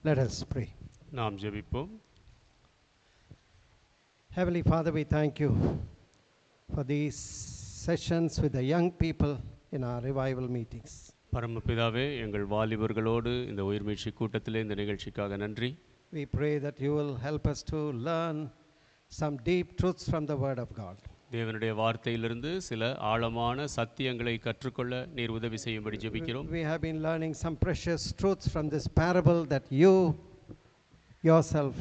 Let us pray. நாம் ஜெபிப்போம். Heavenly Father, we thank you for these sessions with the young people in our revival meetings. பரமபிதாவே, எங்கள் வாலிபர்களோடு இந்த உயிர்மீட்சி கூட்டத்திலே இந்த நிகழ்ச்சிக்காக நன்றி. We pray that you will help us to learn some deep truths from the Word of God. தேவனுடைய வார்த்தையிலிருந்து சில ஆழமான சத்தியங்களை கற்றுக்கொள்ள நீர் உதவி செய்யும்படி ஜெபிக்கிறோம். We have been learning some precious truths from this parable that you yourself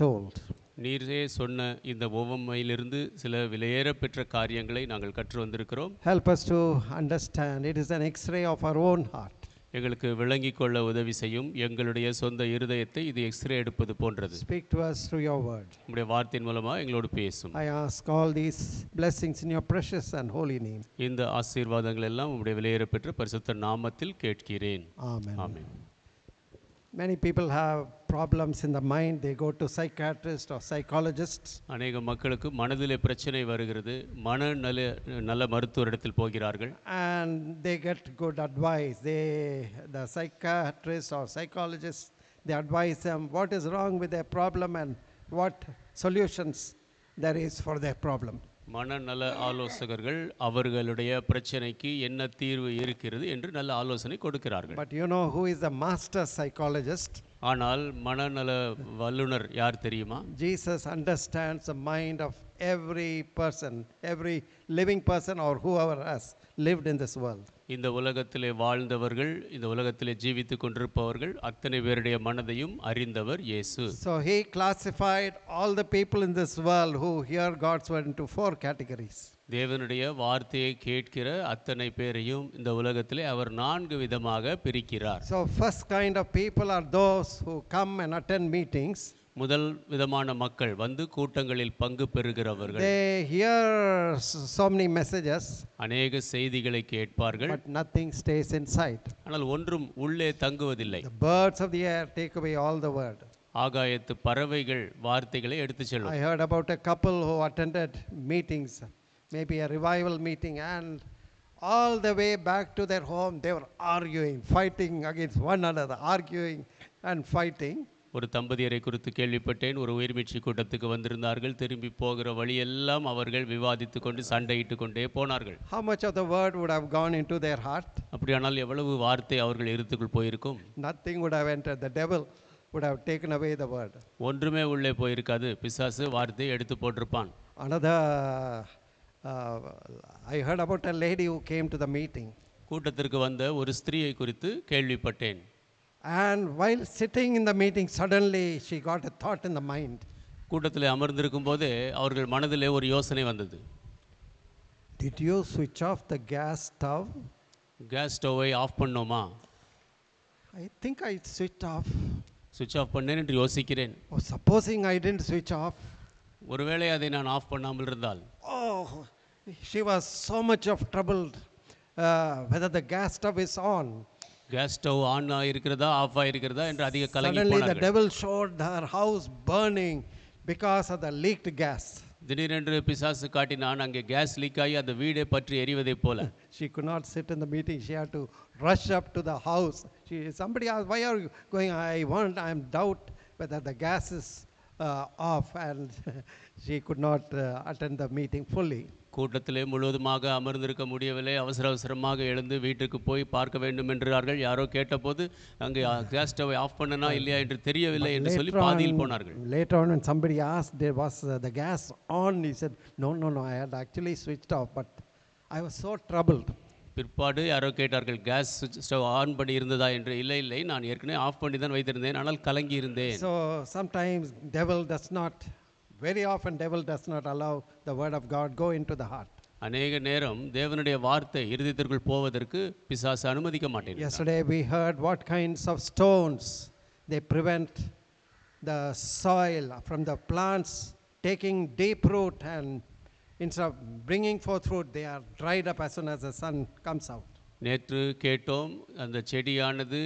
told. நீரே சொன்ன இந்த உவமையிலிருந்து சில விலையேற பெற்ற காரியங்களை நாங்கள் கற்று வந்திருக்கிறோம். Help us to understand. It is an X-ray of our own heart. எங்களுக்கு விளங்கிக் கொள்ள உதவி செய்யும். எங்களுடைய சொந்த இருதயத்தை இது எக்ஸ்ரே எடுப்பது போன்றது. Speak to us through your word. உம்முடைய வார்த்தையின் மூலமாக எங்களோடு பேசும். I ask all these blessings in your precious and holy name. இந்த ஆசீர்வாதங்கள் எல்லாம் உம்முடைய விலையேற பெற்ற பரிசுத்த நாமத்தில் கேட்கிறேன். Amen. Amen. Many people have problems in the mind. They go to psychiatrists or psychologists. அநேக மக்களுக்கு மனதிலே பிரச்சனை வருகிறது. நல்ல மருத்துவரிடத்தில் போகிறார்கள். And they get good advice. The psychiatrists or psychologists, they advise them what is wrong with their problem and what solutions there is for their problem. மனநல ஆலோசகர்கள் அவர்களுடைய பிரச்சனைக்கு என்ன தீர்வு இருக்கிறது என்று நல்ல ஆலோசனை கொடுக்கிறார்கள். But you know who is the master psychologist? ஆனால் மனநல வல்லுனர் யார் தெரியுமா? Jesus understands the mind of every person, every living person or whoever has lived in this world. இந்த உலகத்திலே வாழ்ந்தவர்கள், இந்த உலகத்திலே ஜீவித்துக் கொண்டிருப்பவர்கள் அத்தனை பேருடைய மனதையும் அறிந்தவர் இயேசு. So he classified all the people in this world who hear God's word into 4 categories. தேவனுடைய வார்த்தையை கேட்கிற அத்தனை பேரையும் இந்த உலகத்திலே அவர் 4 விதமாக பிரிக்கிறார். So first kind of people are those who come and attend meetings. முதல் விதமான மக்கள் வந்து கூட்டங்களில் பங்கு பெறுகிறவர்கள். They hear so many messages, அநேக செய்திகளை கேட்பார்கள். but nothing stays inside. ஆனால் ஒன்றும் உள்ளே தங்குவதில்லை. The birds of the air take away all the word. ஆகாயத்து பறவைகள் வார்த்தைகளை எடுத்துச் செல்லும். I heard about a couple who attended meetings, maybe a revival meeting, and all the way back to their home they were arguing, fighting against one another, arguing and fighting. ஒரு தம்பதியரை குறித்து கேள்விப்பட்டேன். ஒரு உயிர்மீட்சி கூட்டத்துக்கு வந்திருந்தார்கள். திரும்பி போகிற வழியெல்லாம் அவர்கள் விவாதித்து கொண்டு சண்டையிட்டு கொண்டே போனார்கள். How much of the word would have gone into their heart? அப்படியானால் எவ்வளவு வார்த்தை அவர்கள் இருத்துக்குள் போயிருக்கும்? Nothing would have entered. The devil would have taken away the word. ஒன்றுமே உள்ளே போயிருக்காது. பிசாசு வார்த்தையை எடுத்து போட்டிருப்பான். Another, I heard about a lady who came to the meeting. கூட்டத்திற்கு வந்த ஒரு ஸ்திரீயை குறித்து கேள்விப்பட்டேன். And while sitting in the meeting, suddenly she got a thought in the mind. கூட்டத்தில் அமர்ந்திருக்கும் போதே அவர்கள் மனதிலே ஒரு யோசனை வந்தது. Did you switch off the gas stove? Gas ஸ்டவ்வை ஆஃப் பண்ணோமா? I think I switched off. சுவிட்ச் ஆஃப் பண்ணேன் என்று யோசிக்கிறேன். Oh, supposing I didn't switch off. ஒருவேளை அதை நான் ஆஃப் பண்ணாமல் இருந்தால். Oh, she was so much of troubled whether the gas stove is on. Gas stove on ஆகிருக்கிறதா ஆஃப் ஆகிருக்கிறதா என்று அதிக கலங்கி Suddenly the போனார்கள். devil showed her house burning because of the leaked gas. திடீரென்று பிசாசு காட்டினான் அங்கே கேஸ் லீக் ஆகி அந்த வீடை பற்றி எரிவதைப் போல. She could not sit in the meeting. She had to rush up to the house. Somebody asked, why are you going? I am doubt whether the gas is off, and she could not attend the meeting fully. கூட்டத்திலே முழுவதுமாக அமர்ந்திருக்க முடியவில்லை. அவசரமாக எழுந்து வீட்டுக்கு போய் பார்க்க வேண்டும் என்றார்கள். யாரோ கேட்டபோது அங்கே கேஸ் ஸ்டவை ஆஃப் பண்ணனா இல்லையா என்று தெரியவில்லை என்று சொல்லி பாதியில் போனார்கள். Later on when somebody asked, there was the gas on, he said, no, I had actually switched off, but I was so troubled. பிற்பாடு யாரோ கேட்டார்கள், கேஸ் ஸ்டவ் ஆன் பண்ணி இருந்ததா என்று. இல்லை, நான் ஏற்கனவே ஆஃப் பண்ணி தான் வைத்திருந்தேன், ஆனால் கலங்கி இருந்தேன். So sometimes very often devil does not allow the word of God go into the heart. அநேக நேரம் தேவனுடைய வார்த்தை இருதயத்திற்குள் போவதற்கு பிசாசு அனுமதிக்க மாட்டேன். Yesterday we heard what kinds of stones they prevent the soil from the plants taking deep root, and instead of bringing forth fruit they are dried up as soon as the sun comes out. நேற்று கேட்டோம், அந்த செடியானது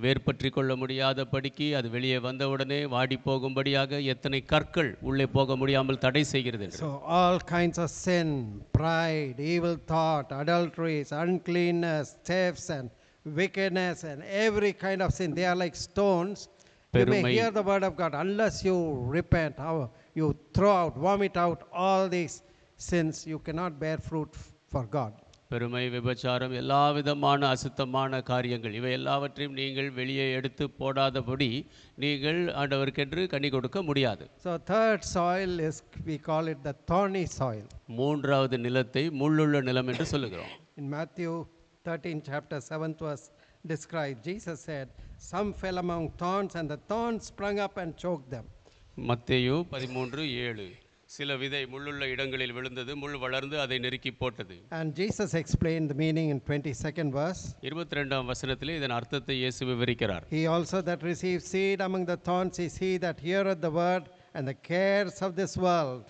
வேர் பற்றி கொள்ள முடியாதபடிக்கு அது வெளியே வந்தவுடனே வாடி போகும்படியாக எத்தனை கற்கள் உள்ளே போக முடியாமல் தடை செய்கிறது. So all kinds of sin, pride, evil thought, adulteries, uncleanness, thefts and wickedness and every kind of sin, they are like stones You may பெருமை hear the word of God. Unless you repent, how you throw out, vomit out all these sins, you cannot bear fruit for God. பெருமை விபச்சாரம் எல்லாவிதமான அசுத்தமான காரியங்கள் இவை எல்லாவற்றையும் நீங்கள் வெளியே எடுத்து போடாதபடி நீங்கள் ஆண்டவருக்கென்று கனி கொடுக்க முடியாது. So third soil is, we call it the thorny soil. மூன்றாவது நிலத்தை முள்ளுள்ள நிலம் என்று சொல்லுகிறோம். In Matthew 13 chapter 7th verse described, Jesus said, some fell among thorns and the thorns sprung up and choked them. மத்தேயு 13:7 சில விதை முள்ளுள்ள இடங்களில் விழுந்தது, முள் வளர்ந்து அதை நெருக்கி போட்டது. And Jesus explained the meaning in 22nd verse. 22ஆம் வசனத்திலே இதன் அர்த்தத்தை இயேசு விவரிக்கிறார். He also that receives seed among the thorns is he that heareth the word, and the cares of this world,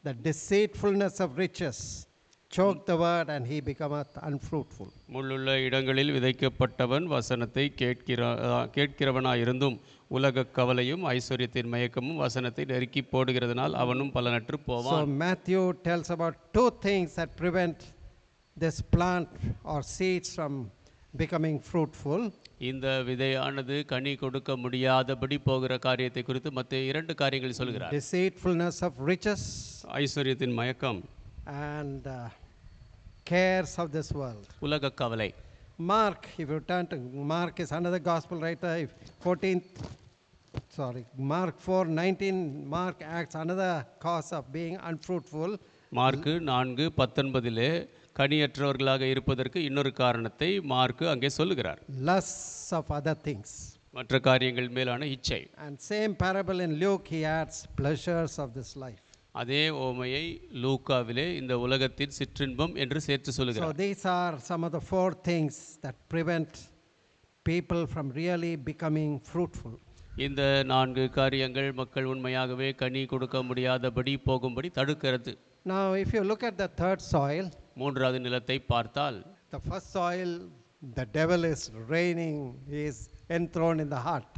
the deceitfulness of riches, choke the word, and he becometh unfruitful. முள்ளுள்ள இடங்களில் விதைக்கப்பட்டவன் வசனத்தை கேட்கிறவனாயிருந்தும் உலக கவலையும் ஐஸ்வர்யத்தின் மயக்கமும் வசனத்தை நெருக்கி போடுகிறதுனால் அவனும் பலனற்று போவான். So Matthew tells about two things that prevent this plant or seeds from becoming fruitful. இந்த விதையானது கனி கொடுக்க முடியாதபடி போகிற காரியத்தை குறித்து மத்தேயு 2 காரியங்கள் சொல்கிறார். Deceitfulness of riches ஐஸ்வர்யத்தின் மயக்கம் and cares of this world. உலக கவலை. Mark, if you turn to Mark, is another gospel writer. Mark 4:19, Mark acts another cause of being unfruitful. Mark 4:19 கனியற்றவர்களாக இருப்பதற்கு இன்னொரு காரணத்தை மார்க்கு அங்கே சொல்லுகிறார். Lusts of other things. மற்ற காரியங்கள் மேலான இச்சை. And same parable in Luke, he adds pleasures of this life. அதே ஓமையை லூக்காவிலே இந்த உலகத்தின் சிற்றின்பம் என்று சேர்த்து So சொல்லுகிறார். these are some of the four things that prevent people from really becoming fruitful. இந்த 4 காரியங்கள் மக்கள் உண்மையாகவே கனி கொடுக்க முடியாதபடி போகும்படி தடுக்கிறது. Now if you look at the third soil, மூன்றாவது நிலத்தை பார்த்தால், the first soil, the devil is reigning, he is enthroned in the heart.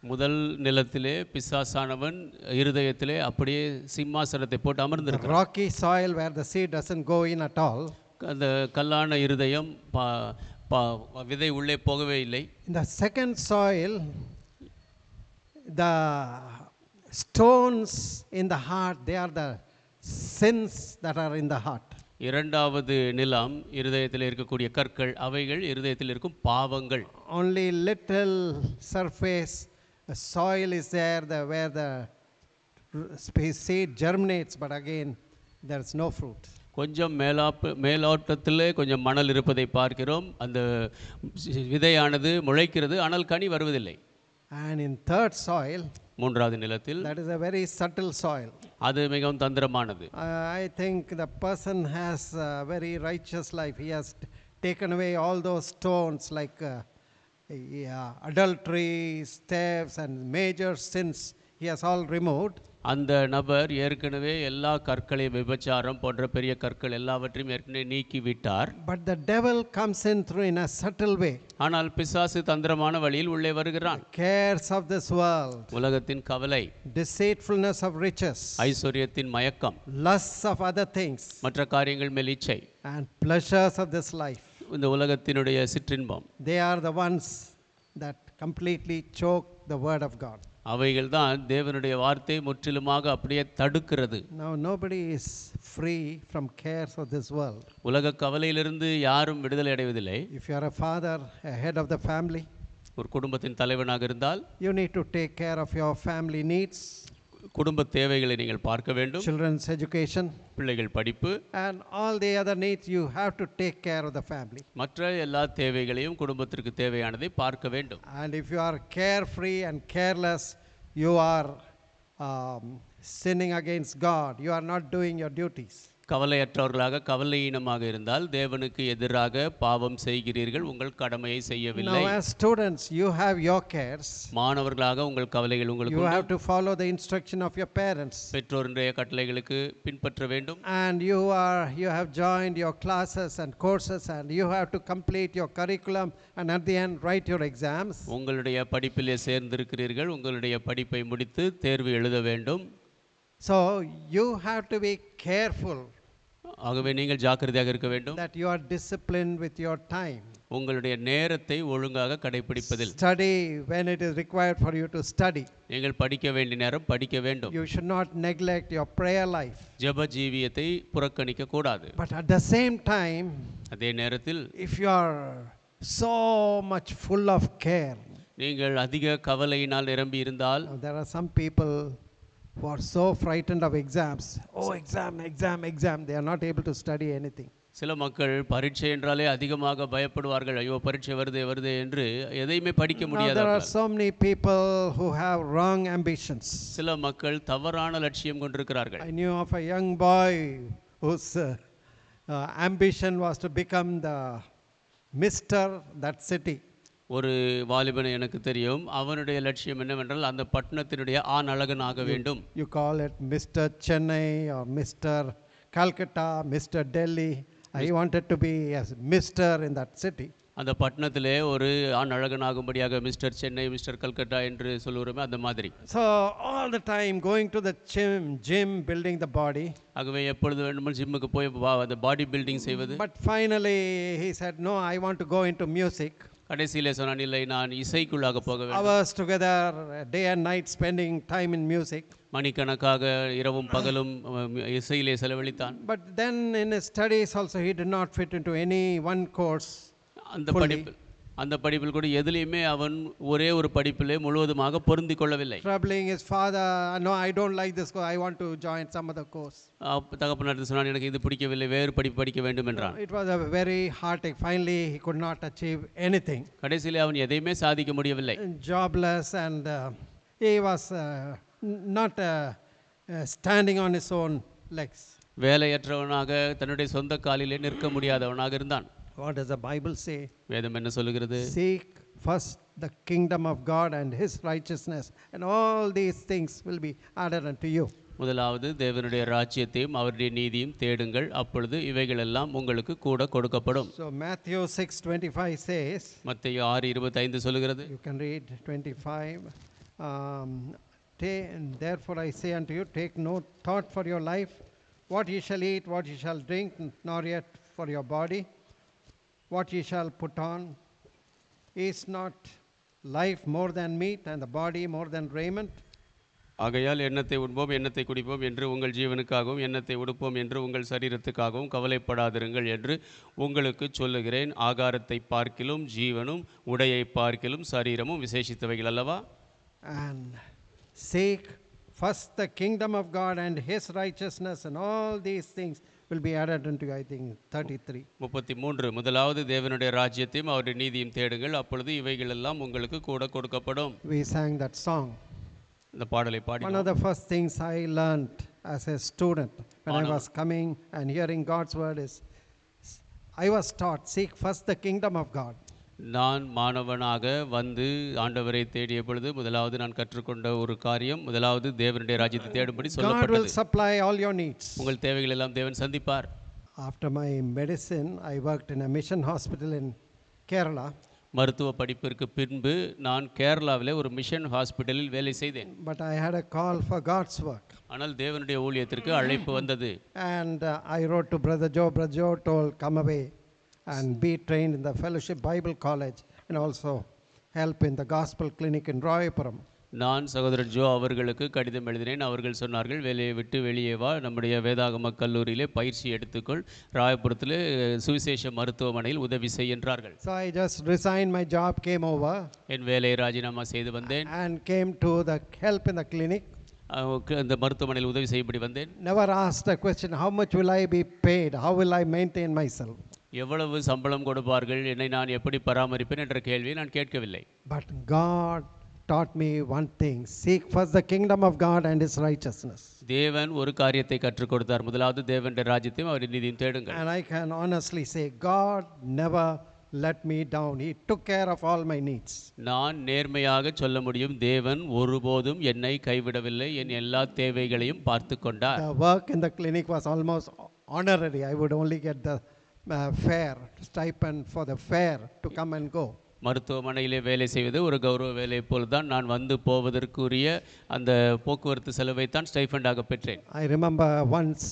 முதல் நிலத்திலே பிசாசானவன் இருதயத்திலே அப்படியே சிம்மாசனத்தை போட்டு The அமர்ந்திருக்கிறான். rocky soil where the seed doesn't go in at all. அந்த கல்லான இருதயம் விதை உள்ளே போகவே இல்லை. In the second soil, the stones in the heart, they are the sins that are in the heart. இரண்டாவது நிலம் இருதயத்தில் இருக்கக்கூடிய கற்கள், அவைகள் இருதயத்தில் இருக்கும் பாவங்கள். Only little surface soil is there where the seed germinates, but again there is no fruit. கொஞ்சம் மேலோட்டத்திலே கொஞ்சம் மணல் இருப்பதை பார்க்கிறோம். அந்த விதையானது முளைக்கிறது, ஆனால் கனி வருவதில்லை. And in third soil, மூன்றாவது நிலத்தில், that is a very subtle soil. அது மிகவும் தந்திரமானது. I think the person has a very righteous life. He has taken away all those stones like adultery, thefts and major sins. He has all removed. அந்த நபர் ஏற்கனவே எல்லா கற்களையும், விபச்சாரம் போன்ற பெரிய கற்கள் எல்லாவற்றையும் ஏற்கனவே நீக்கி விட்டார். But the devil comes in through in a subtle way. ஆனால் பிசாசு தந்திரமான வழியில் உள்ளே வருகிறான். Cares of this world, உலகத்தின் கவலை, deceitfulness of riches, ஐஸ்வர்யத்தின் மயக்கம், lusts of other things, மற்ற காரியங்கள் மேல் இச்சை, and pleasures of this life. இந்த உலகத்தினுடைய சிற்றின்பம், They are the ones that completely choke the word of God. அவைகள் தான் தேவனுடைய வார்த்தை முற்றிலுமாக அப்படியே தடுக்கிறது. Now nobody is free from cares of this world. உலக கவலையிலிருந்து யாரும் விடுதலை அடைவதில்லை. If you are a father, a head of the family, ஒரு குடும்பத்தின் தலைவனாக இருந்தால் you need to take care of your family needs, குடும்ப தேவைகளை நீங்கள் பார்க்க வேண்டும். children's education, பிள்ளைகள் படிப்பு, and all the other needs. You have to take care of the family. மற்ற எல்லா தேவைகளையும் குடும்பத்திற்கு தேவையானதை பார்க்க வேண்டும். And if you are carefree and careless, you are sinning against God. You are not doing your duties. கவலையற்றவர்களாக கவலையீனமாக இருந்தால் தேவனுக்கு எதிராக பாவம் செய்கிறீர்கள், உங்கள் கடமையை செய்யவில்லை. Now as students, you have your cares. மாணவர்களாக உங்கள் கவலைகள் உங்களுக்கு You உண்டு. have to follow the instruction of your parents. பெற்றோருடைய கட்டளைகளுக்கு பின்பற்ற வேண்டும். And you have joined your classes and courses, and you have to complete your curriculum, and at the end write your exams. உங்களுடைய படிப்பிலே சேர்ந்திருக்கிறீர்கள், உங்களுடைய படிப்பை முடித்து தேர்வு எழுத வேண்டும். So you have to be careful ஆகவே நீங்கள் ஜாக்கிரதையாக இருக்க வேண்டும். that you are disciplined with your time. உங்களுடைய நேரத்தை ஒழுங்காக கடைபிடிப்பதில். Study when it is required for you to study. நீங்கள் படிக்க வேண்டிய நேரம் படிக்க வேண்டும். You should not neglect your prayer life. ஜெப ஜீவியத்தை புறக்கணிக்க கூடாது. But at the same time, அதே நேரத்தில் if you are so much full of care, நீங்கள் அதிக கவலையினால் நிரம்பி இருந்தால், there are some people who are so frightened of exams. Oh, exam. They are not able to study anything. சில மக்கள் பரீட்சை என்றாலே அதிகமாக பயப்படுவார்கள். ஐயோ பரீட்சை வருதே என்று எதையுமே படிக்க Now முடியாது. there are so many people who have wrong ambitions. சில மக்கள் தவறான லட்சியம் கொண்டிருக்கிறார்கள். I knew of a young boy whose ambition was to become the Mr. that city. ஒரு வாலிபன் எனக்கு தெரியும். அவனுடைய லட்சியம் என்னவென்றால் அந்த பட்டணத்தினுடைய ஆண் அழகன் ஆக வேண்டும். You call it Mr. Chennai or Mr. Calcutta, Mr. Delhi. I wanted to be as Mr. in that city. அந்த பட்டணத்திலே ஒரு ஆண் அழகனாகும்படியாக மிஸ்டர் சென்னை, மிஸ்டர் கல்கட்டா என்று சொல்லுவோமே அந்த மாதிரி. So all the time going to the gym, building the body. ஆகவே எப்பொழுது வேண்டுமானாலும் ஜிம்முக்கு போய் அந்த பாடி பில்டிங் செய்வது. But finally he said, no, I want to go into music. கடைசியிலே சொன்னான், இல்லை நான் இசைக்குள்ளாக போக வேண்டும். Hours together, day and night, spending time in music. மணிக்கணக்காக இரவும் பகலும் இசையிலே செலவழித்தான். But then in his studies also he did not fit into any one course. அந்த படிப்பில் கூட எதிலையுமே அவன் ஒரே ஒரு படிப்பிலே முழுவதுமாக பொருந்திக் கொள்ளவில்லை. Troubling his father, no, I don't like this course, I want to join some other course. தகப்பனார் சொன்னான், எனக்கு இது பிடிக்கவில்லை, வேறு படிப்பு படிக்க வேண்டும் என்றான். It was a very heartache. Finally he could not achieve anything. கடைசியிலே அவன் எதையுமே சாதிக்க முடியவில்லை. Jobless, and he was not standing on his own legs. வேலையற்றவனாக தன்னுடைய சொந்த காலிலே நிற்க முடியாதவனாக இருந்தான். What does the Bible say? வேதம் என்ன சொல்லுகிறது? Seek first the kingdom of God and his righteousness, and all these things will be added unto you. முதலாவது தேவனுடைய ராஜ்யத்தையும் அவருடைய நீதியும் தேடுங்கள், அப்பொழுது இவைகள் எல்லாம் உங்களுக்கு கூட கொடுக்கப்படும். So Matthew 6:25 says, மத்தேயு 6:25 சொல்லுகிறது. You can read 25. Therefore I say unto you, take no thought for your life, what ye shall eat, what ye shall drink, nor yet for your body, what ye shall put on. Is not life more than meat, and the body more than raiment? ஆகையால் எண்ணத்தை உண்போம், எண்ணத்தை குடிப்போம் என்று உங்கள் ஜீவனுக்காகவும், எண்ணத்தை உடுப்போம் என்று உங்கள் சரீரத்துக்காகவும் கவலைப்படாதிருங்கள் என்று உங்களுக்கு சொல்லுகிறேன். ஆகாரத்தை பார்க்கிலும் ஜீவனும், உடையை பார்க்கிலும் சரீரமும் விசேஷித்தவைகள் அல்லவா? And seek first the kingdom of God and his righteousness, and all these things will be added unto you. I think 33. 33 முதலாவது தேவனுடைய ராஜ்யத்தையும் அவருடைய நீதியும் தேடுங்கள், அப்பொழுது இவைகள் எல்லாம் உங்களுக்கு கூட கொடுக்கப்படும். We sang that song. இந்த பாடலை பாடினோம். One of the first things I learned as a student when I was coming and hearing God's word is, I was taught, seek first the kingdom of God. நான் மாணவனாக வந்து ஆண்டவரை தேடிய பொழுது முதலாவது நான் கற்றுக்கொண்ட ஒரு காரியம், முதலாவது தேவனுடைய ராஜ்யத்தை தேடும்படி சொல்லப்பட்டது. God will supply all your needs. உங்கள் தேவைகள் எல்லாம் தேவன் சந்திப்பார். After my medicine, I worked in a mission hospital in Kerala. மருத்துவ படிப்பிற்கு பின்பு நான் கேரளாவிலே ஒரு மிஷன் ஹாஸ்பிட்டலில் வேலை செய்தேன். But I had a call for God's work. ஆனால் தேவனுடைய ஊழியத்திற்கு அழைப்பு வந்தது. And I wrote to Brother Joe. Brother Joe told, come away and be trained in the Fellowship Bible College, and also help in the Gospel Clinic in Royapuram. நான் சகோதரர் Joe அவர்களுக்கு கடிதம் எழுதினேன். அவர்கள் சொன்னார்கள், வேலையை விட்டு வெளியே வா, நம்முடைய வேதாகம கல்லூரியிலே பயிற்சி எடுத்துக்கொள், ராயபுரத்திலே சுவிசேஷ மருத்துவமனையில் உதவி செய் என்றார்கள். So I just resigned my job, came over, என் வேலையை ராஜினாமா செய்து வந்தேன். and came to the help in the clinic. அந்த மருத்துவமனையில் உதவி செய்யப்படி வந்தேன். Never asked a question, how much will I be paid, how will I maintain myself? எவ்வளவு சம்பளம் கொடுப்பார்கள், என்னை நான் எப்படி பராமரிப்பேன் என்ற கேள்வியை நான் கேட்கவில்லை. But God taught me one thing, seek first the kingdom of God and his righteousness. தேவன் ஒரு காரியத்தை கற்றுக் கொடுத்தார். முதலாவது தேவனுடைய ராஜ்யத்தையும் அவருடைய நீதியையும் தேடுங்கள். And I can honestly say, God never let me down. He took care of all my needs. நான் நேர்மையாக சொல்ல முடியும், தேவன் ஒருபோதும் என்னை கைவிடவில்லை, என் எல்லா தேவைகளையும் பார்த்து கொண்டார். The work in the clinic was almost honorary. I would only get the fare, stipend for the fare to come and go. மருத்துவமனையிலே வேலை செய்வது ஒரு கௌரவ வேலை போல் தான். நான் வந்து போவதற்குரிய அந்த போக்குவரத்து செலவை தான் ஸ்டைஃபண்டாக பெற்றேன். I remember once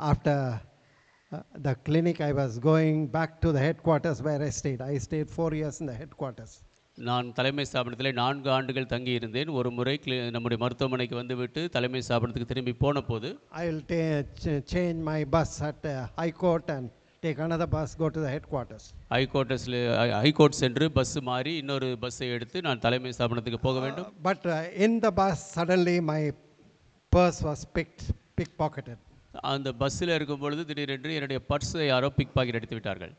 after the clinic I was going back to the headquarters where I stayed. I stayed 4 years in the headquarters. நான் தலைமை ஸ்தாபனத்திலே 4 ஆண்டுகள் தங்கியிருந்தேன். ஒரு முறை நம்முடைய மருத்துவமனைக்கு வந்துவிட்டு தலைமை ஸ்தாபனத்துக்கு திரும்பி போனபோது I will change my bus at High Court and take another bus, go to the headquarters. High court சென்று பஸ் மாறி இன்னொரு பஸ்ஸை எடுத்து நான் தலைமை ஸ்தாபனத்துக்கு போக வேண்டும். But in the bus, suddenly my purse was pickpocketed. அந்த பஸ்ஸில் இருக்கும் பொழுது திடீரென்று என்னுடைய பர்ஸை யாரோ பிக் பாக்கெட் எடுத்து விட்டார்கள்.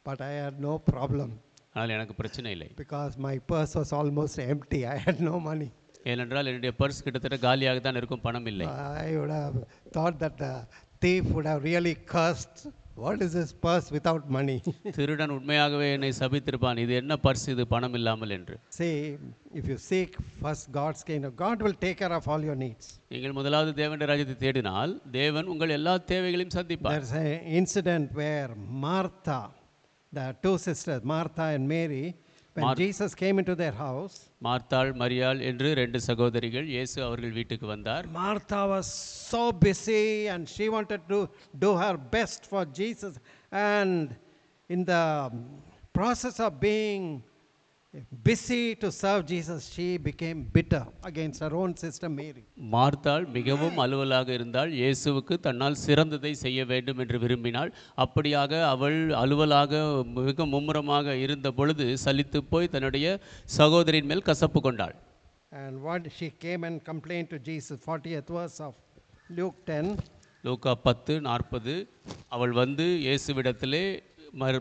But I had no problem. ஆனால் எனக்கு பிரச்சனை இல்லை. Because my purse was almost empty. I had no money. ஏனென்றால் என்னுடைய பர்ஸ் கிட்டத்தட்ட காலியாக தான் இருக்கும், பணம் இல்லை. I would have thought that the thief would have really cursed. What is this purse without money? திருடன் உண்மையாகவே என்னை சபித்திருப்பான், இது என்ன பர்ஸ் இது பணம் இல்லாமல் என்று. See, if you seek first God's kingdom, God will take care of all your needs. நீங்கள் முதலாவது தேவனுடைய ராஜ்யத்தை தேடினால் தேவன் உங்கள் எல்லா தேவைகளையும் சந்திப்பார். There's an incident where Martha, the two sisters, Martha and Mary, when Jesus came into their house, மார்த்தாள் மரியாள் என்று 2 சகோதரிகள் இயேசு அவர்கள் வீட்டுக்கு வந்தார். Martha was so busy and she wanted to do her best for Jesus, and in the process of being busy to serve Jesus, she became bitter against her own sister Mary. மார்த்தாள் மிகவும் அலுவலாக இருந்தால் இயேசுவுக்கு தன்னால் சிறந்ததை செய்ய வேண்டும் என்று விரும்பினாள். அப்படியாக அவள் அலுவலாக மிக மும்முரமாக இருந்த பொழுது சலித்து போய் தன்னுடைய சகோதரின் மேல் கசப்பு கொண்டாள். And what she came and complained to Jesus, 40th verse of Luke 10. லூக்கா 10:40 அவள் வந்து இயேசுவிடத்திலே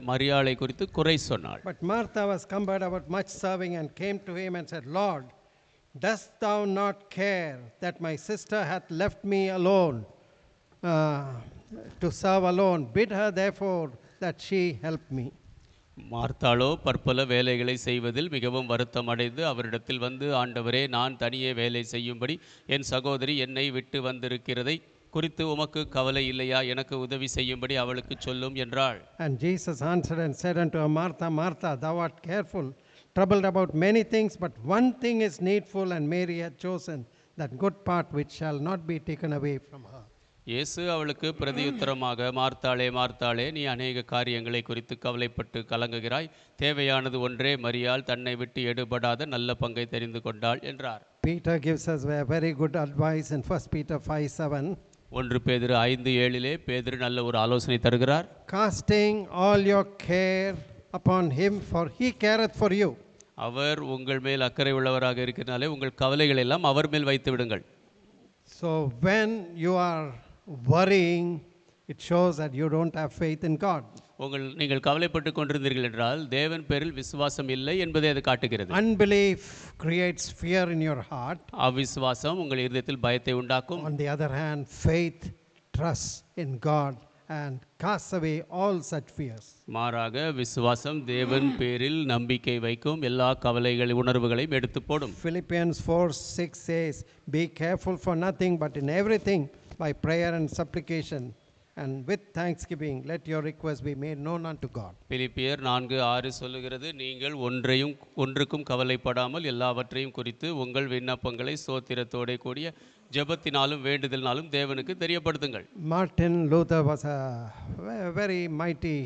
மரியாளை குறித்து குறை சொன்னாள். But Martha was cumbered about much serving and came to him and said, Lord, dost thou not care that my sister hath left me alone to serve alone? Bid her therefore that she help me. மார்த்தாளோ பற்பல வேலைகளை செய்வதில் மிகவும் வருத்தம் அடைந்து அவரிடத்தில் வந்து, ஆண்டவரே, நான் தனியே வேலை செய்யும்படி என் சகோதரி என்னை விட்டு வந்திருக்கிறதை குறித்து உமக்கு கவலை இல்லையா? எனக்கு உதவி செய்யும்படி அவளுக்கு சொல்லும் என்றாள். And Jesus answered and said unto her, Martha, Martha, thou art careful, troubled about many things, but one thing is needful, and Mary hath chosen that good part which shall not be taken away from her. இயேசு அவளுக்கு பிரதியுத்தரமாக, மார்த்தாளே மார்த்தாளே, நீ அநேக காரியங்களை குறித்து கவலைப்பட்டு கலங்குகிறாய், தேவையானது ஒன்றே, மரியாள் தன்னை விட்டு எடுபடாத நல்ல பங்கை தெரிந்து கொண்டாள் என்றார். Peter gives us a very good advice in 1 Peter 5:7. 1 பேதுரு 5:7 பேதுரு நல்ல ஒரு ஆலோசனை தருகிறார். Casting all your care upon him, for he careth for you. அவர் உங்கள் மேல் அக்கறை உள்ளவராக இருக்கிறனாலே உங்கள் கவலைகள் எல்லாம் அவர் மேல் வைத்து விடுங்கள். So when you are worrying, it shows that you don't have faith in God. நீங்கள் கவலைப்பட்டு கொண்டிருந்தீர்கள் என்றால் தேவன் பேரில் விசுவாசம் இல்லை என்பதை அது காட்டுகிறது. Unbelief creates fear in your heart. அவிசுவாசம் உங்கள் இதயத்தில் பயத்தை உண்டாக்கும். On the other hand, faith trusts in God and casts away all such fears. மாறாக விசுவாசம் தேவன் பேரில் நம்பிக்கை வைக்கும், எல்லா கவலைகள் உணர்வுகளையும் எடுத்து போடும். Philippians 4:6 says, be careful for nothing, but in everything by prayer and supplication and with thanksgiving let your requests be made known unto God. பிலிப்பியர் 4:6 சொல்லுகிறது, நீங்கள் ஒன்றுக்கும் கவலைப்படாமல் எல்லாவற்றையும் குறித்து உங்கள் விண்ணப்பங்களை ஸ்தோத்திரத்தோட கூடிய ஜெபத்தினாலும் வேண்டுதலினாலும் தேவனுக்கு தெரியப்படுத்துங்கள். Martin Luther was a very mighty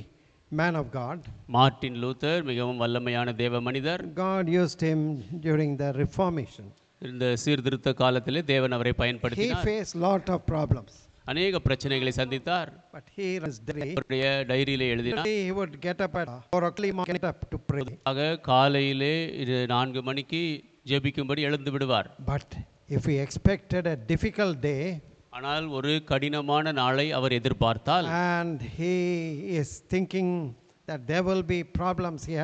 man of God. Martin Luther மிகவும் வல்லமையான தேவ மனிதர். God used him during the Reformation. இந்த சீர்திருத்த காலத்திலே தேவன் அவரை பயன்படுத்தினார். He faced lot of problems. அநேக பிரச்சனைகளை சந்தித்தார். But he was அவருடைய டைரியிலே எழுதினார், he would get up at 4 o'clock to pray. காலையிலே 4 மணிக்கு ஜெபிக்கும்படி எழுந்து விடுவார். But if he expected a difficult day, ஆனால் ஒரு கடினமான நாளை அவர் எதிர்பார்த்தால், and he is thinking that there will be problems, he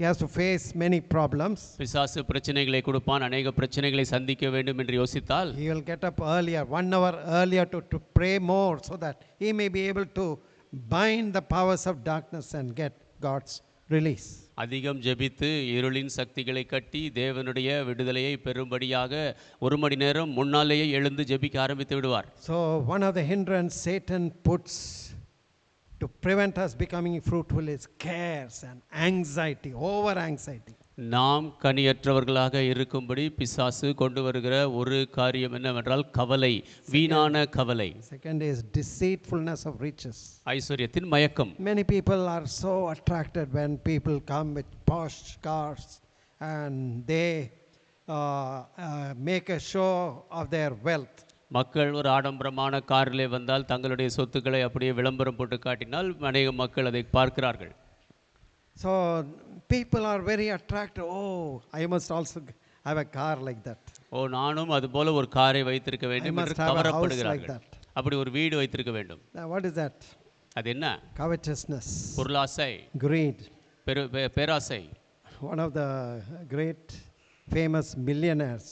has to face many problems, பிசாசு பிரச்சனைகளை கொடுப்பான், அநேக பிரச்சனைகளை சந்திக்க வேண்டும் என்று யோசித்தால், he will get up earlier, 1 hour earlier to pray more, so that he may be able to bind the powers of darkness and get God's release. அதிகம் ஜெபித்து இருளின் சக்திகளை கட்டி தேவனுடைய விடுதலையை பெறும்படியாக 1 மணி நேரம் முன்னாலேயே எழுந்து ஜெபிக்க ஆரம்பித்து விடுவார். So one of the hindrance Satan puts to prevent us becoming fruitful is cares and anxiety, over anxiety. நாம் கனியற்றவர்களாக இருக்கும்படி பிசாசு கொண்டு வருகிற ஒரு காரியம் என்னவென்றால் கவலை, வீணான கவலை. Second is deceitfulness of riches. ஐஸ்வர்யத்தின் மயக்கம். Many people are so attracted when people come with posh cars and they make a show of their wealth. மக்கள் ஒரு ஆடம்பரமான காரிலே வந்தால் தங்களுடைய சொத்துக்களை அப்படியே விளம்பரம் போட்டு காட்டினால் அநேக மக்கள் அதை பார்க்கிறார்கள். So people are very attracted. Oh, I must also have a car like that. ஓ, நானும் அது போல ஒரு காரை வைத்திருக்க வேண்டும் என்று கவரப்படுகிறார்கள். அப்படி ஒரு வீடு வைத்திருக்க வேண்டும். What is that? அது என்ன? Covetousness, பொருளாசை, greed. பேராசை. One of the great famous millionaires,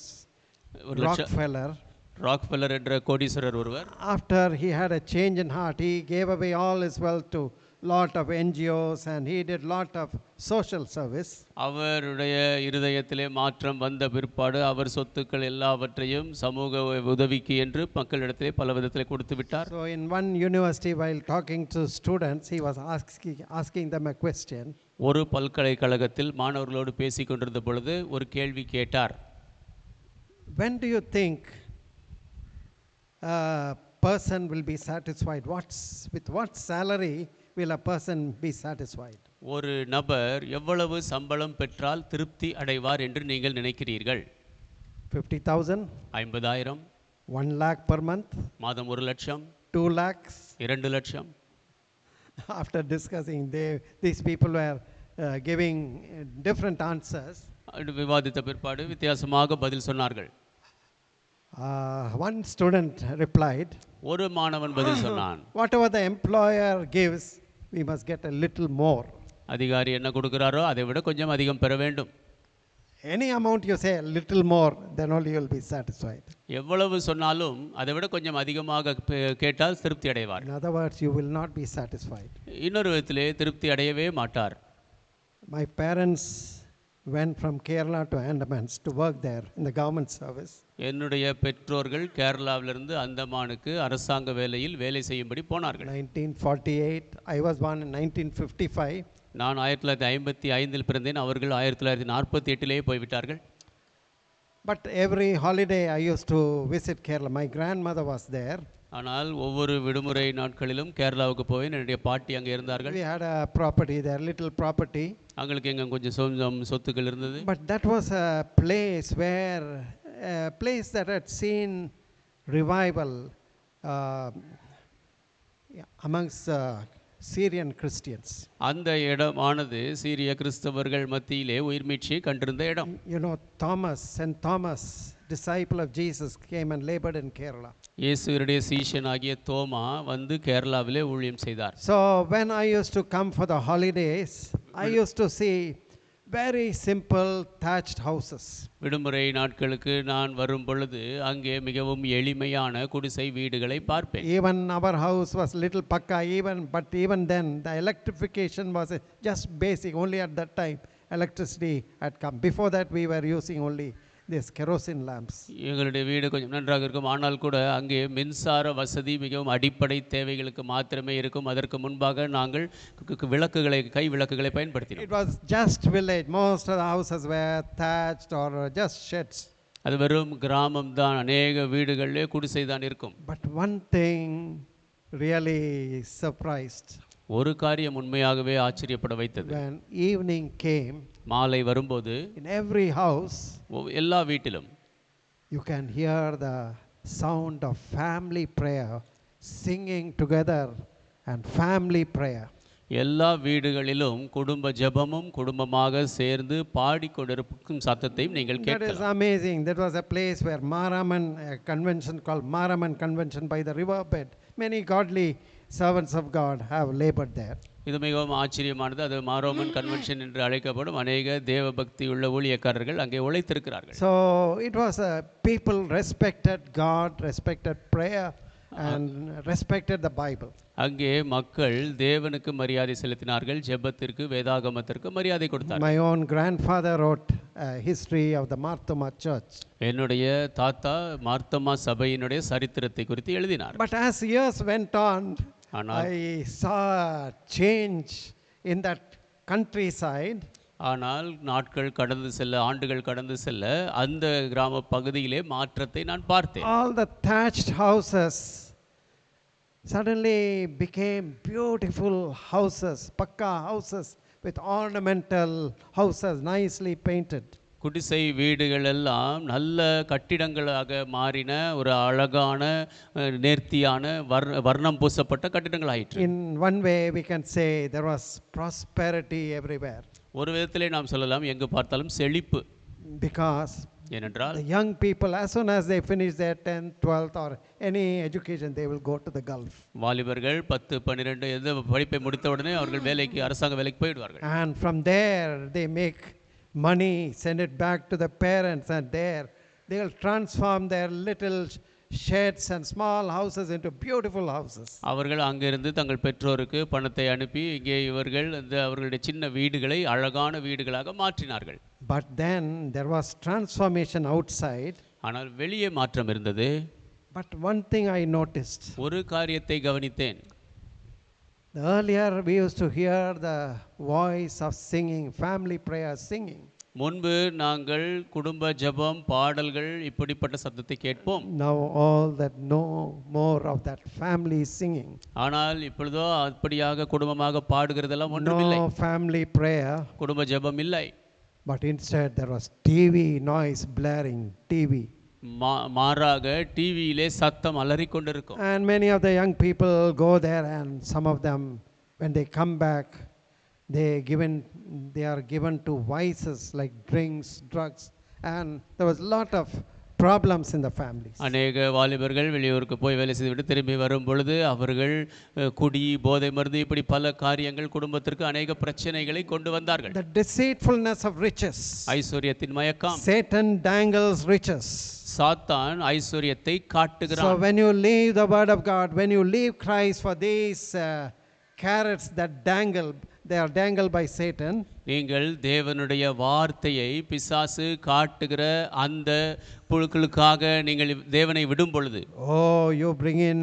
Rockefeller என்ற கோடீஸ்வரர் ஒருவர், after he had a change in heart, he gave away all his wealth to lot of NGOs and he did lot of social service. அவருடைய இருதயத்திலே மாற்றம் வந்த பிற்பாடு அவர் சொத்துக்கள் எல்லாவற்றையும் சமூக உதவிக்கு என்று மக்களிடத்திலே பல விதத்திலே கொடுத்து விட்டார். So in one university, while talking to students, he was asking them a question. ஒரு பல்கலைக்கழகத்தில் மாணவர்களோடு பேசிக் கொண்டிருந்த பொழுது ஒரு கேள்வி கேட்டார். When do you think a person will be satisfied? With what salary will a person be satisfied? ஒரு நபர் எவ்வளவு சம்பளம் பெற்றால் திருப்தி அடைவார் என்று நீங்கள் நினைக்கிறீர்கள்? 50,000, 50,000, 1 lakh per month, மாதம் 1 லட்சம், 2 lakhs. 2 லட்சம். After discussing, these people were giving different answers. விவாதித்த பிற்பாடு வித்தியாசமாக பதில் சொன்னார்கள். One student replied, ஒரு மாணவன் பதில் சொன்னான், whatever the employer gives, we must get a little more. அதிகாரி என்ன கொடுக்கிறாரோ அதை விட கொஞ்சம் அதிகம் பெற வேண்டும். Any amount you say, a little more, then only you will be satisfied. எவ்வளவு சொன்னாலும் அதை விட கொஞ்சம் அதிகமாக கேட்டால் திருப்தி அடைவார். In other words, you will not be satisfied. இன்னொரு விதத்திலே திருப்தி அடையவே மாட்டார். My parents went from Kerala to Andamans to work there in the government service. என்னுடைய பெற்றோர்கள் கேரளாவிலிருந்து அந்தமானுக்கு அரசாங்க வேலையில் வேலை செய்யும்படி போனார்கள். 1948, I was born in 1955. நான் 1955 பிறந்தேன், அவர்கள் 1948 போய்விட்டார்கள். But every holiday I used to visit Kerala. My grandmother was there. ஆனால் ஒவ்வொரு விடுமுறை நாட்களிலும் கேரளாவுக்கு போய் என்னுடைய பாட்டி அங்கே இருந்தார்கள். We had a property there, little property. அவங்களுக்கு எங்க கொஞ்சம் சொத்துக்கள் இருந்தது. But that was a place that had seen revival amongst Syrian Christians. அந்த இடமானது சீரிய கிறிஸ்தவர்கள் மத்தியிலே உயிர்மீட்சியை கண்டிருந்த இடம். You know, Saint Thomas, disciple of Jesus, came and labored in Kerala. இயேசுவினுடைய சீஷனாகிய தோமா வந்து கேரளாவிலே ஊழியம் செய்தார். So when I used to come for the holidays, I used to see very simple thatched houses. விடுமுறை நாட்களுக்கு நான் வரும் பொழுது அங்கே மிகவும் எளிமையான குடிசை வீடுகளை பார்ப்பேன். Even our house was little pakka, but even then the electrification was just basic. Only at that time electricity had come. Before that we were using only these kerosene lamps. எங்களுடைய வீடு கொஞ்சம் நன்றாக இருக்கும், ஆனால் கூட அங்கே மின்சார வசதி மிகவும் அடிப்படை தேவைகளுக்கு மாத்திரமே இருக்கும். அதற்கு முன்பாக நாங்கள் கை விளக்குகளை பயன்படுத்தினோம். It was just village. Most of the houses were thatched or just sheds. அது வெறும் கிராமம் தான், அநேக வீடுகளிலே குடிசை தான் இருக்கும். But one thing really surprised. ஒரு காரியம் உண்மையாகவே ஆச்சரியப்பட வைத்தது. When evening came, மாலை வரும்போது in every house எல்லா வீட்டிலும் you can hear the sound of family prayer, singing together and family prayer. எல்லா வீடுகளிலும் குடும்ப ஜெபமும் குடும்பமாக சேர்ந்து பாடிக்கொண்டிருக்கும் சத்தத்தையும் நீங்கள் கேட்கலாம். That is amazing. That was a place where Maraman, a convention called Maraman Convention by the riverbed. Many godly servants of God have labored there. இது மிகவும் ஆச்சரியமானது. அது மாரோமன் கன்வென்ஷன் என்று அழைக்கப்படும் அநேக தேவ பக்தி உள்ள ஊழியக்காரர்கள் அங்கே உழைத்திருக்கிறார்கள். So it was a people respected God, respected prayer and respected the Bible. அங்கே மக்கள் தேவனுக்கு மரியாதை செலுத்தினார்கள், ஜெபத்திற்கு வேதாகமத்திற்கு மரியாதை கொடுத்தார்கள். My own grandfather wrote a history of the Marthoma church. என்னுடைய தாத்தா மார்த்தமா சபையினுடைய சரித்திரத்தை குறித்து எழுதினார். But as years went on, I saw change in that countryside. ஆனால் நாட்கள் கடந்து செல்ல, ஆண்டுகள் கடந்து செல்ல, அந்த கிராம பகுதியிலே மாற்றத்தை நான் பார்த்தேன். All the thatched houses suddenly became beautiful houses, pakka houses with ornamental houses nicely painted. குடிசை வீடுகள் எல்லாம் நல்ல கட்டிடங்களாக மாறின, ஒரு அழகான நேர்த்தியான வர்ணம் பூசப்பட்ட கட்டிடங்கள் ஆயிற்று. In one way we can say there was prosperity everywhere. ஒரு விதத்திலே நாம் சொல்லலாம், எங்கு பார்த்தாலும் செழிப்பு. Because ஏனென்றால் the young people, as soon as they finish their 10th, 12th or any education, they will go to the Gulf. வாலிபர்கள் 10, 12 எந்த படிப்பை முடித்த உடனே அவர்கள் வேலைக்கு, அரசாங்க வேலைக்கு போயிடுவார்கள். And from there they make money, send it back to the parents, and there they will transform their little sheds and small houses into beautiful houses. அவர்கள் அங்கிருந்து தங்கள் பெற்றோருக்கு பணத்தை அனுப்பி இங்கே இவர்கள் அவர்களுடைய சின்ன வீடுகளை அழகான வீடுகளாக மாற்றினார்கள். But then there was transformation outside. ஆனால் வெளியே மாற்றம் இருந்தது. But one thing I noticed. ஒரு காரியத்தை கவனித்தேன். Earlier we used to hear the voice of singing, family prayer singing. முன்பு நாங்கள் குடும்ப ஜெபம், பாடல்கள் இப்படிப்பட்ட சத்தத்தை கேட்போம். Now all that no more of that family singing. ஆனால் இப்பொழுதோ அப்படியாக குடும்பமாக பாடுகிறதெல்லாம் ஒன்றுமில்லை. No family prayer. குடும்ப ஜெபம் இல்லை. But instead there was TV noise blaring, TV. மாறாக டிவியிலே சத்தம் அலறிக் கொண்டிருக்கும். And many of the young people go there, and some of them when they come back they are given to vices like drinks, drugs, and there was a lot of problems in the families. அநேக வாலிபர்கள் வெளியூருக்கு போய் வேலை செய்துவிட்டு திரும்பி வரும் பொழுது அவர்கள் குடி, போதை மருந்து இப்படி பல காரியங்கள் குடும்பத்திற்கு அநேக பிரச்சனைகளை கொண்டு வந்தார்கள். The deceitfulness of riches. ஐஸ்வரியத்தின் மயக்கம். Satan dangles riches. சாத்தான் ஐஸ்வரியத்தை காட்டுகிறான். So when you leave the word of God, when you leave Christ for these carrots that dangle, they are dangled by Satan. நீங்கள் தேவனுடைய வார்த்தையை பிசாசு காட்டுகிற அந்த புழுக்களுக்காக நீங்கள் தேவனை விடும் பொழுது, you bring in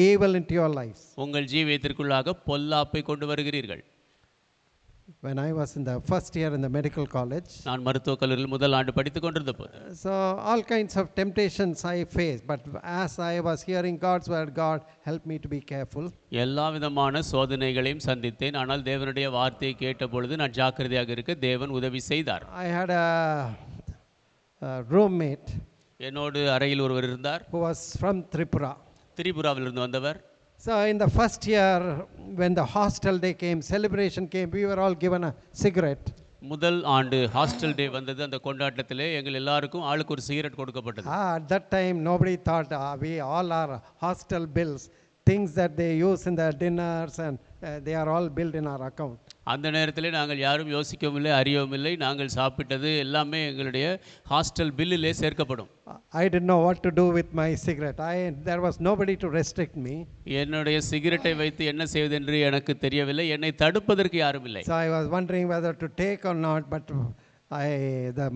evil into your lives. உங்கள் ஜீவியத்திற்குள்ளாக பொல்லாப்பை கொண்டு வருகிறீர்கள். When I was in the first year in the medical college, நான் மருத்துவக் கல்லூரியில் முதல் ஆண்டு படித்துக் கொண்டிருந்த போது, so all kinds of temptations I faced, but as I was hearing God's word, God helped me to be careful. எல்லா விதமான சோதனைகளையும் சந்தித்தேன். ஆனால் தேவனுடைய வார்த்தையை கேட்ட பொழுது நான் ஜாக்கிரதையாக இருக்க தேவன் உதவி செய்தார். I had a roommate, என்னோடு அறையில் ஒருவர் இருந்தார், who was from Tripura. திரிபுராவிலிருந்து வந்தவர். So in the first year, when the hostel day came, celebration came, we were all given a cigarette. முதல் ஆண்டு ஹாஸ்டல் டே வந்தது. அந்த கொண்டாட்டத்திலே எங்கள் எல்லாருக்கும் ஆளுக்கு ஒரு சிகரெட் கொடுக்கப்பட்டது. At that time nobody thought we all are hostel bills, things that they use in their dinners, and they are all billed in our account. அந்த நேரத்திலே நாங்கள் யாரும் யோசிக்கவும் இல்லை, அறியவும் இல்லை. நாங்கள் சாப்பிட்டது எல்லாமே எங்களுடைய ஹாஸ்டல் பில்லிலே சேர்க்கப்படும். I didn't know what to do with my cigarette. There was nobody to restrict me. என்னுடைய சிகரெட்டை வைத்து என்ன செய்வது என்று எனக்கு தெரியவில்லை. என்னை தடுப்பதற்கு யாரும் இல்லை. So I was wondering whether to take or not, but the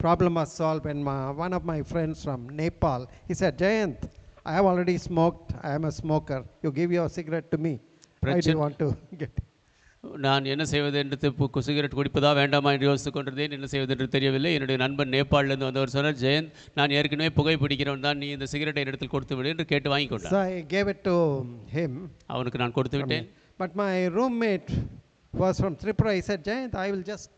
problem was solved when one of my friends from Nepal, he said, Jayant, I have already smoked, I am a smoker, you give your cigarette to me. I didn't want to get it. நான் என்ன செய்வது என்று cigarette குடிப்பதா வேண்டாமா என்று யோசித்துக் கொண்டிருந்தேன். என்ன செய்வது என்று தெரியவில்லை. என்னுடைய நண்பன் நேபாளிலிருந்து வந்தவர் சொன்னார், ஜெயந்த், நான் ஏற்கனவே புகை பிடிக்கிறவன் தான், நீ இந்த சிகரெட்டை இடத்தில் கொடுத்து விடு என்று கேட்டு வாங்கி கொண்டார். So I gave it to him. அவனுக்கு நான் கொடுத்து விட்டேன். But my roommate was from Tripura. He said, Jayant, I will just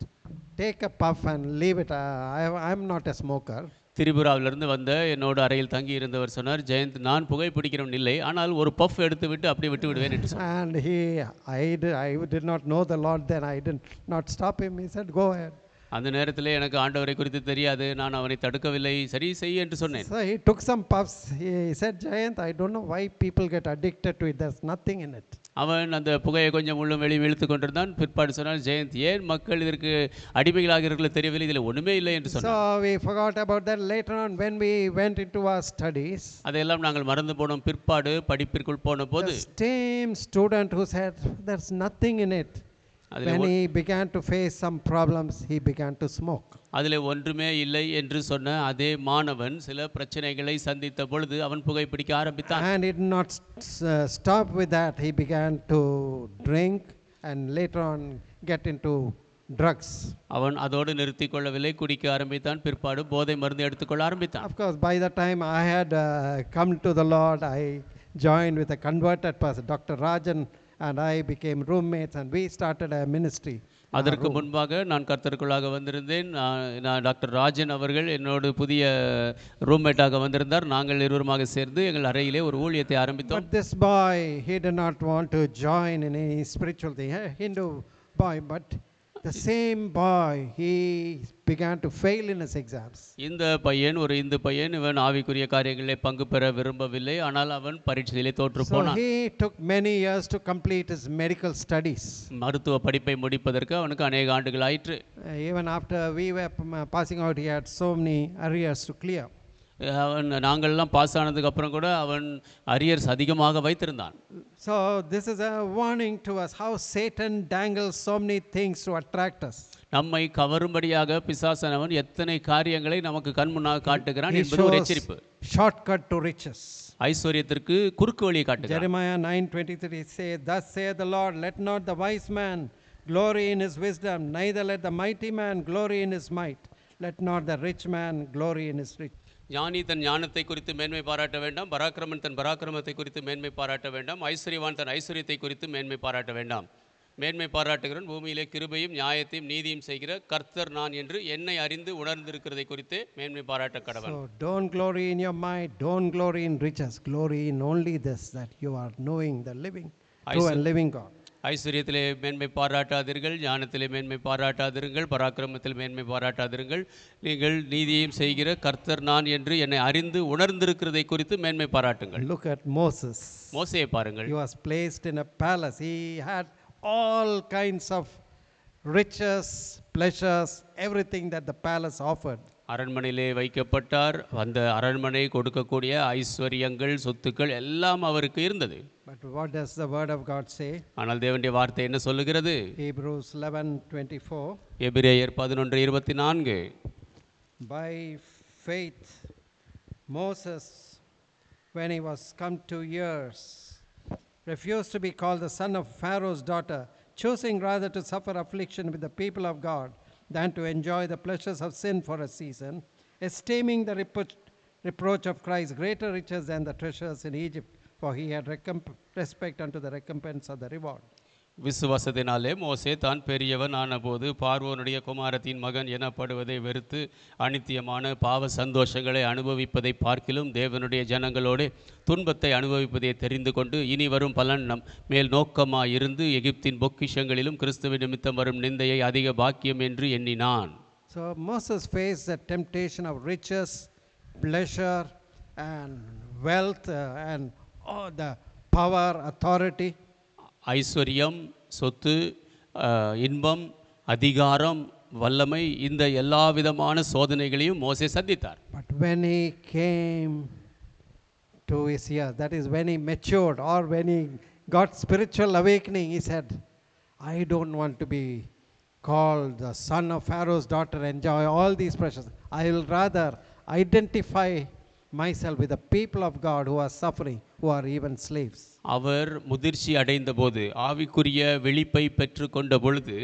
take a puff and leave it. I am not a smoker. திரிபுராவிலிருந்து வந்த என்னோட அறையில் தங்கி இருந்தவர் சொன்னார், ஜெயந்த், நான் புகை பிடிக்கிறவன் இல்லை, ஆனால் ஒரு பஃப் எடுத்து விட்டு அப்படி விட்டு விடுவேன் என்று சொன்னார். And I did not know the Lord then. I did not stop him. He said, go ahead. அந்த நேரத்திலே எனக்கு ஆண்டவரை குறித்து தெரியாது. நான் அவனை தடுக்கவில்லை. சரி செய் என்று சொன்னேன். So he took some puffs. He said, Jayant, I don't know why people get addicted to it. There's nothing in it. அவன் அந்த புகையை கொஞ்சம் உள்ளும் வெளியும் இழுத்து கொண்டிருந்தான். பிற்பாடு சொன்னால், ஜெயந்த், ஏன் மக்கள் இதற்கு அடிமைகளாகிறீர்களோ தெரியவில்லை, இதில் ஒன்றுமே இல்லை என்று சொன்னார். So we forgot about that later on when we went into our studies. அதையெல்லாம் நாங்கள் மறந்து போனோம். பிற்பாடு படிப்பிற்குள் போன போது the same student who said there's nothing in it, when he began to face some problems, he began to smoke. அதிலே ஒன்றுமே இல்லை என்று சொன்ன அதே மாணவன் சில பிரச்சனைகளை சந்தித்த பொழுது அவன் புகைப்பிடிக்க ஆரம்பித்தான். And he did not stop with that. He began to drink and later on get into drugs. அவன் அதோடு நிறுத்திக் கொள்ளவில்லை, குடிக்க ஆரம்பித்தான். பிற்பாடு போதை மருந்து எடுத்துக்கொள்ள ஆரம்பித்தான். Of course, by the time I had come to the Lord, I joined with a converted person, Dr. Rajan, and I became roommates, and we started a ministry. அதற்கு முன்பாக நான் கர்த்தருக்குள்ளாக வந்திருந்தேன். நான் டாக்டர் ராஜன் அவர்கள் என்னோடு புதிய ரூம்மேட்டாக வந்திருந்தார். நாங்கள் இருவருமாக சேர்ந்து எங்கள் அறையிலே ஒரு ஊழியத்தை ஆரம்பித்தோம். But this boy, he did not want to join in any spiritual thing. A Hindu boy, but the same boy, he began to fail in his exams. இந்த பையன், ஒரு இந்து பையன், இவன் ஆவிக்குரிய காரியங்களிலே பங்கு பெற விரும்பவில்லை. ஆனால் அவன் பரீட்சையிலே தோற்று போனான். So he took many years to complete his medical studies. மருத்துவ படிப்பை முடிப்பதற்கு அவனுக்கு அநேக ஆண்டுகள் ஆயிற்று. Even after we were passing out, he had so many arrears to clear. நாங்கள்லாம் பாஸ் ஆனதுக்கு அப்புறம் கூட அவன் அரியர்ஸ் அதிகமாக வைத்திருந்தான். So this is a warning to us how Satan dangles so many things to attract us. நம்மை கவரும்படியாக பிசாசானவன் எத்தனை காரியங்களை நமக்கு கண் முன்னாக காட்டுகிறான் என்பது ஒரு எச்சரிப்பு. Shortcut to riches. ஐஸ்வரியத்திற்கு குறுக்கு வழியை காட்டுகிறான். Jeremiah 9:23 says, "Thus saith the Lord, let not the wise man glory in his wisdom, neither let the mighty man glory in his might, let not the rich man glory in his riches." ஞானி தன் ஞானத்தை குறித்து மேன்மை பாராட்ட வேண்டாம், பராக்கிரமன் தன் பராக்கிரமத்தை குறித்து மேன்மை பாராட்ட வேண்டாம், ஐஸ்வர்யவான் தன் ஐஸ்வர்யத்தை குறித்து மேன்மை பாராட்ட வேண்டாம். மேன்மை பாராட்டுகிறவன் பூமியிலே கிருபையும் நியாயத்தையும் நீதியும் செய்கிற கர்த்தர் நான் என்று என்னை அறிந்து உணர்ந்திருக்கிறதை குறித்து மேன்மை பாராட்ட கடவன். So don't glory in your might, don't glory in riches, glory in only this, that you are knowing the living, true and living God. ஐஸ்வர்யத்திலே மேன்மை பாராட்டாதீர்கள், ஞானத்திலே மேன்மை பாராட்டாதிருங்கள், பராக்கிரமத்தில் மேன்மை பாராட்டாதிருங்கள். நீங்கள் நீதியையும் செய்கிற கர்த்தர் நான் என்று என்னை அறிந்து உணர்ந்திருக்கிறதை குறித்து மேன்மை பாராட்டுங்கள். Look at Moses. மோசேயை பாருங்கள். He was placed in a palace. He had all kinds of riches, pleasures, everything that the palace offered. அரண்மனையிலே வைக்கப்பட்டார். அந்த அரண்மனை கொடுக்கக்கூடிய ஐஸ்வர்யங்கள், சொத்துக்கள் எல்லாம் அவருக்கு இருந்தது. But what does the word of God say? ஆனால் தேவனுடைய வார்த்தை என்ன சொல்லுகிறது? Hebrews 11:24. எபிரேயர் 11:24. By faith Moses, when he was come to years, refused to be called the son of Pharaoh's daughter, choosing rather to suffer affliction with the people of God than to enjoy the pleasures of sin for a season, esteeming the reproach of Christ greater riches than the treasures in Egypt, for he had respect unto the recompense of the reward. விசுவாசத்தினாலே மோசே தான் பெரியவன் ஆனபோது பார்வோனுடைய குமாரத்தின் மகன் எனப்படுவதை வெறுத்து அநித்தியமான பாவ சந்தோஷங்களை அனுபவிப்பதை பார்க்கிலும் தேவனுடைய ஜனங்களோடு துன்பத்தை அனுபவிப்பதை தெரிந்து கொண்டு இனி வரும் பலன் மேல் நோக்கமாக இருந்து எகிப்தின் பொக்கிஷங்களிலும் கிறிஸ்துவின் நிமித்தம் வரும் நிந்தையை அதிக பாக்கியம் என்று எண்ணினான். So Moses faced the temptation of riches, pleasure and wealth and all the power, authority. ஐஸ்வர்யம், சொத்து, இன்பம், அதிகாரம், வல்லமை, இந்த எல்லா விதமான சோதனைகளையும் மோசே சந்தித்தார். But when he came to his years, that is when he matured or when he got spiritual awakening, he said, I don't want to be called the son of Pharaoh's daughter, enjoy all these precious. I will rather identify myself with the people of God who are suffering, who are even slaves. அவர் முதிர்ச்சி அடைந்த போது, ஆவிக்குரிய விழிப்பை பெற்று கொண்ட பொழுது,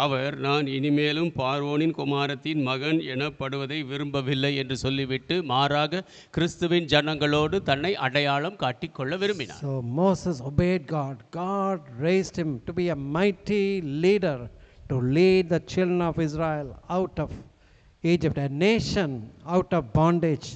அவர் நான் இனிமேலும் பார்வோனின் குமாரத்தின் மகன் எனப்படுவதை விரும்பவில்லை என்று சொல்லிவிட்டு மாறாக கிறிஸ்துவின் ஜனங்களோடு தன்னை அடையாளம் காட்டிக்கொள்ள விரும்பினார். So Moses obeyed God. God raised him to be a mighty leader to lead the children of Israel out of Egypt, a nation out of bondage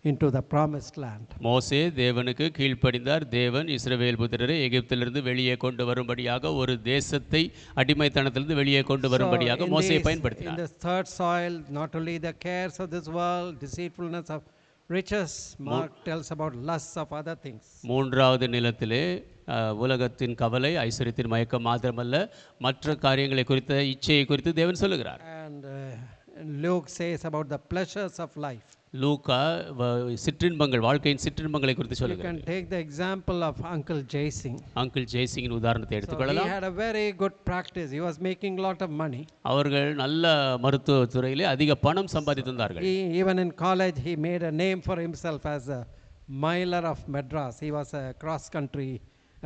into the promised land. மோசே தேவனுக்கு கீழ்ப்படிந்தார். தேவன் இஸ்ரவேல் புத்திரரை எகிப்திலிருந்து வெளியே கொண்டு வரும்படியாக ஒரு தேசத்தை அடிமைத்தனத்திலிருந்து வெளியே கொண்டு வரும்படியாக மோசேயை பயன்படுத்தினார். In the third soil, not only the cares of this world, deceitfulness of riches, Mark tells about lusts of other things. மூன்றாவது நிலத்திலே உலகத்தின் கவலை, ஐஸ்வரியத்தின் மயக்கம் மாத்திரமல்ல, மற்ற காரியங்களை குறித்த இச்சையை குறித்து தேவன் சொல்லுகிறார். And Luke says about the pleasures of life. லூக்கா சிற்றின்பங்கள், வாழ்க்கையின் சிற்றின்பங்களை குறித்து You சொல்லுகிறார். can take the example of Uncle Jaising. Uncle ஜெய்சிங்கின் உதாரணத்தை So he எடுத்துக்கொள்ளலாம். had a very good practice. He was making a lot of money. அவர்கள் நல்ல மருத்துவ துறையிலே அதிக பணம் சம்பாதித்திருந்தார்கள். Even in college, he made a name for himself as a miler of Madras. He was a cross country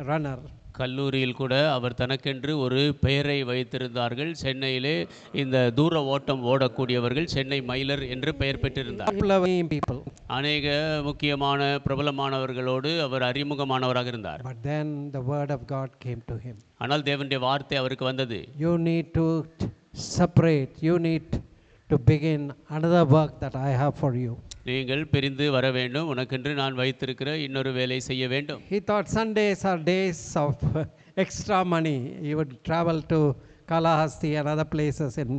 runner. கல்லூரியில் கூட அவர் தனக்கென்று ஒரு பெயரை வைத்திருந்தார்கள். சென்னையிலே இந்த தூர ஓட்டம் ஓடக்கூடியவர்கள் சென்னை மயிலர் என்று பெயர் பெற்றிருந்தார். People. அநேக முக்கியமான பிரபலமானவர்களோடு அவர் அறிமுகமானவராக இருந்தார். But then the word of God came to him. ஆனால் தேவனுடைய வார்த்தை அவருக்கு வந்தது. You need to separate. You need to begin another work that I have for you. நீங்கள் பிரிந்து வர வேண்டும், உனக்கென்று நான் வைத்திருக்கிற இன்னொரு வேலை செய்ய வேண்டும். He thought Sundays are days of extra money. He would travel to Kalahasti and other places and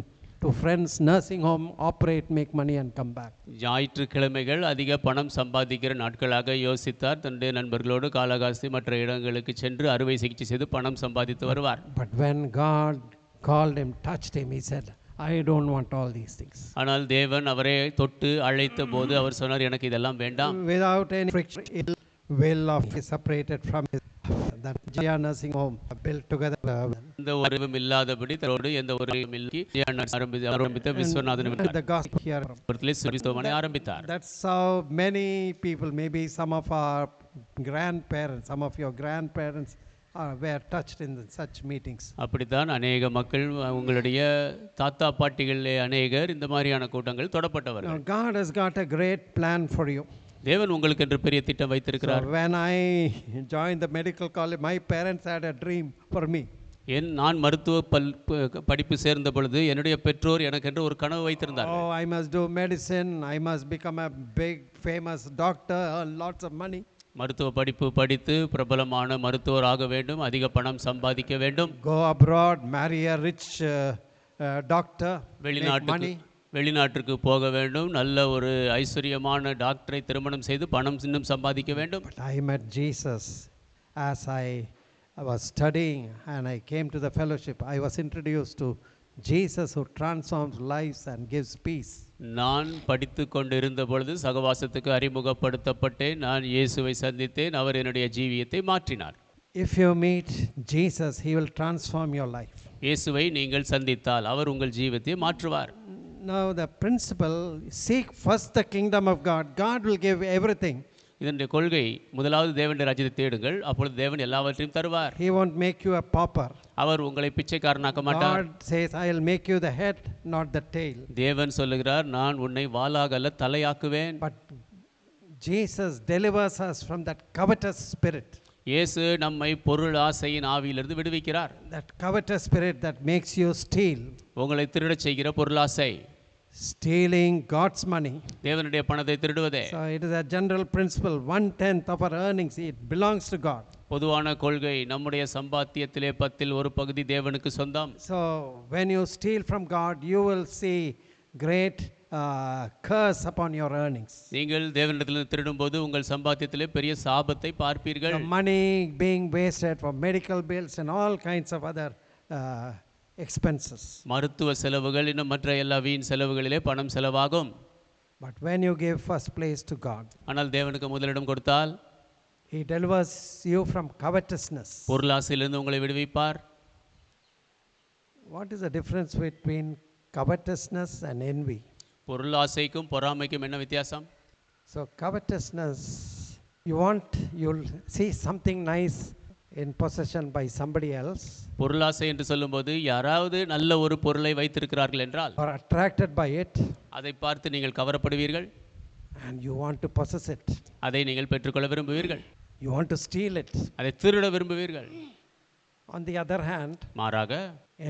to friends nursing home, operate, make money and come back. ஞாயிற்றுக்கிழமைகள் அதிக பணம் சம்பாதிக்கிற நாட்களாக யோசித்தார். தன்னுடைய நண்பர்களோடு காளஹஸ்தி மற்ற இடங்களுக்கு சென்று அறுவை சிகிச்சை செய்து பணம் சம்பாதித்து வருவார். But when God called him, touched him, he said, I don't want all these things. ஆனால் தேவன் அவரை தொட்டு அழைத்த போது அவர் சொன்னார், எனக்கு இதெல்லாம் வேண்டாம். Without any friction, it will of separated from his that Jaya nursing home built together. எந்த உறவும் இல்லாதபடி தன்னோடு எந்த உறவும் இல்லி ஆரம்பித்த விஸ்வநாதன் The gospel here. கிறிஸ்துவனை ஆரம்பித்தார். That's how many people, maybe some of our grandparents, some of your grandparents were touched in such meetings. அப்படித்தான் அநேக மக்கள், உங்களுடைய தாத்தா பாட்டிகளிலே அநேகர் இந்த மாதிரியான கூட்டங்கள் தொடப்பட்டவர்கள். Now God has got a great plan for you. தேவன் உங்களுக்கு என்று பெரிய திட்டம் வைத்திருக்கிறார். So when I joined the medical college, my parents had a dream for me. நான் மருத்துவ படிப்பு சேர்ந்த பொழுது என்னுடைய பெற்றோர் எனக்கென்று ஒரு கனவு வைத்திருந்தார்கள். Oh, I must do medicine, I must become a big famous doctor, earn lots of money. மருத்துவ படிப்பு படித்து பிரபலமான மருத்துவர் ஆக வேண்டும், அதிக பணம் சம்பாதிக்க வேண்டும். Go abroad, marry a rich doctor, make money. வெளிநாட்டுக்கு போக வேண்டும், நல்ல ஒரு ஐஸ்வர்யமான டாக்டரை திருமணம் செய்து பணம் இன்னும் சம்பாதிக்க வேண்டும். But I met Jesus as I was studying and I came to the fellowship. I was introduced to Jesus who transforms lives and gives peace. நான் படித்து கொண்டிருந்த பொழுது சகவாசத்துக்கு அறிமுகப்படுத்தப்பட்டேன். நான் இயேசுவை சந்தித்தேன். அவர் என்னுடைய ஜீவியத்தை மாற்றினார். If you meet Jesus, he will transform your life. இயேசுவை நீங்கள் சந்தித்தால் அவர் உங்கள் ஜீவியத்தை மாற்றுவார். Now the principle, seek first the kingdom of God. God will give everything. இதனுடைய கொள்கை, முதலாவது தேவனுடைய ராஜ்யத்தை தேடுங்கள், அப்பொழுது தேவன் எல்லாவற்றையும் தருவார். He won't make you a pauper. அவர் உங்களை பிச்சைக்காரனாக்க மாட்டார். God says, I will make you the head, not the tail. தேவன் சொல்லுகிறார், நான் உன்னை வாலாக அல்ல தலையாக்குவேன். But Jesus delivers us from that covetous spirit. இயேசு நம்மை பொருள் ஆசையின் ஆவியிலிருந்து விடுவிக்கிறார். That covetous spirit that makes you steal. உங்களை திருடச் செய்கிற பொருளாசை. Stealing God's money. தேவனுடைய பணத்தை திருடுவதே. So it is a general principle. 1/10 of our earnings, it belongs to God. பொதுவான கொள்கை, நம்முடைய சம்பாத்தியத்திலே 10ல் ஒரு பகுதி தேவனுக்கு சொந்தம். So when you steal from God, you will see great curse upon your earnings. நீங்கள் தேவனிடத்திலிருந்து திருடும்போது உங்கள் சம்பாத்தியத்திலே பெரிய சாபத்தை பார்ப்பீர்கள். The money being wasted for medical bills and all kinds of other expenses. மருத்துவ செலவுகள் இன்னும் மற்ற எல்லா வீண் செலவுகளிலே பணம் செலவாகும். But when you give first place to God, ஆனால் தேவனுக்கு முதலிடம் கொடுத்தால் he delivers you from covetousness. பொருளாசையிலிருந்து உங்களை விடுவிப்பார். What is the difference between covetousness and envy? பொருளாசைக்கும் பொறாமைக்கும் என்ன வித்தியாசம்? So covetousness, you'll see something nice in possession by somebody else. பொருளாசை என்று சொல்லும்போது யாராவது நல்ல ஒரு பொருளை வைத்திருக்கிறார்கள் என்றால், or attracted by it, அதை பார்த்து நீங்கள் கவரப்படுவீர்கள். and you want to possess it. அதை நீங்கள் பெற்றுக்கொள்ள விரும்புவீர்கள். You want to steal it. அதை திருட விரும்புவீர்கள். On the other hand, மாறாக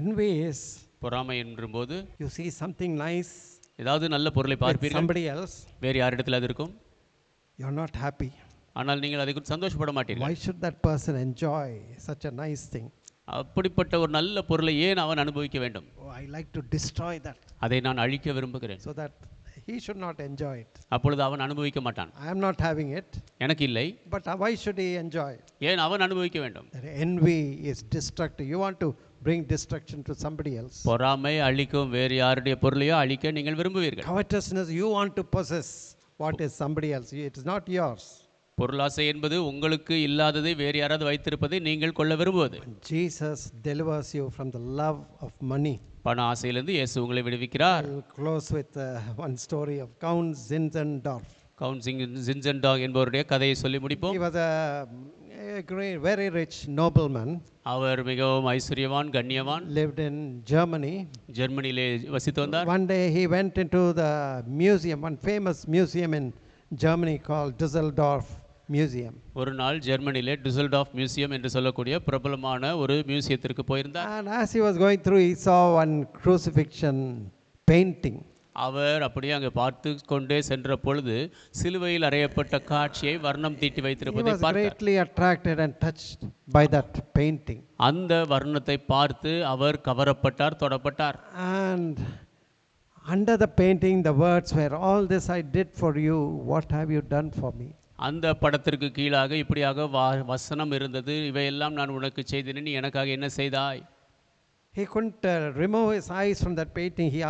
envy is, பொறாமை என்றும்போது you see something nice ஏதாவது நல்ல பொருளை with பார்ப்பீர்கள், somebody else, வேறு யாரிடத்தில் அது இருக்கும், you're not happy. ஆனால் நீங்கள் அதை குறித்து சந்தோஷப்பட மாட்டீர்கள். Why should that person enjoy such a nice thing? அப்படிப்பட்ட ஒரு நல்ல பொருளை ஏன் அவன் அனுபவிக்க வேண்டும்? Oh, I like to destroy that, அதை நான் அழிக்க விரும்புகிறேன். so that he should not enjoy it. அப்பொழுது அவன் அனுபவிக்க மாட்டான். I am not having it, எனக்கு இல்லை, but why should he enjoy? ஏன் அவன் அனுபவிக்க வேண்டும்? That envy is destructive. You want to bring destruction to somebody else. பொறாமை அழிக்கும் வேறு யாருடைய பொருளையோ அழிக்க நீங்கள் விரும்புவீர்கள். Covetousness, you want to possess what is somebody else. It is not yours. பொருளாசை என்பது உங்களுக்கு இல்லாததை வேறு யாராவது வைத்திருப்பதை நீங்கள் கொள்ள விரும்புவது. Jesus delivers you from the love of money. பண ஆசையிலிருந்து இயேசு உங்களை விடுவிக்கிறார். I will close with one story of Count Zinzendorf. Count Zinzendorf என்பவருடைய கதையை சொல்லி முடிப்போம். He was a great, very rich nobleman, அவர் மிகவும் ஐஸ்வர்யவான் கண்ணியவான், lived in Germany. ஜெர்மனியிலே வசித்து வந்தார். One day he went into the museum, one famous museum in Germany called Dusseldorf Museum. ஒரு நாள் ஜெர்மனியிலே டுசெல்டார்ஃப் மியூசியம் என்று சொல்லக்கூடிய பிரபலமான ஒரு மியூசியத்திற்கு போயிருந்தார். And as he was going through, he saw one crucifixion painting. அவர் அப்படியே அங்கே பார்த்து கொண்டே சென்ற பொழுது சிலுவையில் அறையப்பட்ட காட்சியை வர்ணம் தீட்டி He வைத்திருப்பதை was பார்த்தார். greatly attracted and touched by that painting. அந்த வர்ணத்தை பார்த்து அவர் கவரப்பட்டார், தொடப்பட்டார். And under the painting, the words were, "All this I did for you, what have you done for me?" அந்த படத்திற்கு கீழாக இப்படியாக வசனம் இருந்தது, இவையெல்லாம் நான் உனக்கு செய்தேன், நீ எனக்காக என்ன செய்தாய்? He couldn't remove his eyes from that painting. He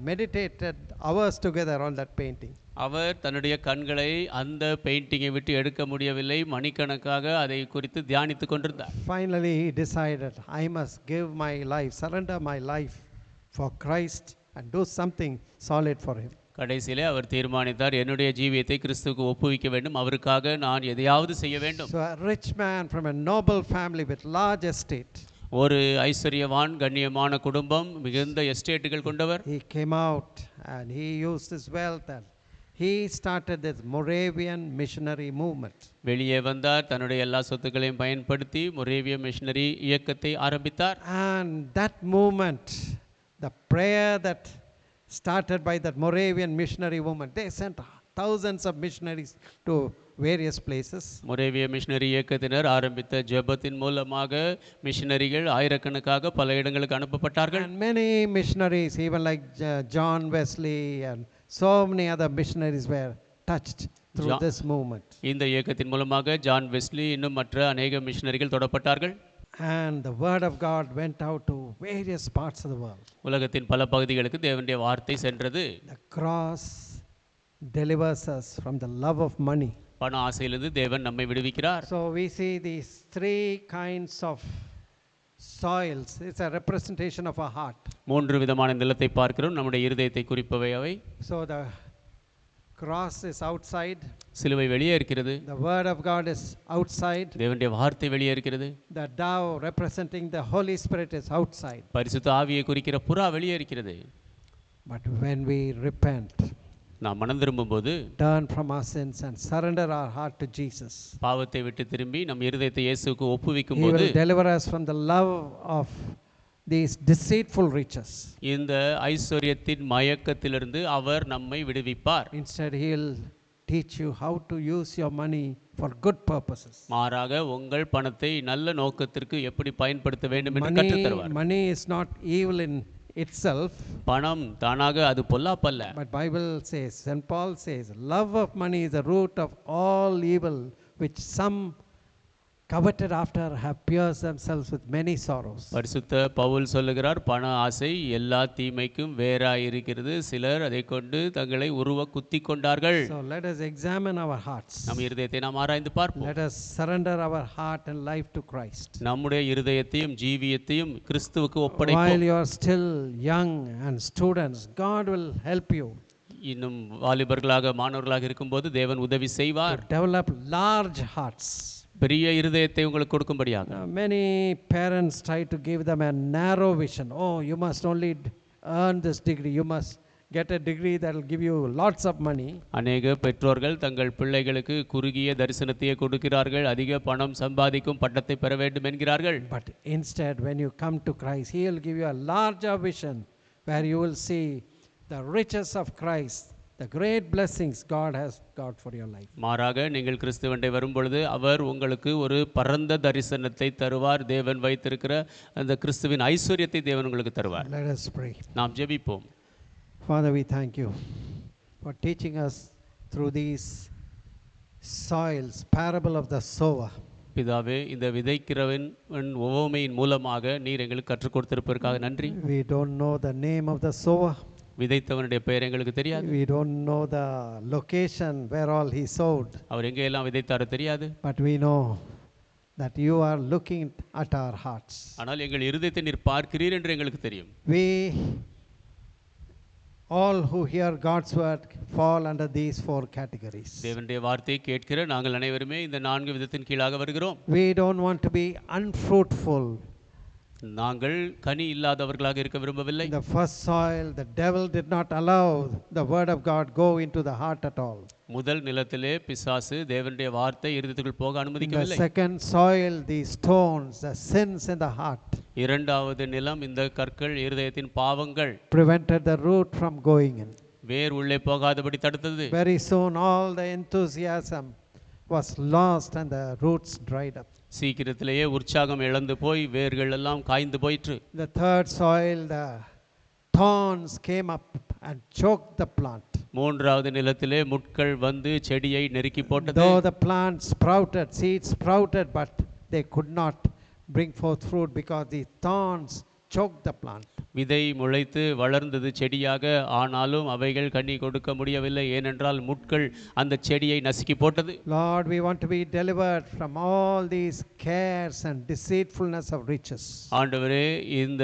meditated hours together on that painting. அவர் தன்னுடைய கண்களை அந்த பெயிண்டிங்கை விட்டு எடுக்க முடியவில்லை, மணிக்கணக்காக அதை குறித்து தியானித்து கொண்டிருந்தார். Finally, he decided, I must give my life, surrender my life for Christ and do something solid for him. கடைசியிலே அவர் தீர்மானித்தார், என்னுடைய ஜீவியத்தை கிறிஸ்துவுக்கு ஒப்புவிக்க வேண்டும், அவருக்காக நான் எதையாவது செய்ய வேண்டும். So a rich man from a noble family with large estate, ஒரு ஐஸ்வர்யவான் கண்ணியமான குடும்பம், மிகுந்த எஸ்டேட்டுகள் கொண்டவர். he came out and he used his wealth and he started this Moravian missionary movement. வெளியே வந்தார், தன்னுடைய எல்லா சொத்துக்களையும் பயன்படுத்தி மொரேவிய மிஷனரி இயக்கத்தை ஆரம்பித்தார். And that movement, the prayer that started by that Moravian missionary movement, they sent thousands of missionaries to various places. Moravian missionary இயக்கத்தினர் ஆரம்பித்த ஜெபத்தின் மூலமாக மிஷனரிகள் ஆயிரக்கணக்காக பல இடங்களுக்கு அனுப்பப்பட்டார்கள். And many missionaries, even like John Wesley and so many other missionaries were touched through this movement. இந்த இயக்கத்தின் மூலமாக ஜான் வெஸ்லி இன்னும் மற்ற அநேக மிஷனரிகள் தொடப்பட்டார்கள். And the word of God went out to various parts of the world. உலகத்தின் பல பகுதிகளுக்கு தேவனுடைய வார்த்தை சென்றது. The cross delivers us from the love of money. பண ஆசையிலிருந்து தேவன் நம்மை விடுவிக்கிறார். So we see these three kinds of soils. It's a representation of our heart. மூன்று விதமான நிலத்தை பார்க்கிறோம், நம்முடைய இருதயத்தை குறிப்பவை அவை. So the cross is outside, சிலுவை வெளியே இருக்கிறது, the word of God is outside, தேவனுடைய வார்த்தை வெளியே இருக்கிறது. the dove representing the Holy Spirit is outside. பரிசுத்த ஆவியை குறிக்கிற புறா வெளியே இருக்கிறது. But when we repent, நாம் மனம் திரும்பும்போது, turn from our sins and surrender our heart to Jesus, பாவத்தை விட்டு திரும்பி நம் இருதயத்தை இயேசுவுக்கு ஒப்புவிக்கும் He போது will deliver us from the love of these deceitful riches. இந்த ஐஸ்வர்யத்தின் மயக்கத்திலிருந்து அவர் நம்மை விடுவிப்பார். Instead, He will teach you how to use your money for good purposes. மாறாக உங்கள் பணத்தை நல்ல நோக்கத்திற்கு எப்படி பயன்படுத்த வேண்டும் என்று கற்றுத் தருவார். Money is not evil in itself, பணம் தானாக அது பொல்லாப்பல்ல. but Bible says, St. Paul says, love of money is the root of all evil, which some coveted after have pierced themselves with many sorrows. பரிசுத்த பவுல் சொல்லுகிறார், பண ஆசை எல்லா தீமைக்கும் வேறாய் இருக்கிறது, சிலர் அதை கொண்டு தங்களை உருவ குத்தி கொண்டார்கள். So let us examine our hearts. நம் இருதயத்தை நாம் ஆராய்ந்து பார்ப்போம். Let us surrender our heart and life to Christ. நம்முடைய இருதயத்தையும் ஜீவியத்தையும் கிறிஸ்துவுக்கு While ஒப்படைப்போம். you are still young and students, God will help you இன்னும் வாலிபர்களாக மாணவர்களாக இருக்கும்போது தேவன் உதவி செய்வார். to develop large hearts. பெரிய இருதயத்தை உங்களுக்கு கொடுக்கும்படியாக. Many parents try to give them a narrow vision. Oh, you must only earn this degree. You must get a degree that will give you lots of money. அநேக பெற்றோர்கள் தங்கள் பிள்ளைகளுக்கு குறுகிய தரிசனத்தையே கொடுக்கிறார்கள், அதிக பணம் சம்பாதிக்கும் பட்டத்தை பெற வேண்டும் என்கிறார்கள். But instead, when you come to Christ, He will give you a larger vision where you will see the riches of Christ, the great blessings God has got for your life. மாறாக நீங்கள் கிறிஸ்துவண்டை வரும்பொழுது அவர் உங்களுக்கு ஒரு பரந்த தரிசனத்தை தருவார். தேவன் வைத்திருக்கிற அந்த கிறிஸ்துவின் ஐஸ்வர்யத்தை தேவன் உங்களுக்கு தருவார். Let us pray. நாம் ஜெபிப்போம். Father, we thank you for teaching us through these soils, parable of the sower. பிதாவே, இந்த விதைக்கிறவன் உவமையின் மூலமாக நீர் எங்களுக்கு கற்றுக் கொடுத்திருப்பதற்காக நன்றி. We don't know the name of the sower. விதைத்தவனுடைய பெயர் எங்களுக்கு தெரியாது. We don't know the location where all he sowed. அவர் எங்கே எல்லாம் விதைத்தாரோ தெரியாது. But we know that you are looking at our hearts. ஆனால் எங்கள் இருதயத்தை நீர் பார்க்கிறீர் என்று எங்களுக்கு தெரியும். We All who hear God's word fall under these four categories. தேவனுடைய வார்த்தையை கேட்கிற நாங்கள் அனைவருமே இந்த 4 விதத்தின் கீழாக வருகிறோம். We don't want to be unfruitful. நாங்கள் கனி இல்லாதவர்களாக இருக்க விரும்பவில்லை. In the first soil, the devil did not allow the word of God go into the heart at all. முதல் நிலத்திலே பிசாசு தேவனுடைய வார்த்தை இருதயத்துக்குள் போக In the அனுமதிக்கவில்லை. second soil, the stones, the sins in the heart, இரண்டாவது நிலம் இந்த கற்கள் இருதயத்தின் பாவங்கள் prevented the root from going in. வேர் உள்ளே போகாதபடி தடுத்தது. Very soon, all the enthusiasm was lost and the roots dried up. சீக்கிரத்திலேயே உற்சாகம் இழந்து போய் வேர்கள் எல்லாம் காய்ந்து போயிற்று. The third soil, the thorns came up and choked the plant. மூன்றாவது நிலத்திலே முட்கள் வந்து செடியை நெருக்கி போட்டது. Though the plant sprouted, seeds sprouted, but they could not bring forth fruit because the thorns choked the plant. விதை முளைத்து வளர்ந்தது செடியாக, ஆனாலும் அவைகள் கனி கொடுக்க முடியவில்லை, ஏனென்றால் முட்கள் அந்த செடியை நசுக்கி போட்டது. Lord, we want to be delivered from all these cares and deceitfulness of riches. ஆண்டவரே, இந்த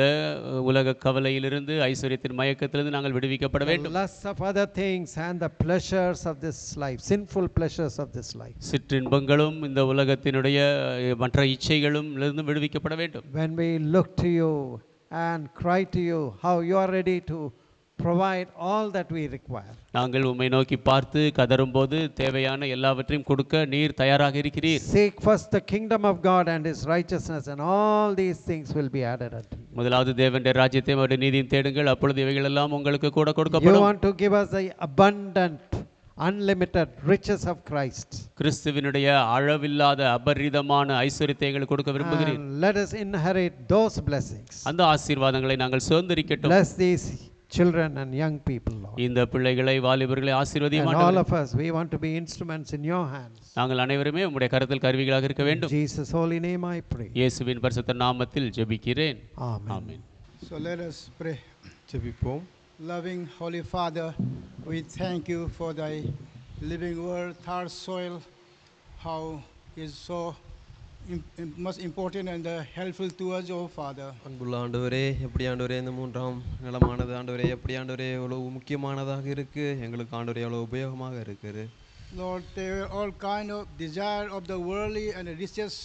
உலக கவலையிலிருந்து ஐஸ்வரியத்தின் மயக்கத்திலிருந்து நாங்கள் விடுவிக்கப்பட The வேண்டும். lusts of other things and the pleasures of this life, sinful pleasures of this life. சிற்றின்பங்களும் இந்த உலகத்தினுடைய மற்ற இச்சைகளும் இருந்து விடுவிக்கப்பட வேண்டும். When we look to you and cry to you, how you are ready to provide all that we require. நாங்கள் உம்மை நோக்கி பார்த்து கதறும்போது தேவையான எல்லாவற்றையும் கொடுக்க நீர் தயாராக இருக்கிறீர். Seek first the kingdom of God and his righteousness, and all these things will be added unto you. முதலாவது தேவனுடைய ராஜ்யத்தையும் அவருடைய நீதியையும் தேடுங்கள், அப்பொழுது இவைகள் எல்லாம் உங்களுக்கு கூட You கொடுக்கப்படும். want to give us the abundant, unlimited riches of Christ. கிறிஸ்துவினுடைய அளவில்லாத அபரிதமான ஐஸ்வரியத்தை எங்களுக்கு கொடுக்க விரும்புகிறீர். And let us inherit those blessings. அந்த ஆசீர்வாதங்களை நாங்கள் சுதந்தரிக்கட்டும். Bless these children and young people, Lord. இந்த பிள்ளைகளை வாலிபர்களை And ஆசீர்வதியும் all ஆண்டவரே. of us, we want to be instruments in your hands. நாங்கள் அனைவருமே உம்முடைய கரத்தில் கருவிகளாக இருக்க In வேண்டும். Jesus' holy name I pray. இயேசுவின் பரிசுத்த நாமத்தில் ஜெபிக்கிறேன். Amen. ஆமென். So let us pray. ஜெபிப்போம். Loving Holy Father, we thank you for thy living word, third soil, how is so much important and helpful to us, oh Father. அன்புள்ள ஆண்டவரே, எப்படி ஆண்டவரே இந்த மூன்றாம் நிலமானது ஆண்டவரே எப்படி ஆண்டவரே எவ்வளவு முக்கியமானதாக இருக்கு, எங்களுக்கு ஆண்டவரே எவ்வளவு உபயோகமாக இருக்குது. Lord, there are all kind of desire of the worldly and the riches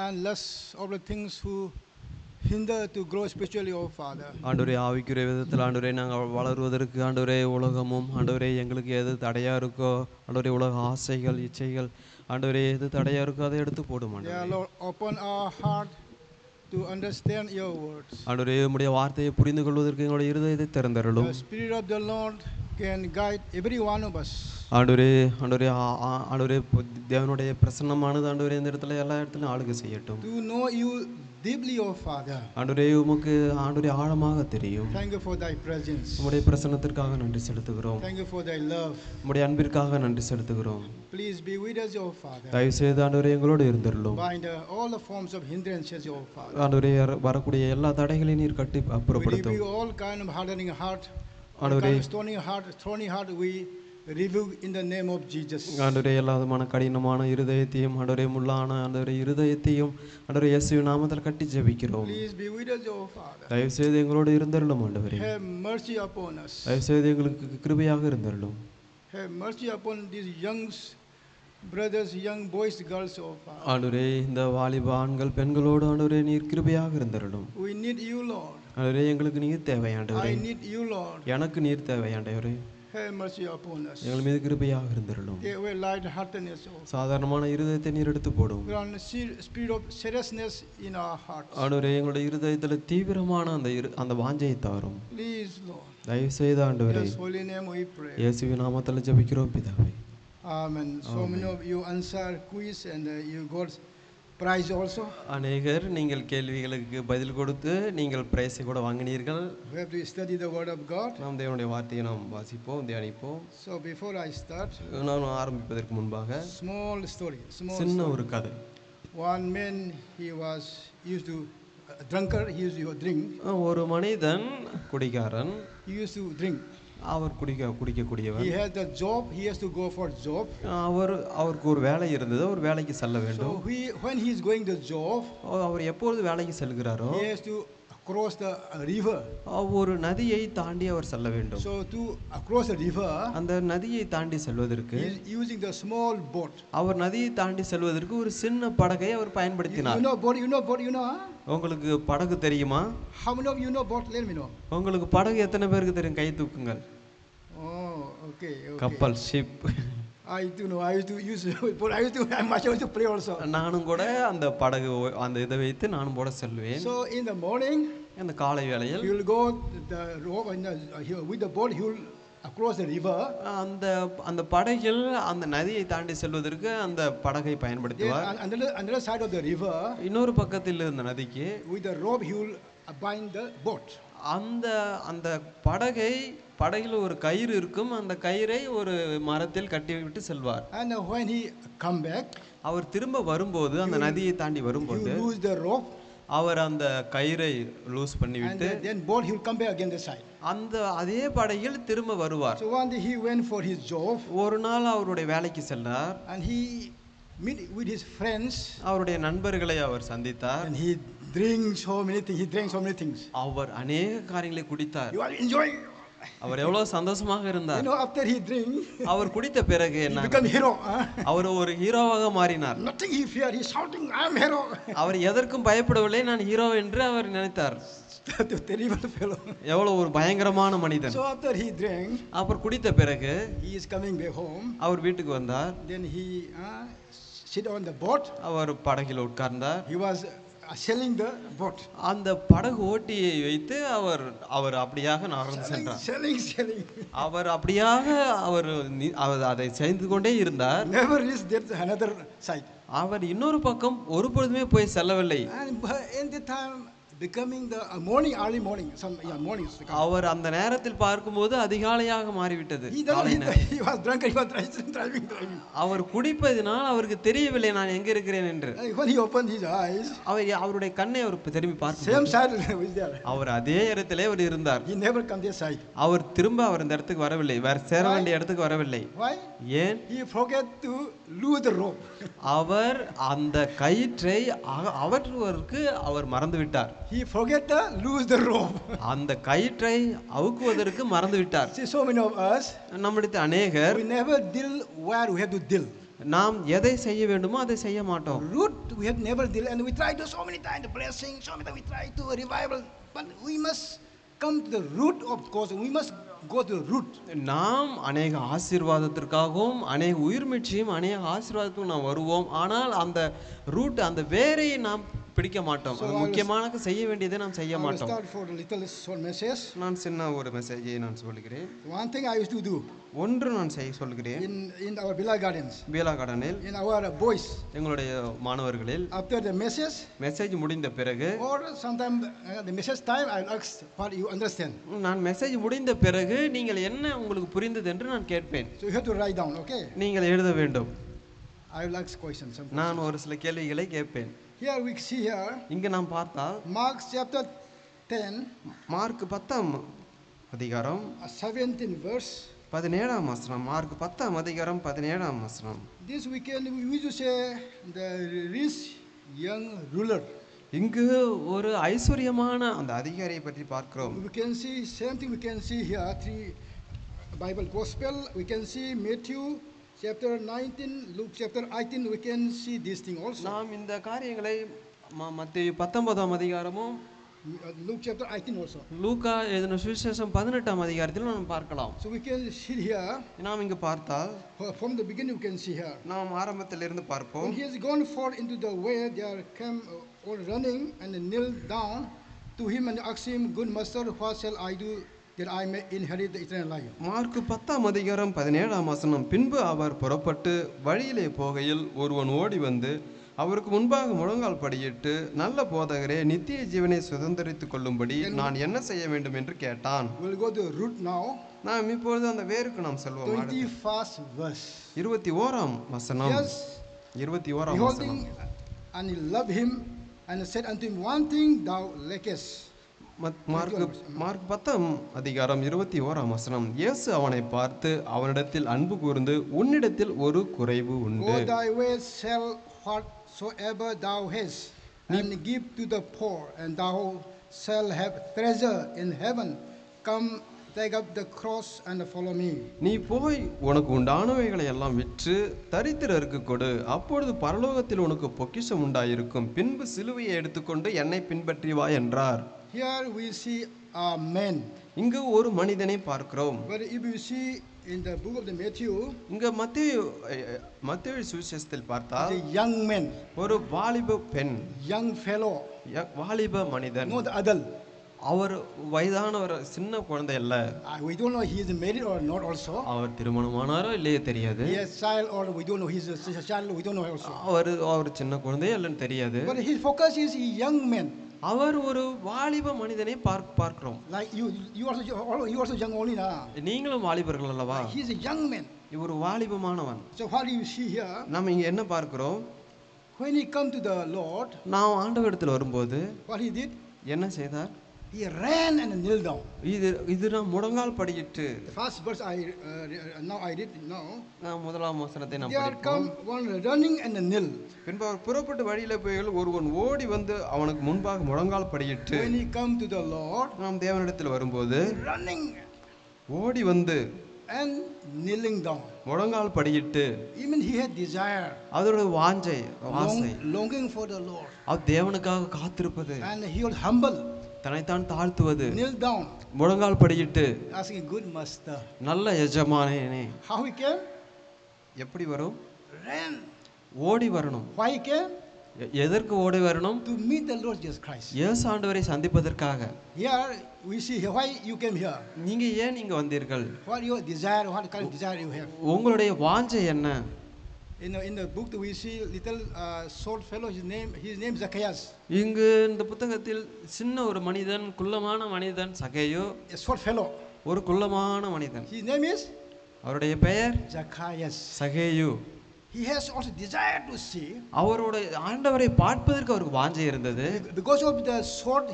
and lust of the things who hinder to grow spiritually, oh Father. ஆண்டவரே, ஆவிக்குரிய விதத்தில் ஆண்டவரே நாங்கள் வளருவதற்கு ஆண்டவரே உலகமும் ஆண்டவரே எங்களுக்கு எது தடையா இருக்கோ ஆண்டவரே உலக ஆசைகள் இச்சைகள் ஆண்டவரே எது தடையா இருக்கோ அதை எடுத்து போடும் Yeah, ஆண்டவரே. Lord, open our heart to understand your words. ஆண்டவரே உம்முடைய வார்த்தையை புரிந்து கொள்வதற்கு எங்களுடைய இருதயத்தை திறந்தருளும். The Spirit of the Lord can guide every one of us. ஆண்டவரே ஆண்டவரே ஆண்டவரே தேவனுடைய பிரசன்னமானது ஆண்டவரே இந்த இடத்துல எல்லா இடத்துலையும் ஆளுகை செய்யட்டும். To know you deeply, oh Father. ஆண்டவரே உமக்கு ஆண்டவரே ஆழமாக தெரியும். Thank you for thy presence. உம்முடைய பிரசன்னத்திற்காக நன்றி செலுத்துகிறோம். Thank you for thy love. உம்முடைய அன்பிற்காக நன்றி செலுத்துகிறோம். Please be with us, oh Father. தயவு செய்து ஆண்டவரே எங்களோடு இருந்தருளும். Bind all the forms of hindrances, oh Father. ஆண்டவரே வரக்கூடிய எல்லா தடைகளையும் நீர் கட்டி We அப்புறப்படுத்தும். rebuke all kind of hardening heart, all ஆண்டவரே kind of stony heart, we rebuke in the name of Jesus. ஆண்டவரே எல்லா விதமான கடினமான இருதயத்தையும் ஆண்டவரே முள்ளான ஆண்டவரே இருதயத்தையும் ஆண்டவரே இயேசுவின் நாமத்தில் கட்டி ஜெபிக்கிறோம். Please be with us, oh Father. தயவு செய்து எங்களோடு இருந்தருளும் ஆண்டவரே. Have mercy upon us. தயவு செய்து எங்களுக்கு கிருபையாக இருந்தருளும். Have mercy upon these young brothers, young boys, girls, oh Father. ஆண்டவரே இந்த வாலிப ஆண்கள் பெண்களோடு ஆண்டவரே நீர் கிருபையாக இருந்தருளும். We need you, Lord. ஆண்டவரே எங்களுக்கு நீர் தேவை ஆண்டவரே. I need you, Lord. எனக்கு நீர் தேவை ஆண்டவரே. Have mercy upon us. எங்கள் மீது கிருபையாக இருந்தருளும். Take away light-heartedness, oh Father. சாதாரணமான இருதயத்தை நீர் எடுத்து போடும். Grant spirit of seriousness in our hearts. ஆண்டவரே எங்களுடைய இருதயத்தில் தீவிரமான அந்த வாஞ்சையை தாரும். Please, Lord. தயவு செய்து In ஆண்டவரே His holy name we pray. இயேசுவின் நாமத்தில் ஜெபிக்கிறோம் பிதாவே. Amen. So many of you answer quiz and you got prize also. அநேகர் நீங்கள் கேள்விகளுக்கு பதில் கொடுத்து நீங்கள் பிரைஸை கூட வாங்கினீர்கள். We have to study the word of God. நாம் தேவனுடைய வார்த்தையை நாம் வாசிப்போம், தியானிப்போம். So before I start, நான் ஆரம்பிப்பதற்கு முன்பாக small story. சின்ன ஒரு கதை. One man, he was used to a drunkard. He used to drink. ஒரு மனிதன் குடிகாரன், He used to drink. Our குடிக்கக்கூடியவர். He had the job. He has to go for job. அவருக்கு ஒரு வேலை இருந்தது, ஒரு வேலைக்கு செல்ல வேண்டும். So when he is going to job, அவர் எப்பொழுது வேலைக்கு செல்கிறாரோ he has to cross the river. ஒரு நதியை தாண்டி அவர் செல்ல வேண்டும். So to cross the river, அந்த நதியை தாண்டி செல்வதற்கு he is using the small boat. அவர் நதியை தாண்டி செல்வதற்கு ஒரு சின்ன படகை அவர் பயன்படுத்தினார். You know, huh? உங்களுக்கு படகு தெரியுமா? How many of you know boat? Let me know. உங்களுக்கு படகு எத்தனை பேருக்கு தெரியும்? கை தூக்குங்கள். Oh, okay. கப்பல், ship. I do know. I used to use but I used to play also. நானும் கூட அந்த படகு அந்த இதை வைத்து நானும் கூட செல்வேன். So in the morning, அந்த காலை வேளையில் he will go the rope and with the boat he will across the river. அந்த படகில் அந்த நதியை தாண்டி செல்வதற்கு அந்த படகை பயன்படுத்துவார். Another side of the river, இன்னொரு பக்கத்தில் இருந்த நதிக்கு with the rope he will bind the boat. அந்த படகில் ஒரு கயிறு இருக்கும். அந்த கயிறை ஒரு மரத்தில் கட்டிவிட்டு செல்வார். And when he come back, அவர் திரும்ப வரும்போது அந்த நதியை தாண்டி வரும்போது he lose the rope. அவர் அந்த கயிறை லூஸ் பண்ணிவிட்டு then boat he will come back again the side. அதே படகில் திரும்ப வருவார். So one day he went for his job. ஒரு நாள் அவருடைய வேலைக்கு சென்றார். And he meet with his friends. அவருடைய நண்பர்களை அவர் சந்தித்தார். And he drank so many things. அவர் अनेक காரியங்களை குடித்தார். You are enjoying. அவர் எவ்வளவு சந்தோஷமாக இருந்தார். You know, after he drink, அவர் குடித்த பிறகு என்ன? He become hero. அவர் ஒரு ஹீரோவாக மாறினார். Nothing he fear. He shouting, I am hero. அவர் எதற்கும் பயப்படவில்லை. நான் ஹீரோ என்று அவர் நினைத்தார். Terrible fellow. எவ்வளவு ஒரு பயங்கரமான மனிதன். So after he drank, அவர் குடித்த பிறகு he is coming back home. அவர் வீட்டுக்கு வந்தார். Then he sit on the boat. அவர் படகில் உட்கார்ந்தார். He was selling the boat. அந்த படகு ஓட்டியை வைத்து அவர் அப்படியாக நகர்ந்து சென்றார். Selling. அவர் அப்படியாக அவர் அதை செய்து கொண்டே இருந்தார். Never reached that another side. அவர் இன்னொரு பக்கம் ஒரு பொழுதுமே போய் செல்லவில்லை. And in the time becoming the early morning, mornings. அவர் அந்த நேரத்தில் பார்க்கும்போது அதிகாலையாக மாறிவிட்டது. He was drunk. He was driving. அவர் குடிப்பதினால் அவருக்கு தெரியவில்லை நான் எங்க இருக்கிறேன் என்று. When he opened his eyes, அவருடைய கண்ணை அவர் திரும்பி பார்த்தார். Same side was there. அவர் அதே இடத்திலே அவர் இருந்தார். He never come this side. அவர் திரும்ப அந்த இடத்துக்கு வரவில்லை. வேற சேர வேண்டிய இடத்துக்கு வரவில்லை. Why? ஏன்? He forget to lose the rope. அவர் அந்த கயிற்றை அவற்றுவதற்கு அவர் மறந்து விட்டார். He forget to lose the rope. அந்த கயிற்றை அவுக்குவதற்கு மறந்து விட்டார். See, so many of us, நம்மிடத்தில் अनेகர், we never deal where we have to deal. நாம் எதை செய்ய வேண்டுமோ அதை செய்ய மாட்டோம். Root we have never deal, and we try to so many times the blessing, so many times we try to revival, but we must come to the root of cause. We must go to the root. நாம் अनेक ஆசீர்வாதத்திற்காகவும் अनेक உயிர்மீட்சியும் अनेक ஆசீர்வாதத்துக்கும் நாம் வருவோம். ஆனால் அந்த root அந்த வேரை நாம் பிடிக்க மாட்டோம். முக்கியமாக செய்ய வேண்டியதை நாம் செய்ய மாட்டோம். Start for a little short message. நான் சின்ன ஒரு மெசேஜை நான் சொல்கிறேன். One thing I used to do. ஒன்று நான் சொல்கிறேன். In our Bila Gardens. Bila Gardenil. In our boys. எங்களுடைய மாணவர்களில். After the message முடிந்த பிறகு. Or sometime the message time I ask what you understand. நான் மெசேஜ் முடிந்த பிறகு நீங்கள் என்ன உங்களுக்கு புரிந்தது என்று நான் கேட்பேன். So you have to write down, okay? நீங்கள் எழுத வேண்டும். I will ask questions. நான் ஒரு சில கேள்விகளை கேட்பேன். Here we see here. இங்க நாம் பார்த்தால் Mark chapter 10. மார்க் 10ஆம் அதிகாரம் 17 verse. 17ஆம் வசனம். மார்க் 10ஆம் அதிகாரம் 17ஆம் வசனம். This weekend we used to say the rich young ruler. இங்கு ஒரு ஐஸ்வரியமான அந்த அதிகாரியை பற்றி பார்க்கிறோம். We can see same thing we can see here three Bible gospel. We can see Matthew chapter 19, Luke chapter 18, we can see this thing also. நாம் இந்த காரியங்களை மத்தேயு 19ஆம் அதிகாரமும் Luke chapter 18 also. லூக்கா எழுதின சுவிசேஷம் 18ஆம் அதிகாரத்தில் நாம் பார்க்கலாம். So we can see here. நாம் இங்கு பார்த்தால் from the beginning we can see here. நாம் ஆரம்பத்தில் இருந்து பார்ப்போம். When he has gone forth into the way, there came all running and knelt down to him and asked him, Good master, what shall I do that I may inherit the eternal life? Mark 10ஆம் அதிகாரம் 17ஆம் வசனம். பின்பு அவர் புறப்பட்டு வழியிலே போகையில் ஒருவன் ஓடி வந்து அவருக்கு முன்பாக முழங்கால் படியிட்டு, நல்ல போதகரே, நித்திய ஜீவனை சுதந்தரித்துக் கொள்ளும்படி நான் என்ன செய்ய வேண்டும் என்று கேட்டான். We'll go to the root now. நாம் இப்பொழுது அந்த வேருக்கு நாம் செல்வோம். 21st verse. 21ஆம் வசனம். 21ஆம் வசனம். And he loved him and said unto him, One thing thou lackest. Mark 10ஆம் அதிகாரம் 21ஆம் வசனம். இயேசு அவனை பார்த்து அவனிடத்தில் அன்பு கூர்ந்து, உன்னிடத்தில் ஒரு குறைவு உண்டு. Go thy way, sell whatsoever thou hast, and give to the poor, and thou shall have treasure in heaven. Come, take up the cross and follow me. நீ போய் உனக்கு உண்டானவைகளை எல்லாம் விற்று தரித்திரருக்கு கொடு, அப்பொழுது பரலோகத்தில் உனக்கு பொக்கிஷம் உண்டாயிருக்கும். பின்பு சிலுவையை எடுத்துக்கொண்டு என்னை பின்பற்றி வா என்றார். Here we see a man. இங்கு ஒரு மனிதனை பார்க்கிறோம். But if you see in the book of the Matthew, இங்க மத்தேயு சுவிசேஷத்தில் பார்த்தால் the young man, ஒரு வாலிப பெண், young fellow, வாலிப மனிதன், not adult. அவர் வயதானவர், சின்ன குழந்தை அல்ல. We don't know he is married or not also. அவர் திருமணமானாரோ இல்லையோ தெரியாது. He is child or we don't know he is a child, we don't know also. அவர் சின்ன குழந்தை இல்லைன்னு தெரியாது. But his focus is a young man. அவர் ஒரு வாலிப மனிதனை பார்க்கிறோம். Like you also young only na. நீங்களும் வாலிபர்கள் அல்லவா? He is a young man. இவர் வாலிபமானவன். So what do you see here? நாம இங்க என்ன பார்க்கிறோம்? When he come to the Lord, நாம் ஆண்டவரிடத்தில் வரும்போது what he did? என்ன செய்தார்? He ran and knelt down. இது நான் முழங்கால் படியிட்டு. The first verse now I read now. நான் முதலாம் வசனத்தை நாம் There படிப்போம். come one running and knelt. பின்பு அவர் புறப்பட்டு வழியில போய் ஒருவன் ஓடி வந்து அவனுக்கு முன்பாக முழங்கால் படியிட்டு. When he come to the Lord, நாம் தேவனிடத்தில் வரும்போது running ஓடி வந்து and kneeling down. முழங்கால் படியிட்டு. Even he had desire. அதோட வாஞ்சை, ஆசை, longing for the Lord. அவர் தேவனுக்காக காத்திருப்பது. And he was humble. தன்னைத்தான் தாழ்த்துவது. Kneel down. முழங்கால் படியிட்டு. Asking, good master. நல்ல எஜமானனே. How he came? எப்படி வரும்? Ran. ஓடி வரணும். Why he came? எதற்கு ஓடி வரணும்? To meet the Lord Jesus Christ. இயேசு ஆண்டவரை சந்திப்பதற்காக. Here we see why you came here. நீங்க ஏன் இங்க வந்தீர்கள்? What your desire? What kind of desire you have? உங்களுடைய வாஞ்சை என்ன? In the book we see little short fellow. His name Zacchaeus. இங்கு இந்த புத்தகத்தில் சின்ன ஒரு மனிதன், குள்ளமான மனிதன் சகேயு. A short fellow. ஒரு குள்ளமான மனிதன். His name is அவருடைய பெயர் Zacchaeus. சகேயு. He has also desire to see. அவருடைய ஆண்டவரை பார்ப்பதற்கு அவருக்கு வாஞ்சை இருந்தது. Because of the short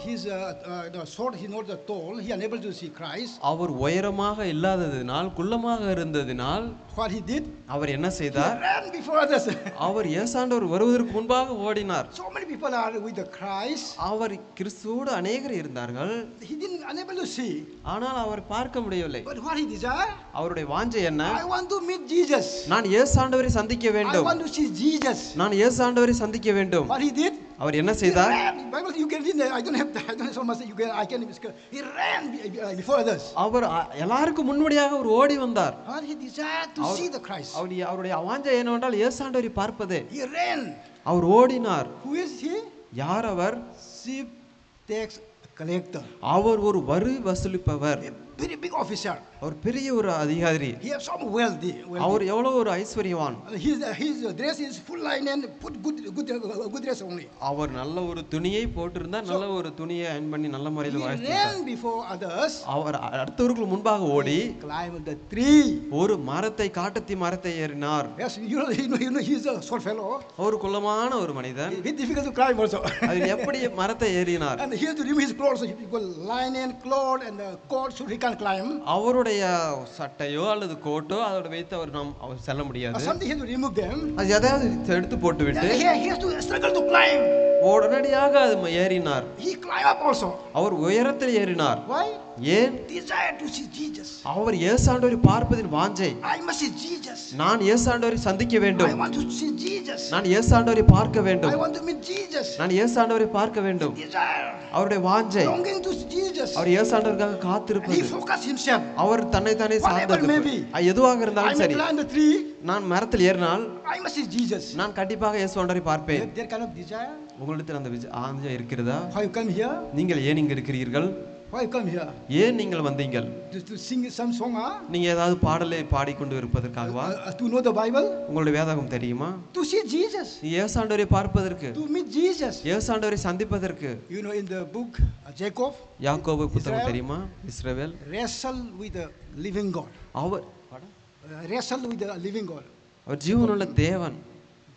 he not the tall, he unable to see Christ. அவர் உயரமாக இல்லாததினால், குள்ளமாக இருந்ததினால் What he did? அவர் என்ன செய்தார்? He ran before others. அவர் இயேசாண்டவர் வருவதற்கு முன்பாக ஓடினார். So many people are with the Christ. அவர் கிறிஸ்துவோடு அநேகர் இருந்தார்கள். He didn't unable to see. ஆனால் அவர் பார்க்க முடியவில்லை. But what he desire? அவருடைய வாஞ்சை என்ன? I want to meet Jesus. நான் இயேசாண்டவரை சந்திக்க I வேண்டும். want to see Jesus. நான் இயேசாண்டவரை சந்திக்க வேண்டும். What he did? அவர் என்ன செய்தார்? Bible you can read. I don't have so much. I can. He ran before others. அவர் எல்லாருக்கும் முன்னோடியாக ஒரு ஓடி வந்தார். What he desired to see the Christ. அவருடைய வாஞ்சை என்னவென்றால் இயேசாண்டவரை பார்ப்பதே. He ran. அவர் ஓடினார். Who is he? யார் அவர்? Chief tax collector. அவர் ஒரு வரி வசூலிப்பவர். Very big officer. அவர் பெரிய ஒரு அதிகாரி. He has some wealthy. அவர் எவ்வளவு ஒரு ஐஸ்வர்யவான். His dress is full line and put good dress only. அவர் நல்ல ஒரு துணியை போட்டிருந்தார். நல்ல ஒரு துணியை அயன் பண்ணி நல்ல முறையில் He வாழ்த்தினார். ran before others. அவர் அடுத்தவர்களுக்கு முன்பாக ஓடி climbed the tree. ஒரு மரத்தை, காட்டுத்தி மரத்தை ஏறினார். Yes, you know he is a short fellow. ஒரு குள்ளமான ஒரு மனிதன். It's difficult to climb also. அது எப்படி மரத்தை ஏறினார்? And he has to remove his clothes. So people linen, cloth and coat so he can climb. அவருடைய சட்டையோ அல்லது கோட்டோ அதோட வைத்து அவர் செல்ல முடியாது. Something he has to remove them. அது எதாவது எடுத்து போட்டுவிட்டு He has to struggle to climb. உடனடியாக அது ஏறினார். He climbed up also. அவர் உயரத்தில் ஏறினார். Why? ஏன்? Desire to see Jesus. அவர் இயேசாண்டவரை பார்ப்பதின் வாஞ்சை. I must see Jesus. நான் இயேசாண்டவரை சந்திக்க வேண்டும். I want to see Jesus. நான் இயேசாண்டவரை பார்க்க வேண்டும். I want to meet Jesus. நான் இயேசாண்டவரை பார்க்க வேண்டும். Desire. அவருடைய வாஞ்சை. Longing to see Jesus. அவர் இயேசாண்டவருக்காக காத்திருப்பது. He focus himself. அவர் தன்னைத்தானே சார்ந்தது. எதுவாக இருந்தாலும் சரி. I may climb the tree. நான் மரத்தில் ஏறினால் I must see Jesus. நான் கண்டிப்பாக இயேசுவாண்டவரை பார்ப்பேன். There kind of desire. உங்களிடத்தில் அந்த ஆஞ்சை இருக்கிறதா? Why you come here? நீங்கள் ஏன் இங்க இருக்கிறீர்கள்? Why you come here? ஏன் நீங்கள் வந்தீங்கள்? To sing some song, நீங்க ஏதாவது பாடலை பாடிக்கொண்டு இருப்பதற்காகவா? To know the Bible? உங்களுடைய வேதாகம் தெரியுமா? To see Jesus. இயேசுவாண்டவரை பார்ப்பதற்கு. To meet Jesus. இயேசுவாண்டவரை சந்திப்பதற்கு. You know in the book Jacob. யாக்கோபு புத்தகம் தெரியுமா? இஸ்ரவேல் wrestle with the living God. Our wrestle with the living God. அவர் ஜீவனுள்ள தேவன்.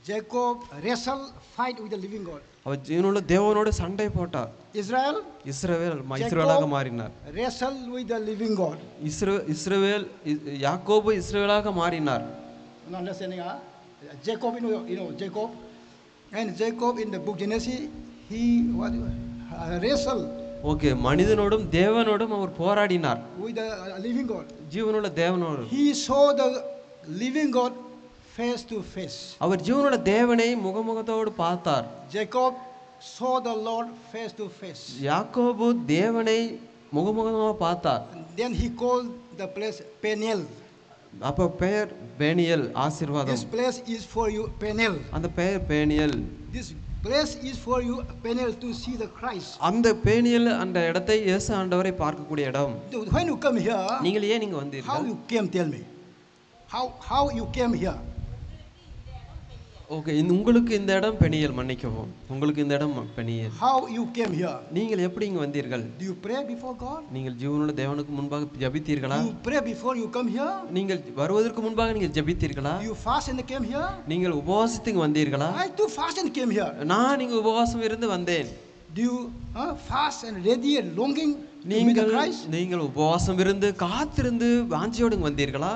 Jacob wrestle fight with the living God. அவர் ஜீவனுள்ள தேவனோடு சண்டை போட்டார். Israel இஸ்ரவேலாக மாறினார். wrestle with the living God. இஸ்ரவேல் யாக்கோபு இஸ்ரவேலாக மாறினார். No understanding? Jacob, you know Jacob, and Jacob in the book Genesis he wrestle okay, மனிதனோடும் தேவனோடும் அவர் போராடினார். with the living God. ஜீவனுள்ள தேவனோடு He saw the living God face to face. அவர் ஜீவனுள்ள தேவனை முகமுகத்தோடு பார்த்தார். Jacob saw the Lord face to face. யாக்கோபு தேவனை முகமுகமாக பார்த்தார். Then he called the place Peniel. அப்ப பெயர் பேனியல், ஆசீர்வாதம். This place is for you, Peniel. அந்த பெயர் பேனியல். This place is for you, Peniel, to see the Christ. அந்த பேனியல் அந்த இடத்தை இயேசு ஆண்டவரை பார்க்கக்கூடிய இடம். When you come here, நீங்கள் ஏன் நீங்க how வந்தீர்கள்? you came? Tell me. How you came here? Okay, உங்களுக்கு இந்த இடம் பெனியல், மன்னிக்கவும், உங்களுக்கு இந்த இடம் Peniel. How you came here? நீங்கள் எப்படி இங்க வந்தீர்கள்? Do you pray before God? நீங்கள் ஜீவனுள்ள தேவனுக்கு முன்பாக ஜெபித்தீர்களா? Do you pray before you come here? நீங்கள் வருவதற்கு முன்பாக நீங்கள் ஜெபித்தீர்களா? Do you fast and came here? நீங்கள் உபவாசித்து வந்தீர்களா? I too fast and came here. நான் இங்க உபவாசம் இருந்து வந்தேன். Do you fast and ready and longing to meet the நீங்கள் Christ? நீங்கள் உபவாசம் இருந்து காத்திருந்து வாஞ்சியோடு இங்க வந்தீர்களா?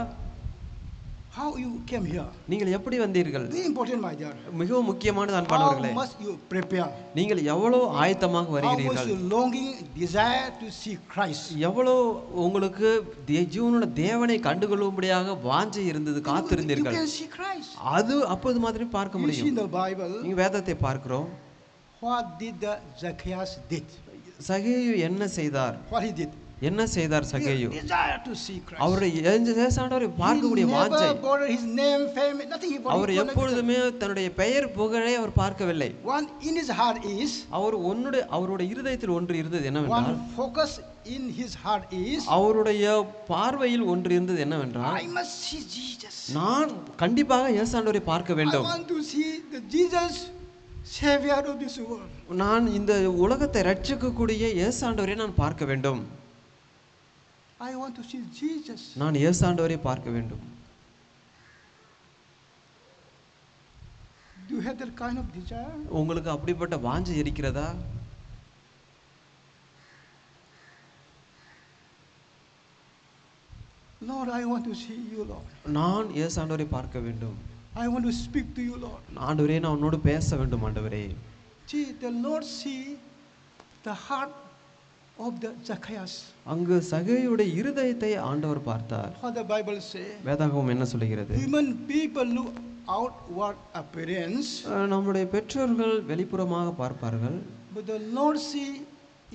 How you came here? நீங்கள் எப்படி வந்தீர்கள்? Very important, my dear. மிகவும் முக்கியமானது How அன்பானவர்களே. must you prepare? நீங்கள் எவ்வளவு ஆயத்தமாக How much வருகிறீர்கள்? you longing, desire to see Christ? எவ்வளவு உங்களுக்கு ஜீவனுள்ள தேவனை கண்டுகொள்ளும்படியாக வாஞ்சை இருந்தது, You காத்திருந்தீர்கள். can see Christ. அது அப்போது மாதிரி பார்க்க You see முடியும். in the Bible, நீங்க வேதத்தை பார்க்கிறோம். what did the Zacchaeus did? சகேயு என்ன செய்தார்? What he did? என்ன செய்தார் சகேயு? He desire to see Christ. அவருடைய இயேசுவாண்டவரை பார்க்கக்கூடிய He வாஞ்சை. never bothered his name, fame, nothing. He our bothered. எப்பொழுதுமே தன்னுடைய பெயர் புகழை அவர் பார்க்கவில்லை. One in his heart is, அவருடைய இருதயத்தில் ஒன்று இருந்தது என்னவென்றால், one focus in his heart is, அவருடைய பார்வையில் ஒன்று இருந்தது என்னவென்றால், I must see Jesus. நான் கண்டிப்பாக இயேசுவாண்டவரை பார்க்க I வேண்டும். want to see the Jesus, Savior of this world. நான் இந்த உலகத்தை ரட்சிக்கக்கூடிய இயேசுவாண்டவரை நான் பார்க்க வேண்டும். I want to see Jesus. நான் இயேசுவாண்டவரை பார்க்க வேண்டும். Do you have that kind of desire? உங்களுக்கு அப்படிப்பட்ட வாஞ்சை இருக்கிறதா? Lord, I want to see you, Lord. நான் இயேசுவாண்டவரை பார்க்க வேண்டும். I want to speak to you, Lord. ஆண்டவரே, நான் உன்னோடு பேச வேண்டும் ஆண்டவரே. See, the Lord see the heart of the Zacchaeus. அங்கு சகேயுடைய இருதயத்தை ஆண்டவர் பார்த்தார். What the Bible say? வேதாகமம் என்ன சொல்கிறது? Human people look outward appearance, நம்முடைய பெற்றோர்கள் வெளிப்புறமாக பார்ப்பார்கள். but the Lord see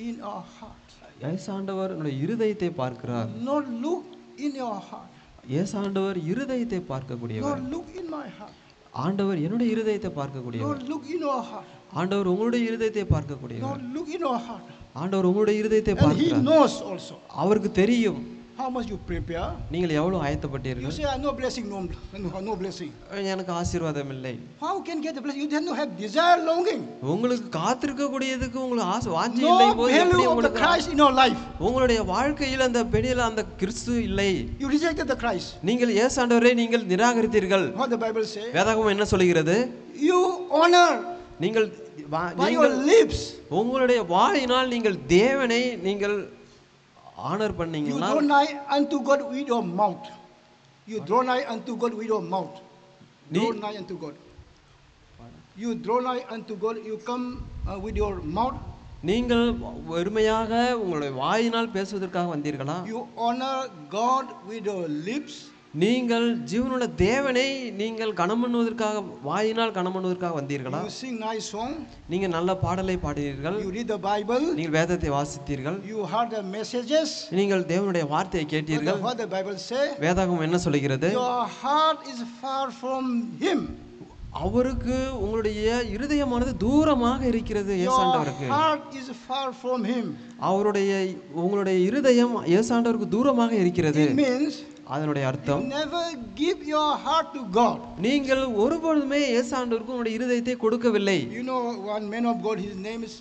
in our heart. இயேசுவாண்டவர் நம்முடைய இருதயத்தை பார்க்கிறார். Lord, look in your heart. இயேசுவாண்டவர் இருதயத்தை பார்க்கக்கூடியவர். Lord, look in my heart. ஆண்டவர் என்னுடைய இருதயத்தை பார்க்கக்கூடியவர். Lord, look in your heart. ஆண்டவர் உங்களுடைய இருதயத்தை பார்க்கக்கூடியவர். Lord, look in your heart. ஆண்டவர் உங்களுடைய இருதயத்தை And He பார்க்கிறார். knows also. அவருக்கு தெரியும் How much you prepare? நீங்கள் எவ்வளவு You ஆயத்தப்பட்டீர்கள். say, no blessing, no blessing. எனக்கு ஆசீர்வாதம் இல்லை. How can get the blessing? You don't have desire, longing. உங்களுக்கு காத்திருக்க கூடியதுக்கு உங்களுக்கு ஆசை வாஞ்சை No இல்லை போது எப்படி value of the உங்களுக்கு Christ in your life. உங்களுடைய வாழ்க்கையில் அந்த பெண்ணில் அந்த கிறிஸ்து இல்லை. You rejected the Christ. நீங்கள் இயேசுவாண்டவரை நீங்கள் நிராகரித்தீர்கள். What the Bible say? வேதாகமம் என்ன சொல்கிறது? You honor நீங்கள் by your lips. உங்களுடைய வாயினால் நீங்கள் தேவனை நீங்கள் ஆனர் You பண்ணீங்கன்னா, draw nigh unto God with your mouth. You draw nigh unto God with your mouth. Draw nigh unto God. You draw nigh unto God. You come with your mouth. நீங்கள் வெறுமையாக உங்களுடைய வாயினால் பேசுவதற்காக வந்தீர்களா? You honor God with your lips. நீங்கள் ஜீவனுள்ள தேவனை நீங்கள் கனம் பண்ணுவதற்காக வாயினால் கனம் பண்ணுவதற்காக வந்தீர்களா? You sing nice song. நீங்கள் நல்ல பாடலை பாடுவீர்கள். You read the Bible. நீங்கள் வேதத்தை வாசித்தீர்கள். You heard the messages. நீங்கள் தேவனுடைய வார்த்தையை கேட்டீர்கள். What the Bible say? வேதாகமம் என்ன சொல்கிறது? Your heart is far from Him. அவருக்கு உங்களுடைய இருதயமானது தூரமாக இருக்கிறது. Your இயேசுவாண்டவருக்கு heart is far from Him. உங்களுடைய இருதயம் இயேசுவாண்டவருக்கு தூரமாக இருக்கிறது. It means அதனுடைய அர்த்தம், you never give your heart to God. நீங்கள் ஒருபொழுதுமே இயேசுவாண்டவருக்கு உங்களுடைய இருதயத்தை கொடுக்கவில்லை. You know one man of God, his name is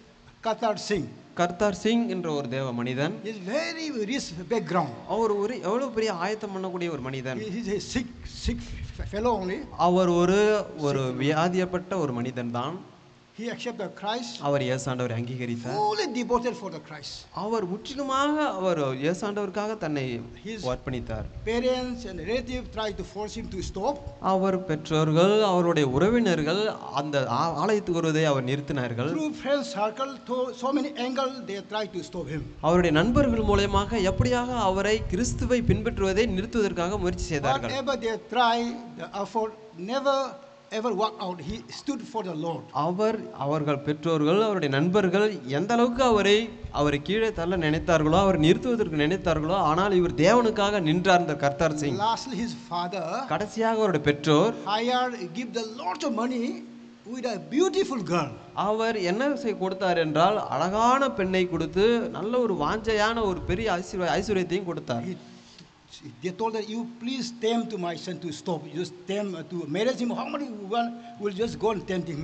Kartar Singh. Kartar Singh என்ற ஒரு தேவ மனிதன். He is very rich background. அவர் எவ்வளவு பெரிய ஆயத்தம் பண்ணக்கூடிய ஒரு மனிதன். He is a sick fellow only. அவர் ஒரு வியாதியப்பட்ட ஒரு மனிதன் தான். he accepted Christ, our இயேசாண்டவரை அங்கீகரித்தார். fully devoted for the Christ. அவர் முற்றிலுமாக அவர் இயேசாண்டவருக்காக தன்னை His அர்ப்பணித்தார். parents and relatives tried to force him to stop. அவர் பெற்றோர்கள் அவருடைய உறவினர்கள் அந்த ஆலயத்துக்கு வருவதை அவர் நிறுத்தினார்கள். Through friend circle, to so many angles, they tried to stop him. அவருடைய நண்பர்கள் மூலமாக எப்படியாக அவரை கிறிஸ்துவை பின்பற்றுவதை நிறுத்துவதற்காக முயற்சி செய்தார்கள். Whatever they tried, the effort never ever worked out. He stood for the Lord. அவர்கள் பெற்றோர்கள் அவருடைய நண்பர்கள் எந்த அளவுக்கு அவரை கீழே தள்ள நினைத்தார்களோ அவர் நிறுத்துவதற்கு நினைத்தார்களோ ஆனால் இவர் தேவனுக்காக நின்றார் இந்த Kartar Singh. Lastly, his father கடைசியாக அவருடைய பெற்றோர் give the lot of money with a beautiful girl. அவர் என்ன கொடுத்தார் என்றால் அழகான பெண்ணை கொடுத்து நல்ல ஒரு வாஞ்சையான ஒரு பெரிய ஐஸ்வர்யத்தையும் கொடுத்தார். They told that you please tempt to my son to stop. Just tempt to marry him. How many one will just go and tempt him?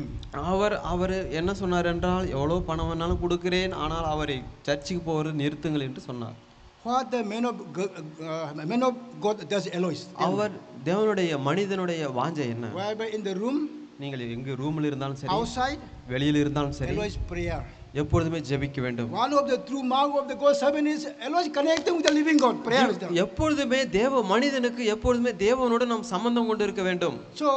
அவர் என்ன சொன்னார் என்றால் எவ்வளவு பணம் வேணாலும் கொடுக்கிறேன் ஆனால் அவரை சர்ச்சுக்கு போவது நிறுத்துங்கள் என்று சொன்னார். What the man of God does Eloise? அவர் தேவனுடைய மனிதனுடைய வாஞ்சை என்ன? Wherever in the room, நீங்கள் எங்க ரூம்ல இருந்தாலும் சரி outside, வெளியில இருந்தாலும் சரி Eloise prayer. எப்பொழுதுமே ஜெபிக்க வேண்டும். One of the true mark of the God servant is Eloise connecting with the living God. Prayer is there. எப்பொழுதுமே தேவ மனிதனுக்கு எப்பொழுதுமே தேவனோடு நாம் சம்பந்தம் கொண்டு இருக்க வேண்டும். So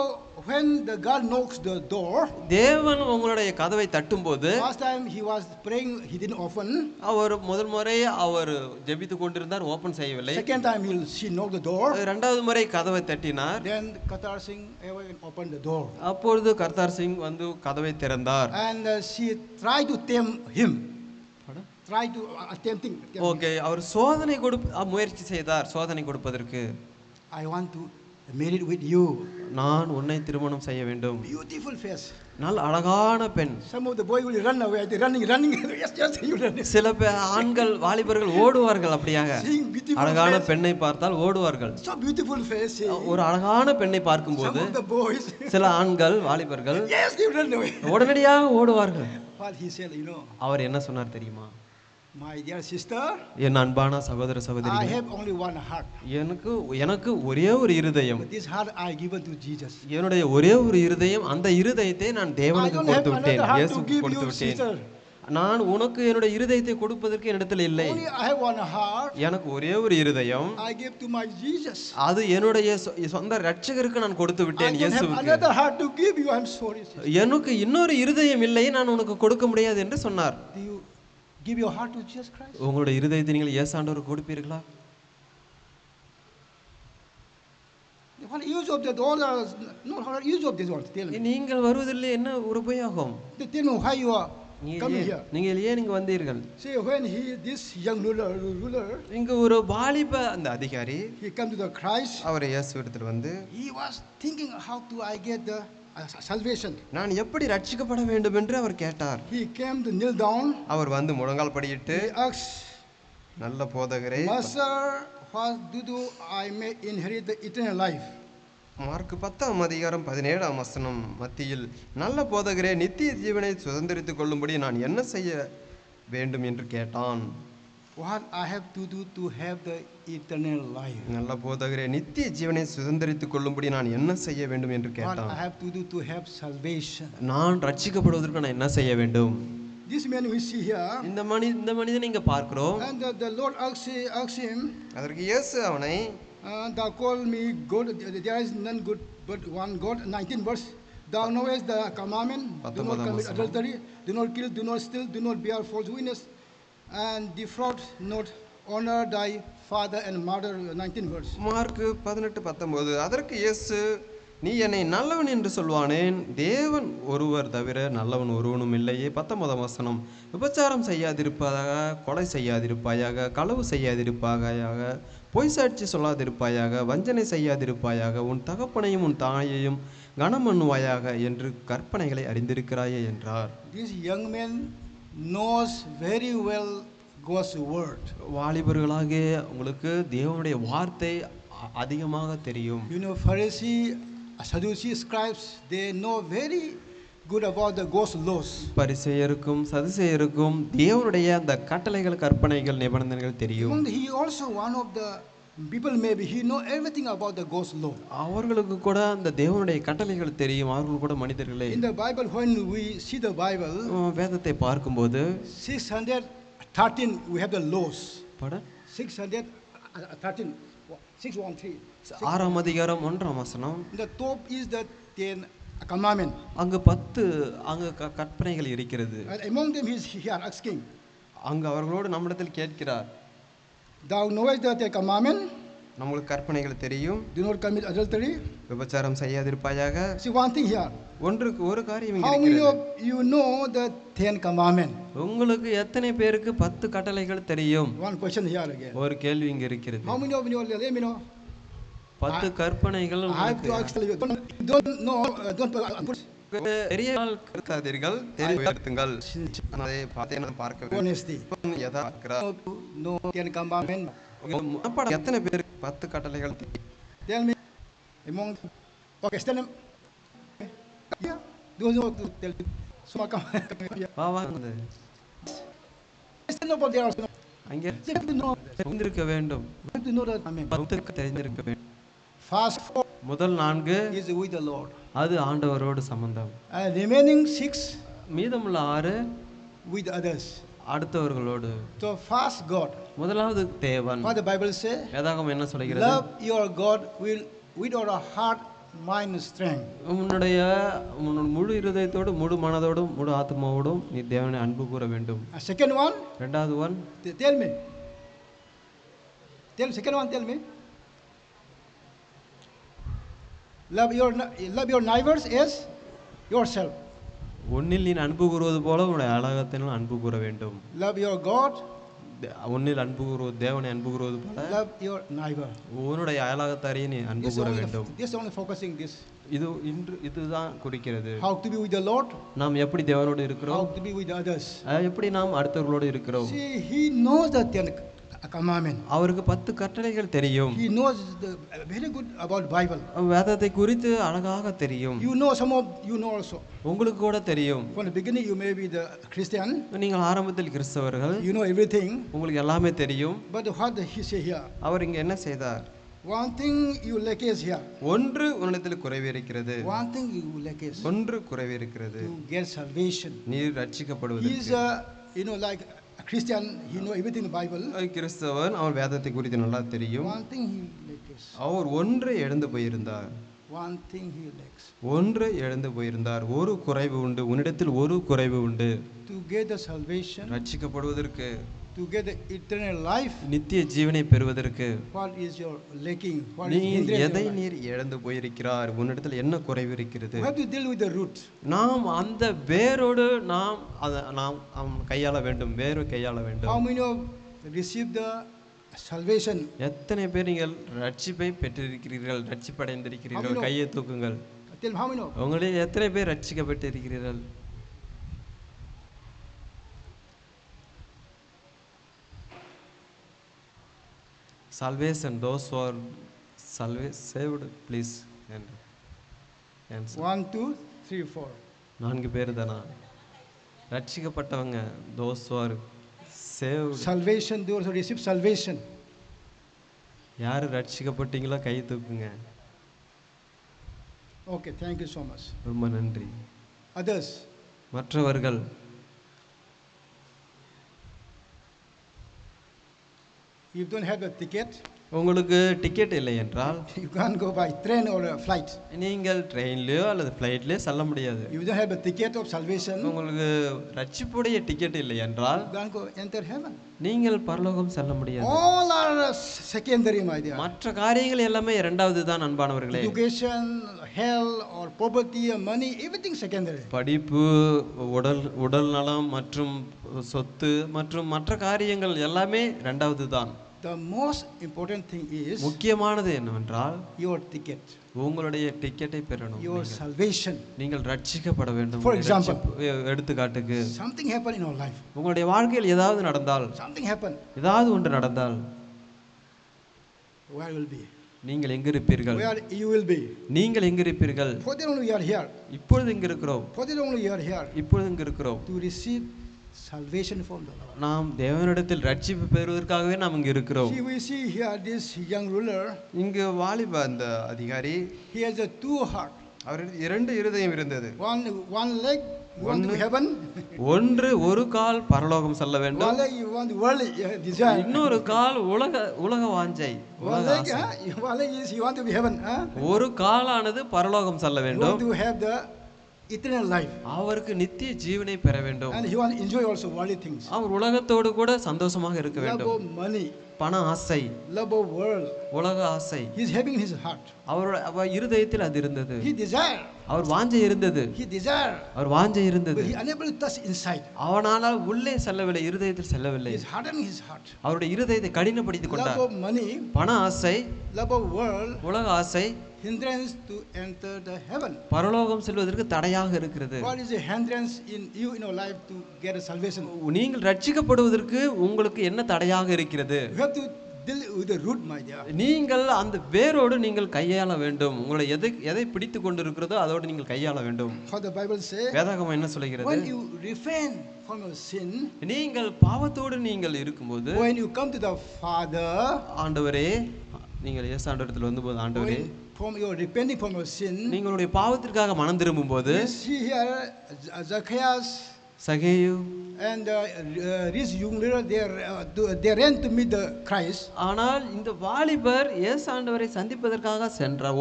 when the God knocks the door, தேவன் உங்களுடைய கதவை தட்டும்போது last time he was praying, he didn't open. அவர் முதல் முறை அவர் ஜெபித்து கொண்டிருந்தார், ஓபன் செய்யவில்லை. Second time she knocked the door. இரண்டாவது முறை கதவை தட்டினார். Then Kartar Singh opened the door. அப்பொழுது கர்த்தார் சிங் வந்து கதவை திறந்தார். And she tried to tempt him. Try to tempting. Okay, அவர் சோதனை முயற்சி செய்தார். சோதனை கொடுப்பதற்கு I want to marry with you. நான் உன்னை திருமணம் செய்ய வேண்டும். Beautiful face. நல்ல அழகான பெண். Some of the boy will run away. They running. Yes, you run. சில ஆண்கள் வாலிபர்கள் ஓடுவார்கள் அப்படியாக. அழகான பெண்ணை பார்த்தால் ஓடுவார்கள். So beautiful face. ஒரு அழகான பெண்ணை பார்க்கும்போது Some of the boys. சில ஆண்கள் வாலிபர்கள் Yes, they run away. உடனடியாக ஓடுவார்கள். What he said, அவர் என்ன சொன்னார் தெரியுமா? My dear sister, என் அன்பான சகோதர I சகோதரிகளே, have only one heart. எனக்கு ஒரே ஒரு இருதயம். But this heart I given to Jesus. என்னுடைய ஒரே ஒரு இருதயம், அந்த இருதயத்தை நான் தேவனுக்கு கொடுத்து விட்டேன். இயேசுவுக்கு கொடுத்து விட்டேன். நான் உனக்கு என்னுடைய இருதயத்தை கொடுப்பதற்கு என்னிடத்தில் இல்லை. Only I have one heart. எனக்கு ஒரே ஒரு இருதயம். I give to my Jesus. அது என்னுடைய சொந்த இரட்சகருக்கு நான் கொடுத்து விட்டேன் இயேசுவுக்கு. Another heart to give you. I'm sorry. எனக்கு இன்னொரு இருதயம் இல்லை, நான் உனக்கு கொடுக்க முடியாது என்று சொன்னார். Do you give your heart to Jesus Christ? உங்களுடைய இருதயத்தை நீங்கள் இயேசுவுக்கு கொடுப்பீர்களா? What use of that all no what use of this one? Tell me. நீங்கள் வருவதில்லை என்ன உபயோகம்? Tell me why you are coming here. நீங்கள் ஏன் இங்கு வந்தீர்கள்? See when this young ruler இங்கு ஒரு வாலிப அந்த அதிகாரி he come to the Christ. அவர் இயேசுவிடத்தில் வந்து He was thinking how do I get the salvation. நான் எப்படி ரட்சிக்கப்பட வேண்டும் என்று அவர் கேட்டார். He came to kneel down. அவர் வந்து முழங்கால் படியிட்டு He asked, நல்ல போதகரே, Master, what do I may inherit the eternal life? Mark 10:17 மத்தியில் நல்ல போதகரே, நித்திய ஜீவனை சுதந்தரித்துக் கொள்ளும்படி நான் என்ன செய்ய வேண்டும் என்று கேட்டான். What I have to do to have the eternal life? நல்ல போதகரே, நித்திய ஜீவனை சுதந்தரித்துக் கொள்ளும்படி நான் என்ன செய்ய வேண்டும் என்று கேட்டான். What I have to do to have salvation? நான் ரட்சிக்கப்படுவதற்கு நான் என்ன செய்ய வேண்டும்? This man we see here. இந்த மனிதனை இங்க பார்க்கிறோம். And the Lord asked him. அதற்கு இயேசு அவனை, Thou call me good. There is none good but one God. 19 verse. Thou knowest the commandment. Do not commit adultery. Do not kill. Do not steal. Do not bear false witness. And defraud not. Honor thy father and mother. 19 verse. Mark 18:19. அதற்கு இயேசு, நீ என்னை நல்லவன் என்று சொல்வானேன், தேவன் ஒருவர் தவிர நல்லவன் ஒருவனும் இல்லையே. 19 விபச்சாரம் செய்யாதிருப்பாயாக, கொலை செய்யாதிருப்பாயாக, களவு செய்யாதிருப்பாயாக, பொய் சாட்சி சொல்லாதிருப்பாயாக, வஞ்சனை செய்யாதிருப்பாயாக, உன் தகப்பனையும் உன் தாயையும் கனம் பண்ணுவாயாக என்று கற்பனைகளை அறிந்திருக்கிறாயே என்றார். This young man knows very well God's word. வாலிபர்களாகிய உங்களுக்கு தேவனுடைய வார்த்தை அதிகமாக தெரியும். Pharisee, Sadducee, scribes, they know very good about the God's laws. பரிசேயருக்கும் சதுசேயருக்கும் தேவனுடைய அந்த கட்டளைகள், கற்பனைகள், நிபந்தனைகள் தெரியும். He also one of the People maybe he know everything about the God's law. அவர்களுக்கு கூட அந்த தேவனுடைய கட்டளைகள் தெரியும். அவர்கள் கூட மனிதர்களே. In the Bible, when we see the Bible, வேதத்தை பார்க்கும்போது 613 we have the laws. படம் 613 613. ஆறாம் அதிகாரம் 1ஆம் வசனம். The top is the 10 commandment. அங்கு 10 அங்கு கற்பனைகள் இருக்கிறது. And among them he is here asking. அங்கு அவர்களோடு நம்மிடத்தில் கேட்கிறார். Thou knowest the commandment. நமக்கு கற்பனைகள் தெரியும். Do not commit adultery. விபச்சாரம் செய்யாதிருப்பாயாக. See one thing here. ஒரு காரியம் இங்கே How many இருக்கிறது. of you know the 10 commandment? உங்களுக்கு எத்தனை பேருக்கு 10 கட்டளைகள் தெரியும்? One question here again. ஒரு கேள்வி இங்கே இருக்கிறது. How many of you let me know? 10 கற்பனைகள் I have to ask you. Don't know. Don't put. தெரியாமல் கருத்தாதீர்கள், தெரிவித்துங்கள். அதை பார்த்தேன் பார்க்க வேண்டும். Honesty. No 10 commandment. எத்தனை பேருக்கு 10 கட்டளைகள் தெரியும்? Tell me. Among. Okay, stand up. Yeah. Those who tell you. So வா வந்து stand up there also. அங்கே You have to know. தெரிந்திருக்க வேண்டும். You have to know that. Amen. 10 தெரிந்திருக்க வேண்டும். Fast 4 முதல் 4 is with the Lord. அது ஆண்டவரோடு சம்பந்தம். And remaining 6 மீதமுள்ள 6 with others. அடுத்தவர்களோடு. So fast God. முதலாவது தேவன். What the Bible say? வேதாகமம் என்ன சொல்கிறது? Love your God will with our heart, mind, strength. உன்னுடைய முழு இருதயத்தோடு, முழு மனதோடும், முழு ஆத்மாவோடும் நீ தேவனை அன்பு கூற வேண்டும். Second one. இரண்டாவது one. Tell me. Second one. Tell me. Love your neighbors as yourself. உன்னில் நீ அன்பு கூறுவது போல உன்னுடைய அழகத்தினால் அன்பு கூற வேண்டும். Love your God. உன்னில் அன்பு கூறுவது, தேவனை அன்பு கூறுவது போல love your neighbor. உன்னுடைய அயலாகத்தாரை நீ அன்பு கூற வேண்டும். This only focusing this. இதுதான் குறிக்கிறது. How to be with the Lord. நாம் எப்படி தேவனோடு இருக்கிறோம்? How to be with others. எப்படி நாம் அடுத்தவர்களோடு இருக்கிறோம்? See, he knows the 10 commandment. அவருக்கு 10 கட்டளைகள் தெரியும். He knows very good about Bible. வேதத்தை குறித்து அழகாக தெரியும். You know some of you know also. உங்களுக்கு கூட தெரியும். From the beginning you may be the Christian. நீங்கள் ஆரம்பத்தில் கிறிஸ்தவர்கள். You know everything. உங்களுக்கு எல்லாமே தெரியும். But what he say here? அவர் இங்க என்ன செய்தார்? One thing you lack is here. ஒன்று உன்னிடத்தில் குறைவு இருக்கிறது. One thing you lack is. ஒன்று குறைவு இருக்கிறது. To get salvation. நீர் ரட்சிக்கப்படுவதற்கு. He is like a Christian, he know everything in the Bible. கிறிஸ்தவன், அவர் வேதத்தை குறித்து நல்லா தெரியும். One thing he lacks. அவர் ஒன்றை இழந்து போயிருந்தார். One thing he lacks. ஒன்றை இழந்து போயிருந்தார். ஒரு குறைவு உண்டு, உன்னிடத்தில் ஒரு குறைவு உண்டு. To get the salvation. ரட்சிக்கப்படுவதற்கு. To get the eternal life. நித்திய ஜீவனை பெறுவதற்கு. What is your lacking? What நீ is hindering? எதை நீர் இழந்து போயிருக்கிறார்? உன்னிடத்தில் என்ன குறைவு இருக்கிறது? We have to deal with the root. நாம் அந்த வேரோடு நாம் கையாள வேண்டும். வேறு கையாள வேண்டும். How many of receive the salvation? எத்தனை பேர் நீங்கள் ரட்சிப்பை பெற்றிருக்கிறீர்கள்? ரட்சிப்படைந்திருக்கிறீர்கள்? கையை தூக்குங்கள். Tell me how many of? உங்களில் எத்தனை பேர் ரட்சிக்கப்பட்டிருக்கிறீர்கள்? Salvation, those who are saved, please answer. 1, 2, 3, 4. 4 பேர் தானா? ரட்சிக்கப்பட்டவங்க, those who are saved. Salvation, those who receive salvation. யார் ரட்சிக்கப்பட்டீங்களோ கை தூக்குங்க. Okay, thank you so much. ரொம்ப நன்றி. Others. மற்றவர்கள். You don't have a ticket. உங்களுக்கு டிக்கெட் இல்லை என்றால் you can't go by train or a flight. நீங்கள் ட்ரெயின்லயோ அல்லது ஃப்ளைட்லயோ செல்ல முடியாது. You don't have a ticket of salvation. உங்களுக்கு ரட்சிப்புடைய டிக்கெட் இல்லை என்றால் you can't go enter heaven. நீங்கள் பரலோகம் செல்ல முடியாது. All are secondary, my dear. மற்ற காரியங்கள் எல்லாமே இரண்டாவது தான் அன்பானவர்களே. Education, health or property or money, everything secondary. படிப்பு, உடல் நலம் மற்றும் சொத்து மற்றும் மற்ற காரியங்கள் எல்லாமே இரண்டாவது தான். The most important thing is முக்கியமானது என்னவென்றால் your ticket. உங்களுடைய டிக்கெட்டை பெறணும். Your salvation. நீங்கள் ரட்சிக்கப்பட வேண்டும். For example, எடுத்துக்காட்டுக்கு something happen in your life. உங்களுடைய வாழ்க்கையில் ஏதாவது நடந்தால், something happen. ஏதாவது ஒன்று நடந்தால், where will be? நீங்கள் எங்க இருப்பீர்கள்? Where you will be? நீங்கள் எங்க இருப்பீர்கள்? For the only we are here. இப்பொழுது எங்க இருக்கிறோம்? For the only we are here. இப்பொழுது எங்க இருக்கிறோம்? To receive salvation from the Lord. நாம் தேவனிடத்தில் ரட்சிப்பு பெறுவதற்காகவே நாம் இங்கு இருக்கிறோம். See, we see here this young ruler, இங்கு வாலிப அந்த அதிகாரி, he has a two heart. அவருக்கு இரண்டு இருதயம் இருந்தது. One leg, you want to heaven. ஒன்று ஒரு கால் பரலோகம் செல்ல One வேண்டும், leg, you want worldly desire. இன்னொரு கால் உலக வாஞ்சை, One leg, one leg is you want to be heaven. ஒரு காலானது பரலோகம் செல்ல You வேண்டும், want to have the eternal life. அவருக்கு நித்திய ஜீவனை பெற வேண்டும், And he want to enjoy also worldly things. அவர் உலகத்தோடு கூட சந்தோஷமாக இருக்க Love வேண்டும். of money, பண ஆசை, love of world. உலக ஆசை He is having in his heart. அவர் இருதயத்தில் அது இருந்தது. He desire. அவர் வாஞ்சை இருந்தது, He desire. அவர் வாஞ்சை இருந்தது. But he unable to touch inside. அவனால் உள்ளே செல்லவில்லை, இருதயத்தில் செல்லவில்லை. He is hardening his heart. அவருடைய இருதயத்தை கடினப்படுத்திக் Love கொண்டார். of money, பண ஆசை, love of world, உலக ஆசை hindrance to enter the heaven. பரலோகம் செல்வதற்கு தடையாக இருக்கிறது. What is a hindrance in you in your life to get a salvation? நீங்கள் ரட்சிக்கப்படுவதற்கு உங்களுக்கு என்ன தடையாக இருக்கிறது? You have to deal with the root, my dear. நீங்கள் அந்த வேரோடு நீங்கள் கையாள வேண்டும். உங்களை எதை பிடித்து கொண்டிருக்கிறதோ அதோடு நீங்கள் கையாள வேண்டும். For the Bible say, வேதாகமம் என்ன சொல்கிறது? when you refrain from your sin, நீங்கள் பாவத்தோடு நீங்கள் இருக்கும்போது, when you come to the Father, ஆண்டவரே, நீங்கள் இயேசு ஆண்டவரிடத்தில் வந்தபோது, ஆண்டவரே, from your repenting from your sin, நீங்களுடைய பாவத்திற்காக மனம் திரும்பும்போது, you see here Zacchaeus சகேயு and rich young leader, they ran to meet the Christ. ஆனால் இந்த வாலிபர் இயேசு ஆண்டவரை சந்திப்பதற்காக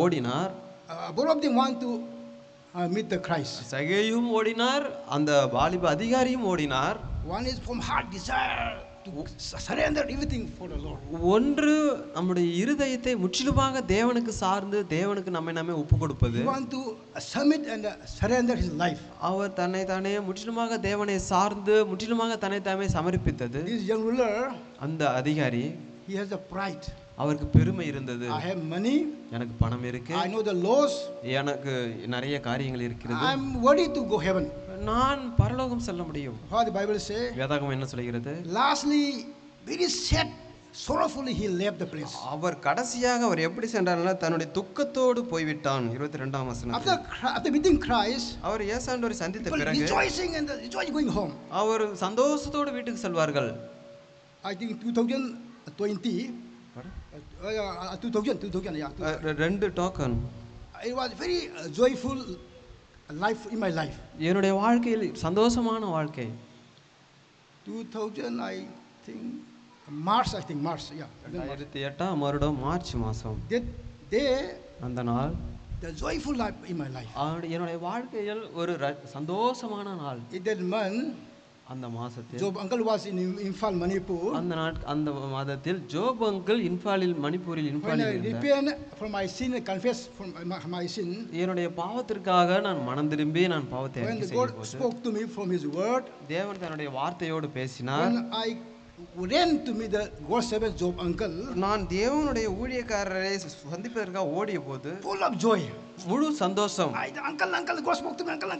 ஓடினார். Both of them want to meet the Christ. சகேயும் ஓடினார், அந்த வாலிப அதிகாரியும் ஓடினார். One is from heart desire to surrender everything for the Lord. ஒன்று நம்முடைய இருதயத்தை முற்றிலுமாக தேவனுக்கு சார்ந்து தேவனுக்கு நம்மை ஒப்பு கொடுப்பது. He want to submit and surrender his life. அவர் தன்னை தானே முற்றிலுமாக தேவனை சார்ந்து முற்றிலுமாக தன்னை தாமே சமர்ப்பித்தது. This young ruler, அந்த அதிகாரி, he has a pride. அவருக்கு பெருமை இருந்தது. I have money, எனக்கு பணம் இருக்கு, I know the laws, எனக்கு நிறைய காரியங்கள் இருக்கிறது, I am worthy to go heaven. நான் பரலோகம் செல்ல முடியும். What the Bible say? வேதாகமம் என்ன சொல்கிறது? Lastly, very sad, sorrowfully he left the place. அவர் கடைசியாக அவர் எப்படி சென்றார்னா தன்னுடைய துக்கத்தோடு போய்விட்டான். 22ஆம் வசனம். After meeting Christ, அவர் இயேசு ஆண்டவரை சந்தித்த people பிறகு rejoicing and rejoicing going home. அவர் சந்தோஷத்தோடு வீட்டுக்கு செல்வார்கள். I think 2020, 2000, yeah. ரெண்டு token. It was very joyful life in my life. என்னுடைய வாழ்க்கையில் சந்தோஷமான வாழ்க்கை. 2000, I think March, yeah. 2008ஆம் வருடம் மார்ச் மாதம். That day, அந்த நாள் the joyful life in my life. என்னுடைய வாழ்க்கையில் ஒரு சந்தோஷமான நாள். In that month, அந்த மாசத்தில் Job uncle was in Imphal, Manipur. அந்த மாதத்தில் ஜோப் அங்கிள் மணிப்பூரில் When I repent from my sin, I confess from my sin. என்னுடைய பாவத்திற்காக நான் மனம் திரும்பி நான் பாவத்தை When அறிக்கை God செய்யும்போது spoke to me from His word, தேவன் தன்னுடைய வார்த்தையோடு பேசினார். when I ran to meet the God servant Job uncle, நான் தேவனுடைய ஊழியக்காரரை சந்திப்பதற்காக ஓடிய போது full of joy. முழு சந்தோஷம். Uncle, God spoke to me, uncle.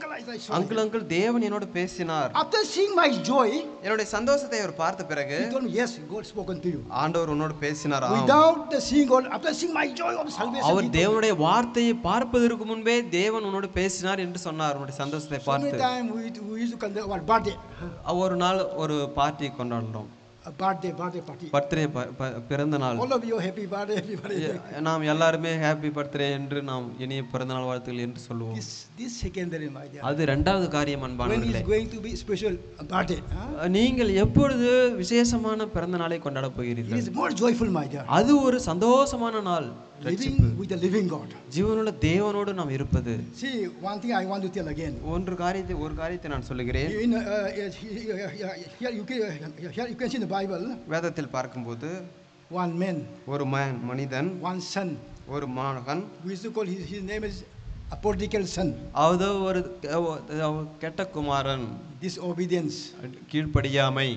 Uncle தேவன் என்னோடு பேசினார். After seeing my joy, என்னுடைய சந்தோஷத்தை அவர் பார்த்த பிறகு he told me, yes, God spoken to you. ஆண்டவர் உன்னோடு பேசினார். Without the seeing God, after seeing my joy of salvation, அவர் தேவனுடைய வார்த்தையை பார்ப்பதற்கு முன்பே தேவன் உன்னோடு பேசினார் என்று சொன்னார். உன்னுடைய சந்தோஷத்தை so many பார்த்து time we used to conduct our birthday. ஒரு நாள் ஒரு பார்ட்டி கொண்டாடினோம். A birthday party. பர்த்டே பிறந்த நாள். All of you happy birthday. நாம் எல்லாருமே ஹாப்பி பர்த்டே என்று நாம் இனிய பிறந்த நாள் வாழ்த்துக்கள் என்று சொல்லுவோம். This secondary, my dear. அது இரண்டாவது காரியம் When அன்பானவர்களே. is going to be special birthday? நீங்கள் எப்பொழுது விசேஷமான பிறந்த நாளை கொண்டாட It போகிறீர்கள்? is more joyful, my dear. அது ஒரு சந்தோஷமான நாள். Living with the living God. ஜீவனுள்ள தேவனோடு நாம் இருப்பது. See, one thing I want to tell again. ஒரு காரியத்தை நான் சொல்லுகிறேன். Here you can see in the Bible. வேதத்தில் பார்க்கும்போது One man, ஒரு மனிதன், one son. ஒரு மகன். We used to call his name is a political son. அது ஒரு கெட்ட குமாரன். Disobedience. கீழ்ப்படியாமை.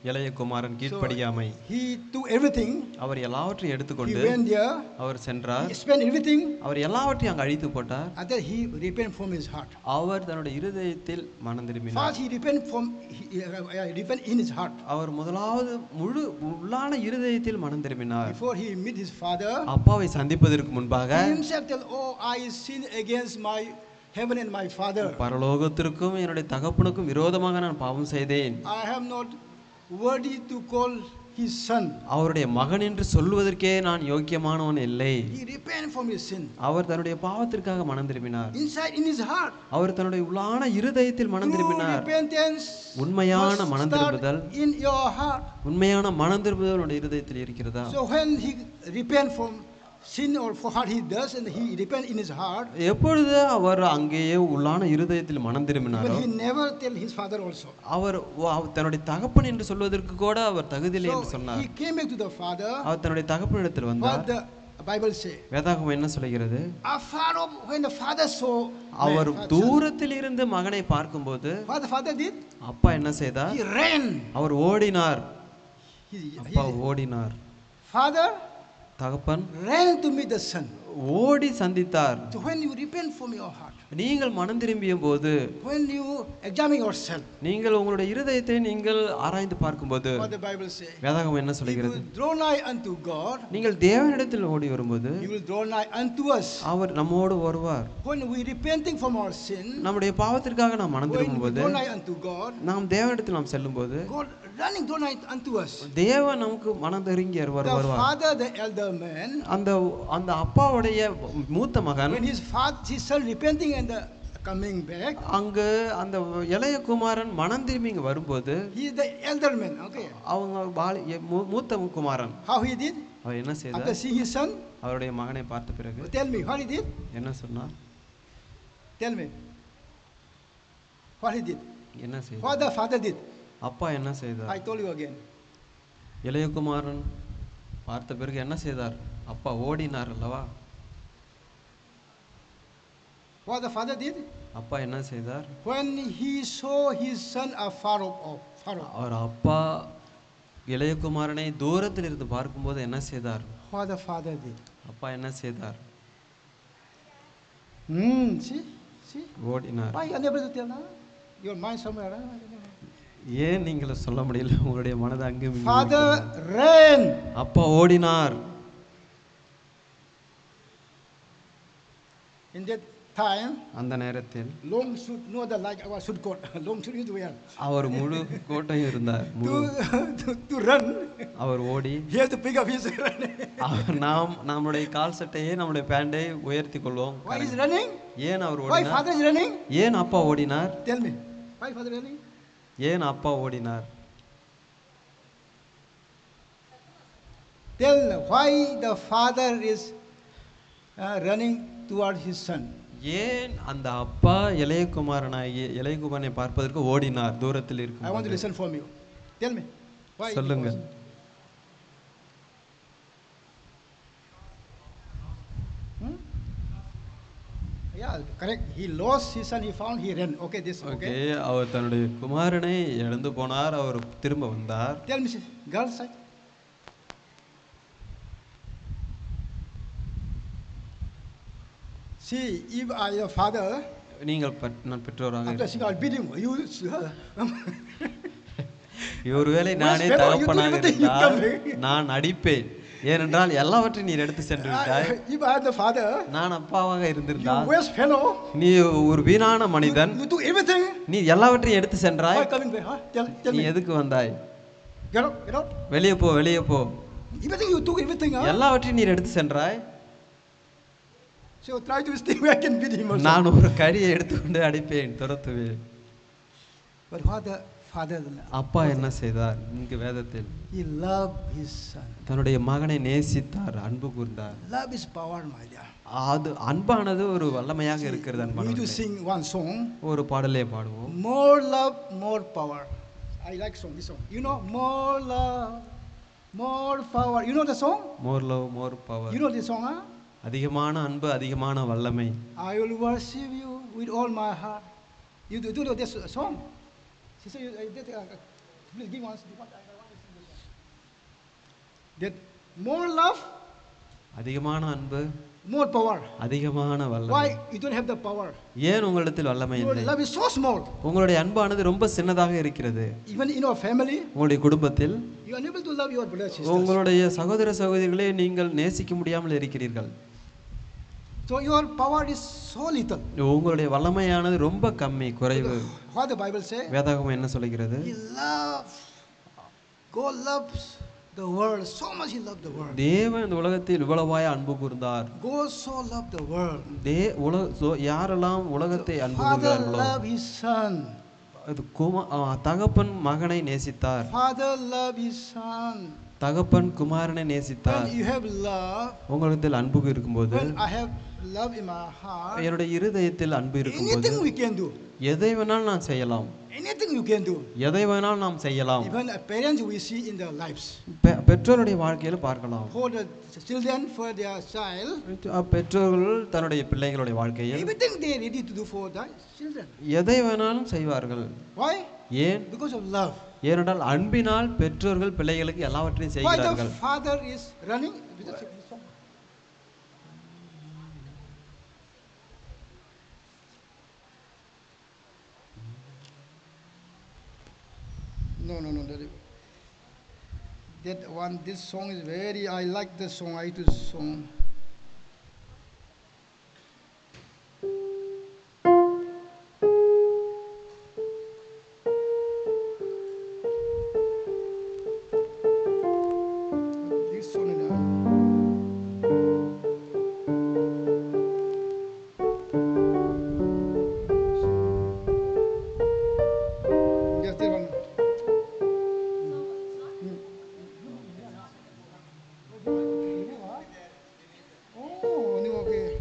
இளைய குமாரன் கீழ்ப்படியாமை. He took everything. அவர் எல்லாவற்றையும் எடுத்துக்கொண்டு He went there. அவர் சென்றார். He spent everything. அவர் எல்லாவற்றையும் அங்கு அழித்து போட்டார். And then he repented from his heart. அவர் தன்னுடைய இருதயத்தில் மனம் திரும்பினார். First he repented in his heart. அவர் முதலாவது முழு உள்ளான இருதயத்தில் மனம் திரும்பினார். Before he meet his father, அப்பாவை சந்திப்பதற்கு முன்பாக he himself tell, oh, I sinned against my heaven and my father. பரலோகத்திற்கும் என்னுடைய தகப்பனுக்கும் விரோதமாக நான் பாவம் செய்தேன். I am not worthy to call his son. அவருடைய மகன் என்று சொல்வதற்கே நான் யோக்கியமானவன் இல்லை. He repented from his sin. அவர் தன்னுடைய பாவத்திற்காக மனம் திரும்பினார். Inside in his heart. அவர் தன்னுடைய உள்ளான இருதயத்தில் மனம் திரும்பினார். Repentance. உண்மையான மனம் திரும்புதல் in your heart. உண்மையான மனம் திரும்புதல் உன்னுடைய இருதயத்தில் இருக்கிறதா? So when he repent from sin or for what he does and he repent in his heart, எப்பொழுது அவர் அங்கேயே உள்ளான இருதயத்தில் மனம் திரும்பினாரோ, but he never tell his father also. அவர் தன்னுடைய தகப்பன் என்று சொல்வதற்கு கூட அவர் தகுதியில்லை என்று சொன்னார். He came back to the father. அவர் தன்னுடைய தகப்பனிடத்தில் வந்தார். What the Bible say? வேதாகமம் என்ன சொல்கிறது? Afar off, when the father saw, அவர் தூரத்தில் இருந்து மகனை பார்க்கும்போது what the father did? அப்பா என்ன செய்தார்? He ran. அவர் ஓடினார். அப்பா He, ஓடினார். father தகப்பன் ran to meet the son. ஓடி சந்தித்தார். So when you repent from your heart, நீங்கள் மனம் திரும்பிய போது, when you examine yourself, நீங்கள் உங்களுடைய இருதயத்தை நீங்கள் ஆராய்ந்து பார்க்கும்போது, what the Bible say? வேதாகமம் என்ன You சொல்கிறது? will draw nigh unto God. நீங்கள் தேவனிடத்தில் ஓடி வரும்போது He will draw nigh unto us. அவர் நம்மோடு வருவார். When we repenting from our sin, நம்முடைய பாவத்திற்காக நாம் மனம் when we திரும்பும்போது, draw nigh unto God, நாம் தேவனிடத்தில் நாம் செல்லும்போது God running draw nigh unto us. தேவன் நமக்கு மனம் நெருங்கி The வருவார். father, the elder man, அந்த அப்பாவுடைய மூத்த மகன் when his son repenting and coming back, அங்கு அந்த இளைய குமாரன் மனம் திரும்பி இங்க வரும்போது, he is the elder man. Okay. அவங்க மூத்த குமாரன் How he did? அவர் என்ன After செய்தார்? seeing his son, அவருடைய மகனை பார்த்த பிறகு tell me what he did. என்ன சொன்னார்? Tell me what he did. என்ன செய்தார்? What the father did. அப்பா என்ன செய்தார்? I told you again. இளைய குமாரன் பார்த்த பிறகு என்ன செய்தார்? அப்பா ஓடினார் அல்லவா? What the father did? அப்பா என்ன செய்தார்? When he saw his son afar off. அவர் அப்பா இளைய குமாரனை தூரத்தில் இருந்து பார்க்கும்போது என்ன செய்தார்? What the father did. அப்பா என்ன செய்தார்? See? ஓடினார். Why you unable to tell now? Your mind somewhere. ஏன் நீங்கள சொல்ல முடியல? உங்களுடைய மனது அங்கே Father ran. அப்பா ஓடினார். In that time, அந்த நேரத்தில் long suit, no the like our suit coat, long suit is wear. அவர் முழு கோட்டையும் இருந்தார். To run. அவர் ஓடி He has to pick up his run. நம்முடைய கால் சட்டையை நம்முடைய பேண்டை உயர்த்தி கொள்வோம். Why is running? ஏன் அவர் Why ஓடினார்? father is running? ஏன் அப்பா ஓடினார்? Tell me. Why father running? ஏன் அப்பா ஓடினார்? Tell why the father is running toward his son. ஏன் அந்த அப்பா இளைய குமாரனை பார்ப்பதற்கு ஓடினார் தூரத்தில் இருக்கும்? I want to listen from you. Tell me. Why? சொல்லுங்க. Yeah, correct. He lost his son, he found, he ran. Okay, this okay, okay. அவர் தன்னுடைய குமாரனை இழந்து போனார், அவர் திரும்ப வந்தார். Tell me, girls side. See, if I the father, நீங்கள் நான் பெற்றோராக after seeing, I'll beat him. You, ஒருவேளை நானே தகப்பனாக இருந்தால் நான் அடிப்பேன். ஏனென்றால் எல்லாவற்றையும் நீர் எடுத்து சென்று விட்டாய். if I the father, நான் அப்பாவாக you இருந்திருந்தால், waste fellow. நீ ஒரு வீணான மனிதன், You do everything. நீ எல்லாவற்றையும் எடுத்து சென்றாய். Why coming back? Huh? Tell நீ me. எதுக்கு வந்தாய்? Get out, get out. வெளியே போ. Everything you took, everything. Huh? எல்லாவற்றையும் நீர் எடுத்து சென்றாய். So try to stay back and beat him also. நான் ஒரு கரியை எடுத்துக்கொண்டு அடிப்பேன், துரத்துவேன். But what the father? அப்பா என்ன செய்தார்? இங்கு வேதத்தில் He loved his son. தன்னுடைய மகனை நேசித்தார், அன்பு கூர்ந்தார். Love is power, my dear. அது அன்பானது ஒரு வல்லமையாக இருக்கிறது. We need to அன்பானது sing one song. ஒரு பாடலே பாடுவோம். More love, more power. I like this song. You know, more love, more power. You know the song? More love, more power. You know this song, huh? அதிகமான அன்பு, அதிகமான வல்லமை. I will worship you with all my heart. You do know this song? Sister, please give us. That more love, அதிகமான அன்பு, more power. அதிகமான வல்லமை. Why you don't have the power? ஏன் உங்களிடத்தில் வல்லமை Your இல்லை? love is so small. உங்களுடைய அன்பானது ரொம்ப சின்னதாக இருக்கிறது. Even in our family, உங்களுடைய குடும்பத்தில் you are unable to love your brothers and sisters. உங்களுடைய சகோதர சகோதரிகளை நீங்கள் நேசிக்க முடியாமல் இருக்கிறீர்கள். So your power is so little. உங்களுடைய வல்லமையானது ரொம்ப கம்மி, குறைவு. What the Bible say? வேதாகமம் என்ன சொல்கிறது? He loves, God loves the world so much. He loved the world. தேவன் இந்த உலகத்தில் இவ்வளவாய் அன்பு கூர்ந்தார். God so loved the world. யாரெல்லாம் உலகத்தை அன்பு Father கூர்ந்தார்களோ, loved his son. தகப்பன் மகனை நேசித்தார். Father loved his son. தகப்பன் குமாரனை நேசித்தார். When you have love, உங்களிடத்தில் அன்பு இருக்கும்போது, when I have love in my heart, என்னுடைய இருதயத்தில் அன்பு இருக்கும்போது, anything we can do. எதை வேணாலும் நான் செய்யலாம். Anything you can do. எதை வேணாலும் நாம் செய்யலாம். Even parents we see in their lives. பெற்றோருடைய வாழ்க்கையில் பார்க்கலாம். For the children, for their child, பெற்றோர்கள் தன்னுடைய பிள்ளைகளுடைய வாழ்க்கையில் everything they are ready to do for their children. எதை வேணாலும் செய்வார்கள். Why? ஏன்? Because of love. ஏனென்றால் அன்பினால் பெற்றோர்கள் பிள்ளைகளுக்கு எல்லாவற்றையும் Why the செய்கிறார்கள். father is running? No. That one, this song is very, I like the song, I do song. This song is just that one. Oh, new, okay.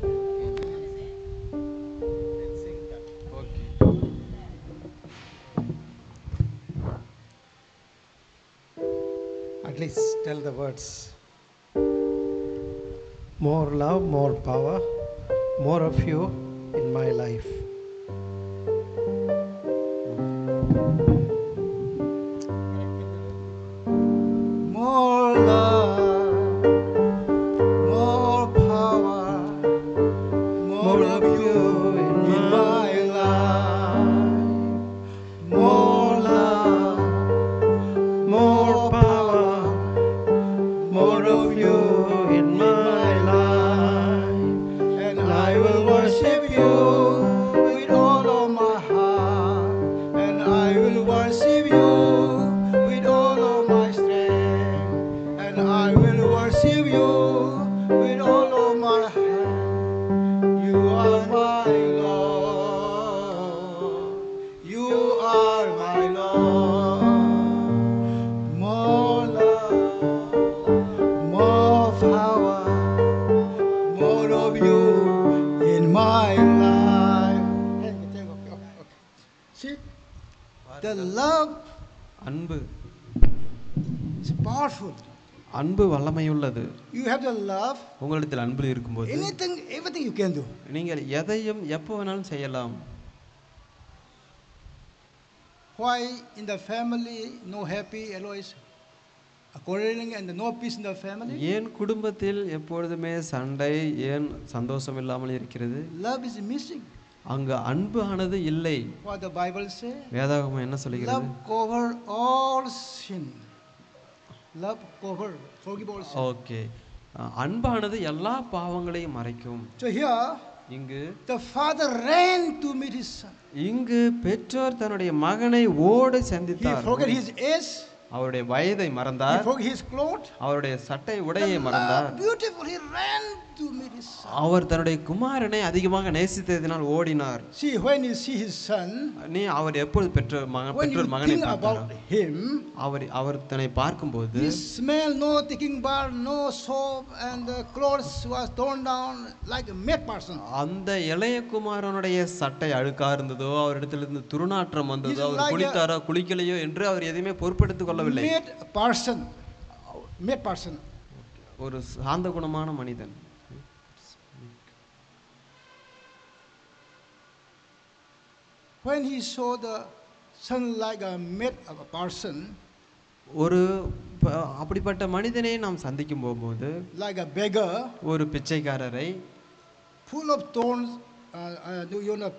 At least tell the words. More love, more power, more of you in my life. More love, more power, more of you in my life. More love, More power, more of you in my life. and I will worship you with all of my heart, and I will worship you with all of my strength, and I will worship you with all of my heart. You are my Lord, you are my Lord. More love, more power, more of you in my life. Okay. See, the love அன்பு is powerful. அன்பு வல்லமையுள்ளது. You have the love, உங்களிடத்தில் அன்பு இருக்கும்போது everything you can do. நீங்கள் எதையும் எப்போ வேணாலும் செய்யலாம். Why in the family no happy, always quarreling and no peace in the family? ஏன் குடும்பத்தில் எப்பொழுதுமே சண்டை, ஏன் சந்தோஷம் இல்லாமல் இருக்கிறது? Love is missing. அங்கு அன்பு ஆனது இல்லை. What the Bible say? வேதாகமம் என்ன சொல்கிறது? Love cover all sin. Love cover, forgive all sin. Okay, அன்பானது எல்லா பாவங்களையும் மறைக்கும். So here, இங்கு the father ran to meet his son. இங்கு பெற்றோர் தன்னுடைய மகனை ஓடி He சந்தித்தார். forgot his age. அவருடைய வயதை He மறந்தார். forgot his clothes. அவருடைய சட்டை உடையை மறந்தார். Beautiful. He ran to meet his son. அவர் தன்னுடைய குமாரனை அதிகமாக நேசித்ததினால் ஓடினார். See, when you see his son, அவர் எப்பொழுது பெற்றோர் when you மகனை think பார்த்தார், about him, அவர் தன்னை பார்க்கும்போது he smell no taking bath, no soap, and the clothes was torn down like a mad person. அந்த இளைய குமாரனுடைய சட்டை அழுக்கா இருந்ததோ, அவரிடத்திலிருந்து துர்நாற்றம் வந்ததோ, He's அவர் like குளித்தாரோ குளிக்கலையோ என்று அவர் எதையுமே பொறுப்பெடுத்துக் கொள்ளவில்லை. Mad person. Mad person. ஒரு சாந்த குணமான மனிதன். When he saw the son like a mad person, ஒரு அப்படிப்பட்ட மனிதனை நாம் சந்திக்கும் போகும்போது, like a beggar, ஒரு பிச்சைக்காரரை, full of thorns,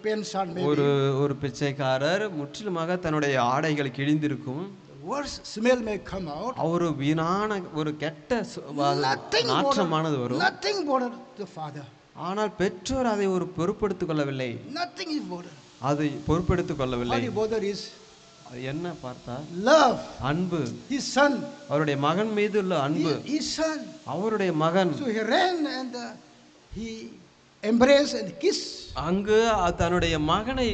pants shirt ஒரு maybe. ஒரு பிச்சைக்காரர் முற்றிலுமாக தன்னுடைய ஆடைகள் கிழிந்திருக்கும். Worst smell may come out. ஒரு வீணான ஒரு கெட்ட Nothing நாற்றமானது வரும். nothing bothered the father. ஆனால் பெற்றோர் அதை ஒரு பொறுப்பெடுத்துக் கொள்ளவில்லை. Nothing is bothered. அதை பொறுப்பெடுத்துக் கொள்ளவில்லை. What is bothered is அது என்ன பார்த்தா love. அன்பு, His son. அவருடைய மகன் மீது உள்ள அன்பு. His son. அவருடைய மகன் So he ran and he embraced and kissed. அங்கு தன்னுடைய மகனை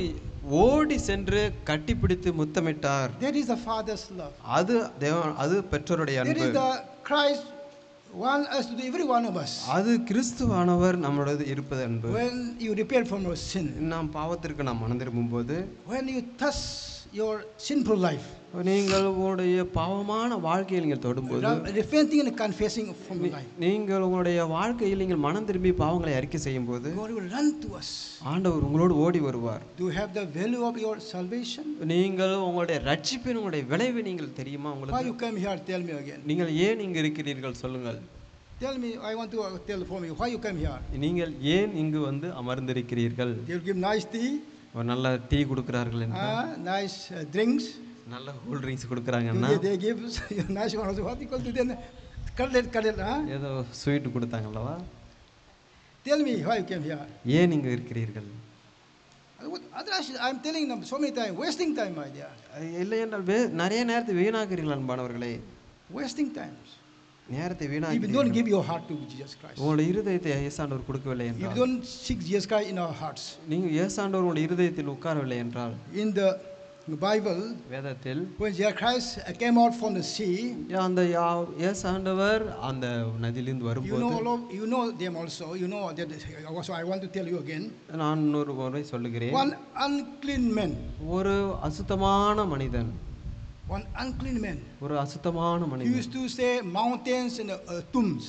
ஓடி சென்று கட்டிப்பிடித்து முத்தமிட்டார். That is the father's love. அது பெற்றோருடைய That அன்பு. is the Christ want us to do, every one of us. அது கிறிஸ்துவானவர் நம்மளோட இருப்பது அன்பு. When you repent from your sin, நாம் பாவத்திற்கு நாம் மனம் திரும்பும்போது, when you touch your sinful life, நீங்கள் உங்களுடைய பாவமான வாழ்க்கையை நீங்கள் தொடும்போது, repenting and confessing from your life, நீங்கள் உங்களுடைய வாழ்க்கையில் நீங்கள் மனம் திரும்பி பாவங்களை அறிக்கை செய்யும் போது God will run to us. ஆண்டவர் உங்களோடு ஓடி வருவார். Do you have the value of your salvation? நீங்கள் உங்களுடைய ரட்சிப்பின் உங்களுடைய விளைவு நீங்கள் தெரியுமா Why உங்களுக்கு? you come here? Tell me again. நீங்கள் ஏன் இங்கு இருக்கிறீர்கள் சொல்லுங்கள். Tell me. I want to tell for me. Why you come here? நீங்கள் ஏன் இங்கு வந்து அமர்ந்திருக்கிறீர்கள்? They will give nice tea. ஒரு நல்ல டீ கொடுக்கிறார்கள் என்றால், Nice drinks. நல்ல கூல் ட்ரிங்க்ஸ் கொடுக்குறாங்கன்னா, They give nice one also. What you call to them? Kadel. ஏதோ sweet கொடுத்தாங்கல்லவா? Tell me why you came here. ஏன் இங்கு இருக்கிறீர்கள்? Otherwise, I'm telling them so many times, wasting time, my dear. இல்லை என்றால் நிறைய நேரத்தை வீணாக்குறீர்கள் அன்பானவர்களே. Wasting times. நேரத்தை If you don't வீணாக்குறீர்கள். give your heart to Jesus Christ, உங்களுடைய இருதயத்தை இயேசாண்டவர் கொடுக்கவில்லை if you என்றால், don't seek Jesus Christ in our hearts, நீங்கள் இயேசாண்டவர் உங்களுடைய இருதயத்தில் உட்காரவில்லை என்றால், in the Bible, வேதத்தில் when Jesus Christ came out from the sea, அந்த இயேசாண்டவர் அந்த நதியிலிருந்து வரும்போது, you know them also. You know that. Also, I want to tell you again. நான் இன்னொரு முறை சொல்லுகிறேன். One unclean man. ஒரு அசுத்தமான மனிதன். One unclean man. ஒரு அசுத்தமான He மனிதன். used to say mountains and tombs.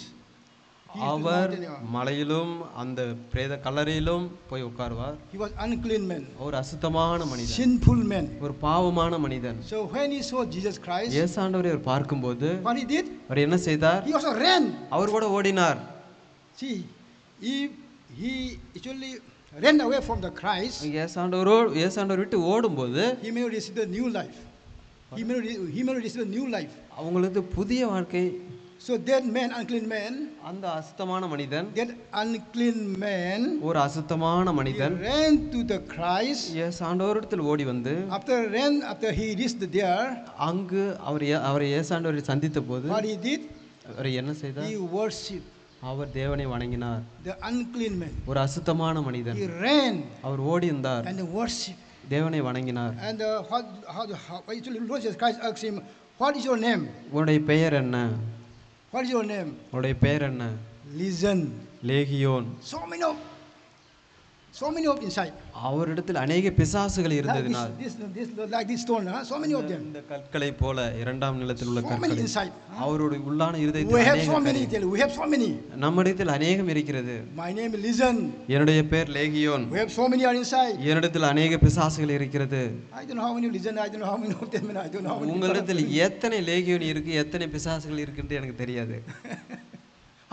அவர் மலையிலும் அந்த பிரேத கல்லறையிலும் போய் உட்காருவார். He was unclean man. ஒரு அசுத்தமான மனிதன். Sinful man. ஒரு பாவமான மனிதன். So when he saw Jesus Christ, இயேசாண்டவரை அவர் பார்க்கும்போது what he did? அவர் என்ன செய்தார்? He also ran. அவர் கூட ஓடினார். See, if he actually ran away from the Christ, இயேசாண்டவர் விட்டு ஓடும்போது he may receive a new life. He may receive a new life. அவங்களுக்கு புதிய வாழ்க்கை. So that man, unclean man, அந்த அசுத்தமான மனிதன், that unclean man, ஒரு அசுத்தமான he மனிதன் ran to the Christ. இயேசாண்டவரிடத்தில் ஓடி வந்து, After he reached there, அங்கு அவரை இயேசாண்டவரை சந்தித்த போது what he did? அவர் என்ன செய்தார்? He worshipped அவர் தேவனை வணங்கினார். the unclean man. ஒரு அசுத்தமான மனிதன் He ran அவர் ஓடி இருந்தார், and worshipped. தேவனை வணங்கினார். And actually Lord Jesus Christ asked him, "What is your name? உன்னுடைய பெயர் என்ன? What is your name?" உன்னுடைய பெயர் என்ன? Listen. லேகியோன். So many of inside. அவரிடத்தில் அநேக பிசாசுகள் இருந்ததினால், Like this stone, so many of them. இந்த கற்களை போல இரண்டாம் நிலத்தில் உள்ள So many கற்கள் inside. அவருடைய உள்ளான We இருதயத்தில் have அநேக so many. காரியங்கள். We have so many. நம்மிடத்தில் அநேகம் இருக்கிறது. My name is Listen. என்னுடைய பேர் லேகியோன். We have so many are inside. என்னிடத்தில் அநேக பிசாசுகள் இருக்கிறது. I don't know how many Listen. I don't know how many of them. I don't know how many. உங்களிடத்தில் எத்தனை லேகியோன் இருக்கு, எத்தனை பிசாசுகள் இருக்குன்னு எனக்கு தெரியாது.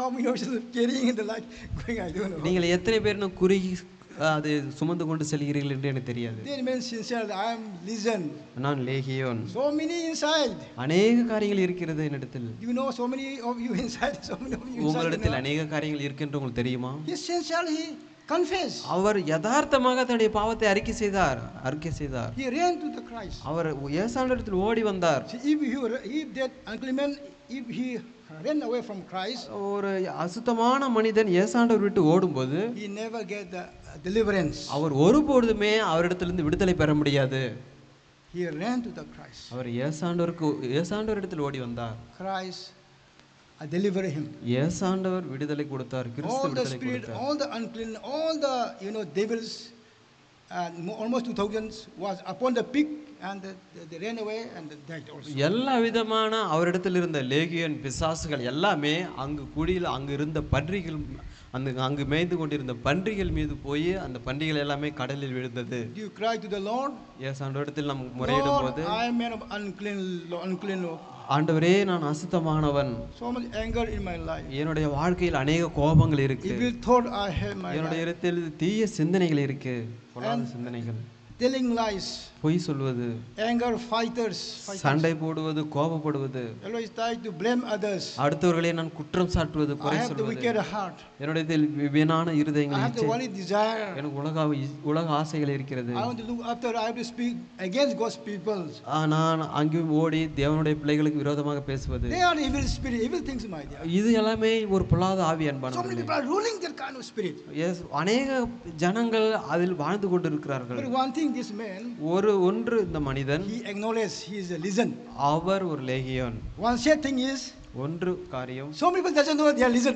How many of you carrying in the light going? I don't know. நீங்கள் எத்தனை பேர் குறுகி அது சுமந்து கொண்டு செல்கிறீர்கள் என்று எனக்கு தெரியாது. They remain sincere. I am Listen. நான் லேகியோன். So many inside. அநேக காரியங்கள் இருக்கிறது என்னிடத்தில். You know, so many of you inside. So many of you inside. உங்களிடத்தில் அநேக காரியங்கள் இருக்குன்னு உங்களுக்கு தெரியுமா? He sincerely confessed. அவர் யதார்த்தமாக தன்னுடைய பாவத்தை அறிக்கை செய்தார். He ran to the Christ. அவர் இயேசுவிடத்தில் ஓடி வந்தார். See, if that unclean man, if he ran away from Christ, ஒரு அசுத்தமான மனிதன் இயேசுவை விட்டு ஓடும்போது he never get the deliverance. அவர் ஒருபொழுதுமே அவரிடத்திலிருந்து விடுதலை பெற முடியாது. He ran to the Christ. அவர் இயேசுவிடத்தில் ஓடி வந்தார். Christ delivered him. இயேசுவர் விடுதலை கொடுத்தார். கிறிஸ்து All the விடுதலை spirit, கொடுத்தார். all the unclean, all the devils, almost 2000 was upon the pig, and they ran away and they died also. எல்லா விதமான அவரிடத்தில் இருந்த லேகியன் பிசாசுகள் எல்லாமே அங்கு குடியில் அங்கு இருந்த பன்றிகள் அங்கு மேய்ந்து கொண்டிருந்த பன்றிகள் மீது போய் அந்த பன்றிகள் எல்லாமே கடலில் விழுந்தது. You cry to the Lord. இயேசுவிடத்தில் நாம் முறையிடும் போது, I am man of unclean. ஆண்டவரே நான் அசுத்தமானவன். So much anger in my life. என்னுடைய வாழ்க்கையில் அநேக கோபங்கள் இருக்கு. Evil thought I have my என்னுடைய life. இடத்தில் தீய சிந்தனைகள் இருக்கு, பொல்லாத சிந்தனைகள். Telling lies. பொய் சொல்வது, anger fighters. சண்டை போடுவது, கோபப்படுவது, Always try to blame others. அடுத்தவர்களை நான் குற்றம் சாட்டுவது, I குறை have the சொல்வது, wicked heart. என்னுடைய வீணான I இருதயங்கள் have the worldly desire. எனக்கு உலக ஆசைகள் இருக்கிறது. I want to look after. I have to speak against God's people. நான் அங்கேயும் ஓடி தேவனுடைய பிள்ளைகளுக்கு விரோதமாக பேசுவது, They are evil spirit, evil things, my dear. இது எல்லாமே ஒரு பொல்லாத ஆவி So many அன்பானவர்களே. people are ruling that kind of spirit. அநேக ஜனங்கள் அதில் வாழ்ந்து கொண்டிருக்கிறார்கள். But one thing, this man, ஒன்று இந்த மனிதன், he acknowledged he is a legion. அவர் ஒரு லேகியோன். One sad thing is, ஒன்று காரியம், so many people doesn't know they are legion.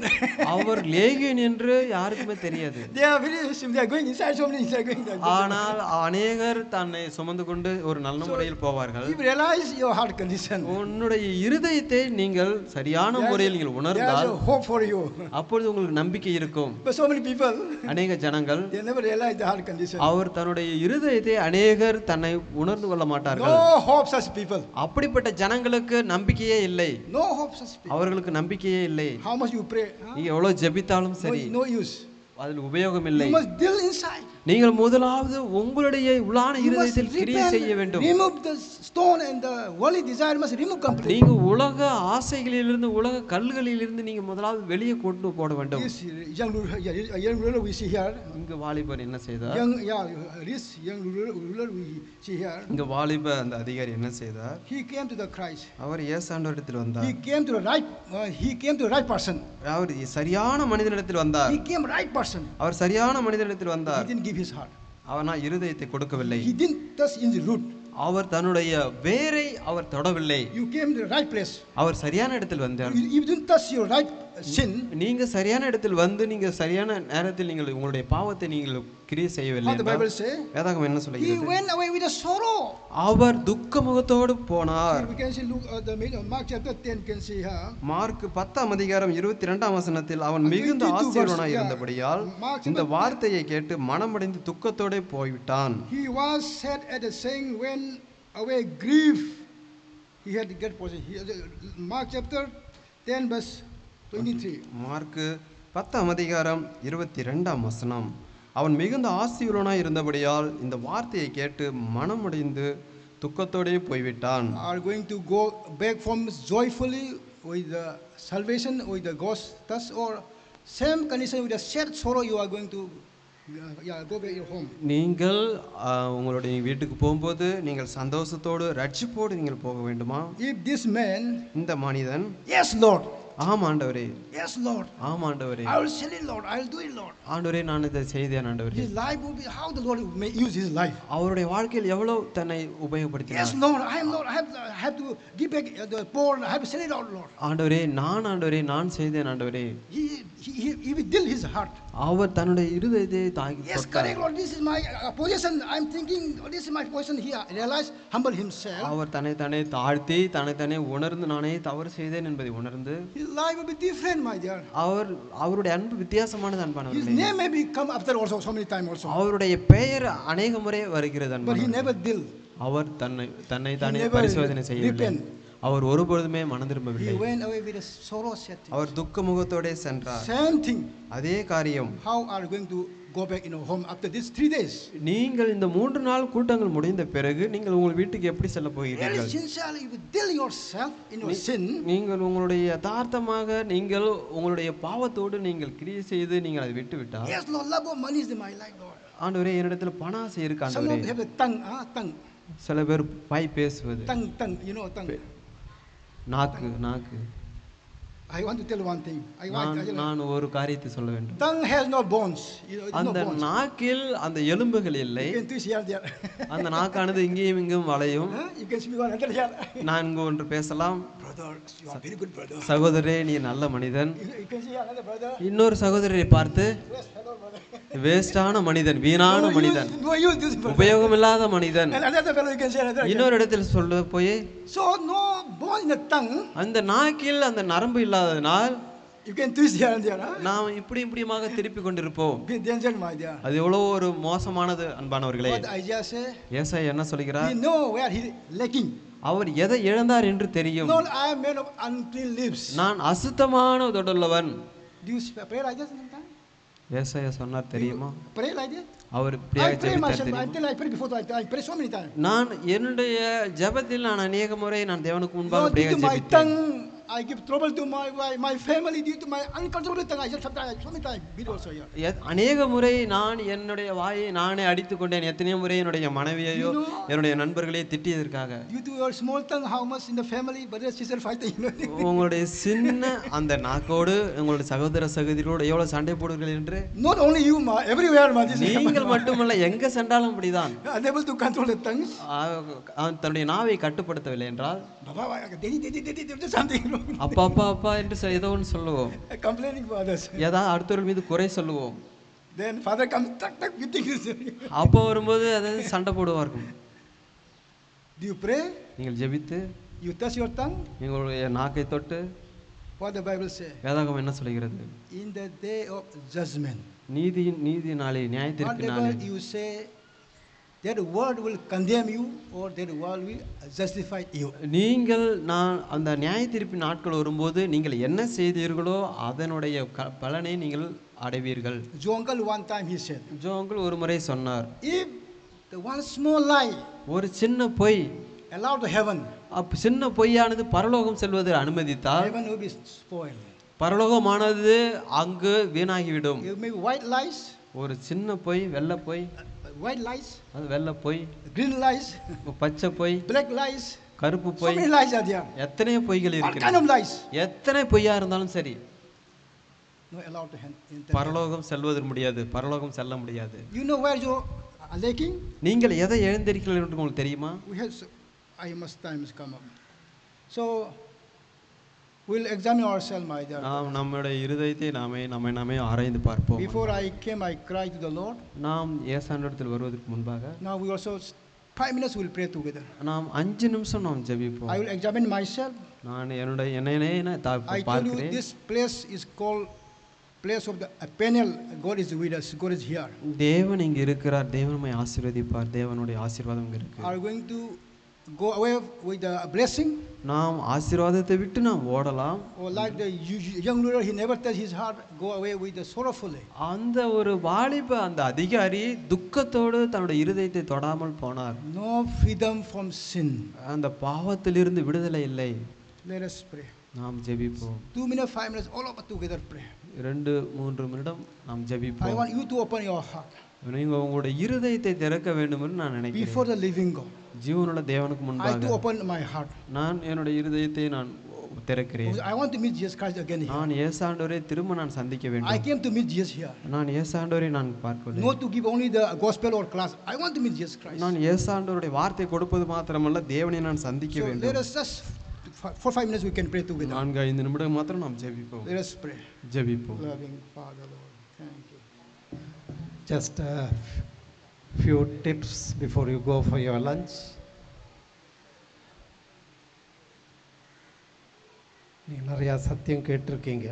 அவர் லேகியோன் என்று யாருக்குமே தெரியாது. They are very, they are going inside, so many they are going there. ஆனால் அநேகர் தன்னை சுமந்து கொண்டு ஒரு நல்ல முறையில் போவார்கள். You realize your heart condition. உன்னுடைய இருதயத்தை நீங்கள் சரியான முறையில் நீங்கள் There is உணர்ந்தால் a hope for you. அப்பொழுது உங்களுக்கு நம்பிக்கை இருக்கும். But so many people, அநேக ஜனங்கள் they never realize the heart condition. அவர் தன்னுடைய இருதயத்தை அநேகர் தன்னை உணர்ந்து கொள்ள மாட்டார்கள். No hope such people. அப்படிப்பட்ட ஜனங்களுக்கு நம்பிக்கையே இல்லை. No hope such people. அவர்களுக்கு நம்பிக்கையே இல்லை. How much you pray, நீங்க எவ்வளவு ஜெபித்தாலும் சரி, no use. அதில் உபயோகம் இல்லை. You must deal inside. நீங்கள் முதலாவது உங்களுடைய உள்ளான You must இருதயத்தில் கிரியை செய்ய repent, வேண்டும். remove the stone and the worldly desire must remove completely. நீங்க உலக ஆசைகளிலிருந்து, உலக கல்களிலிருந்து நீங்க முதலாவது வெளியே கொண்டு போட வேண்டும். This young ruler we see here. இங்க வாலிபர் என்ன செய்தார்? This young ruler we see here. இங்க வாலிப அந்த அதிகாரி என்ன செய்தார்? He came to the Christ. அவர் இயேசுவிடத்தில் வந்தார். He came to the right person. அவர் சரியான மனிதனிடத்தில் வந்தார். He came right person. அவர் சரியான மனிதனிடத்தில் He வந்தார். didn't give his heart. அவனா இருதயத்தை கொடுக்கவில்லை. He didn't touch in the root. அவர் தன்னுடைய வேரை அவர் தொடவில்லை. You came to the right place. அவர் சரியான இடத்தில் வந்தார். You didn't touch your right sin. நீங்க சரியான இடத்தில் வந்து நீங்க சரியான நேரத்தில் நீங்கள் உங்களுடைய பாவத்தை நீங்கள் கிரியை செய்யவில்லை. What the Bible say? வேதாகமம் என்ன He சொல்கிறது? went away with a sorrow. அவர் துக்க முகத்தோடு போனார். We can see, look at the Mark chapter 10, can see here. Mark 10:22 அவன் மிகுந்த 22 ஆசீர்வாதனாய் verse, இருந்தபடியால் Mark இந்த 10. வார்த்தையை கேட்டு மனமடைந்து துக்கத்தோடே போய்விட்டான். He was sad at the saying, when away grief. He had to get possession. Mark chapter 10 verse 23. Mark 10:22 அவன் மிகுந்த ஆசீர்வாதனாய் இருந்தபடியால் இந்த வார்த்தையை கேட்டு மனமடைந்து துக்கத்தோடே போய்விட்டான். Are going to go back from joyfully with the salvation, with the God's touch, or same condition with a sad sorrow you are going to go back your home. நீங்கள் உங்களுடைய வீட்டுக்கு போகும்போது நீங்கள் சந்தோஷத்தோடு ரட்சிப்போடு நீங்கள் போக வேண்டுமா? If this man, இந்த மனிதன், yes Lord, ஆம் ஆண்டவரே, yes Lord, ஆம் ஆண்டவரே, I will sell it Lord, I will do it Lord. ஆண்டவரே நான் இதை செய்தேன் ஆண்டவரே. His life will be how the Lord may use his life. அவருடைய வாழ்க்கையில் எவ்வளவு தன்னை உபயோகப்படுத்தினார். Yes Lord, I am Lord, I have to give back the poor, I have to sell it out Lord. ஆண்டவரே நான் செய்தேன் ஆண்டவரே. He will deal his heart. அவர் தன்னுடைய இருதயத்தை தாங்கி Yes, correct Lord, this is my position. I am thinking, this is my position. He realized, humble himself. அவர் தன்னை தாழ்த்தி தன்னை உணர்ந்து நானே தவறு செய்தேன் என்பதை உணர்ந்து His life will be different, my dear. அவருடைய அன்பு வித்தியாசமானது His அன்பானவர்களே. name may be come after also so many times also. அவருடைய பெயர் அநேக முறை வருகிறது But he அன்பானவர்களே. never did. அவர் தன்னை He never பரிசோதனை செய்யவில்லை. repent. அவர் ஒருபொழுதுமே மனம் He திரும்பவில்லை. went away with a sorrow set. அவர் துக்க முகத்தோடே சென்றார். Same thing. அதே காரியம். How are you going to go back in your home after these 3 days? நீங்கள் இந்த 3 நாள் கூட்டங்கள் முடிந்த பிறகு நீங்கள் உங்கள் வீட்டுக்கு எப்படி செல்ல Very போகிறீர்கள்? sincerely, you will deal yourself in your sin. நீங்கள் உங்களுடைய யதார்த்தமாக நீங்கள் உங்களுடைய பாவத்தோடு நீங்கள் கிரியை செய்து நீங்கள் அதை விட்டு விட்டால், Yes, Lord, love of money is in my life, Lord. ஆண்டவரே என்னிடத்துல பண ஆசை இருக்கு Some ஆண்டவரே. of have a tongue, tongue, சில பேர் பாய் பேசுவது, tongue, you know, tongue. நாக்கு. I want to tell one thing. நான் ஒரு காரியத்தை சொல்ல வேண்டும். Tongue has no bones. அந்த நாக்கில் அந்த எலும்புகள் இல்லை. You can twist here there. அந்த நாக்கானது இங்கேயும் இங்கும் வளையும். You can speak one another here. நான் இங்கு ஒன்று பேசலாம். Brother, you are very good brother. சகோதரரே நீ நல்ல மனிதன். You can see another brother. இன்னொரு சகோதரரை பார்த்து Yes, hello brother. வேஸ்டான மனிதன், வீணான மனிதன், No use this brother. உபயோகமில்லாத மனிதன். And another fellow you can say another. இன்னொரு இடத்தில் சொல்ல போய், So no bone in the tongue. அந்த நாக்கில் அந்த நரம்பு இல்லாததனால் You can twist here and there. நாம் இப்படியுமாக திருப்பி கொண்டிருப்போம். Be danger, my dear. அது எவ்வளவு ஒரு மோசமானது அன்பானவர்களே. What Isaiah say? ஏசாயா என்ன சொல்கிறார்? He know where he lacking. அவர் எதை இழந்தார் என்று தெரியும். Lord, I am man of unclean lips. நான் அசுத்தமான உதடுள்ளவன். Do you pray like this sometimes? ஏசாயா சொன்னார் தெரியுமா? Pray like that? Our I இப்படியாக pray ஜெபித்தார் myself. தெரியுமா? I tell I pray before I pray so many times. நான் என்னுடைய ஜெபத்தில் நான் அநேக முறை நான் தேவனுக்கு முன்பாக Lord, due இப்படியாக to my ஜெபித்தேன். tongue, I give trouble to my family due to my uncontrollable tongue. I just sometimes so many times beat also here. அநேக முறை நான் என்னுடைய வாயை நானே அடித்துக் கொண்டேன். எத்தனையோ முறை என்னுடைய மனைவியையோ என்னுடைய நண்பர்களையோ திட்டியதற்காக. Due to your small tongue, how much in the family brother sister fighting, you know? உங்களுடைய சின்ன அந்த நாக்கோடு உங்களுடைய சகோதர சகோதரியோடு எவ்வளவு சண்டை போடுவீர்கள் என்று. Not only you, ma, everywhere, ma. நீங்கள் மட்டுமல்ல எங்க சென்றாலும் அப்படிதான். Unable to control the tongues. தன்னுடைய நாவை கட்டுப்படுத்தவில்லை என்றால் something. அப்பா அப்பா அப்பா என்று ஏதோ ஒன்று சொல்லுவோம். Complaining for others. ஏதாவது அடுத்தவர்கள் மீது குறை சொல்லுவோம். Then father comes tak beating you. அப்பா வரும்போது அதாவது சண்டை போடுவார்கள். Do you pray? நீங்கள் ஜெபித்து You touch your tongue? உங்களுடைய நாக்கை தொட்டு What the Bible say? வேதாகமம் என்ன சொல்கிறது? In the day of judgment. நீதி நாளே நியாயத்தீர்ப்பு நாளே. Whatever you say, that word will condemn you or that word will justify you. நீங்கள் நான் அந்த நியாயத்தீர்ப்பு நாட்கள் வரும்போது நீங்கள் என்ன செய்தீர்களோ அதனுடைய பலனை நீங்கள் அடைவீர்கள். Joe uncle one time he said. Joe uncle ஒரு முறை சொன்னார். If the one small lie ஒரு சின்ன பொய் allowed to heaven, சின்ன பொய்யானது பரலோகம் செல்வதை அனுமதித்தால் heaven will be spoiled. பரலோகமானது அங்கு வீணாகிவிடும். It may be white lies. ஒரு சின்ன பொய் வெள்ளை பொய். White lies. அது வெள்ளை பொய். Green lies. பச்சை பொய். Black lies. கருப்பு So பொய். many lies are there. எத்தனை பொய்கள் What kind இருக்கிறது? of lies? எத்தனை பொய்யா இருந்தாலும் சரி No allowed to enter. பரலோகம் செல்வது முடியாது. பரலோகம் செல்ல முடியாது. You know where you are lacking? நீங்கள் எதை இழந்திருக்கிறீர்கள் என்று உங்களுக்கு தெரியுமா? We have I must times come up. So we'll examine ourselves, my dear. நாம் நம்முடைய இருதயத்தை நாமே ஆராய்ந்து பார்ப்போம். Before I came, I cried to the Lord. நாம் இயேசுவிடத்தில் வருவதற்கு முன்பாக Now we also 5 minutes we'll pray together. நாம் 5 நிமிஷம் நாம் ஜெபிப்போம். I will examine myself. நான் என்னையே I tell you பார்க்கிறேன். this place is called place of the Peniel. God is with us. God is here. தேவன் இங்க இருக்கிறார். தேவன் நம்மை ஆசீர்வதிப்பார். தேவனுடைய ஆசீர்வாதம் இங்க இருக்கு. Are going to go away with the blessing? நாம் ஆசீர்வாதத்தை விட்டு நாம் ஓடலாம். Or like the young ruler, he never touched his heart, go away with the sorrowfully. அந்த ஒரு வாலிப அந்த அதிகாரி துக்கத்தோடு தன்னுடைய இருதயத்தை தொடாமல் போனார். No freedom from sin. அந்த பாவத்திலிருந்து விடுதலை இல்லை. Let us pray. நாம் ஜெபிப்போம். 2 minutes, 5 minutes, all of us together pray. 2-3 நிமிடம் நாம் I ஜெபிப்போம். want you to open your heart. நீங்க உங்களுடைய இருதயத்தை திறக்க வேண்டும் என்று நான் நினைக்கிறேன். Before the living God. ஜீவனுள்ள தேவனுக்கு I முன்பாக to open my heart. நான் என்னுடைய இருதயத்தை நான் திறக்கிறேன். I want to meet Jesus Christ again here. நான் இயேசுவை திரும்ப நான் சந்திக்க I வேண்டும். came to meet Jesus here. நான் இயேசுவை நான் பார்க்கவில்லை. Not to give only the gospel or class. I want to meet Jesus Christ. நான் இயேசுவுடைய வார்த்தை கொடுப்பது மாத்திரமல்ல தேவனை நான் சந்திக்க So let வேண்டும். us just for 5 minutes we can pray together. 4-5 நிமிடம் மாத்திரம் நாம் ஜெபிப்போம். Let us pray. ஜெபிப்போம். Loving Father, Lord, thank you. Just a few tips before you go for your lunch. நீங்கள் நிறையா சத்தியம் கேட்டிருக்கீங்க.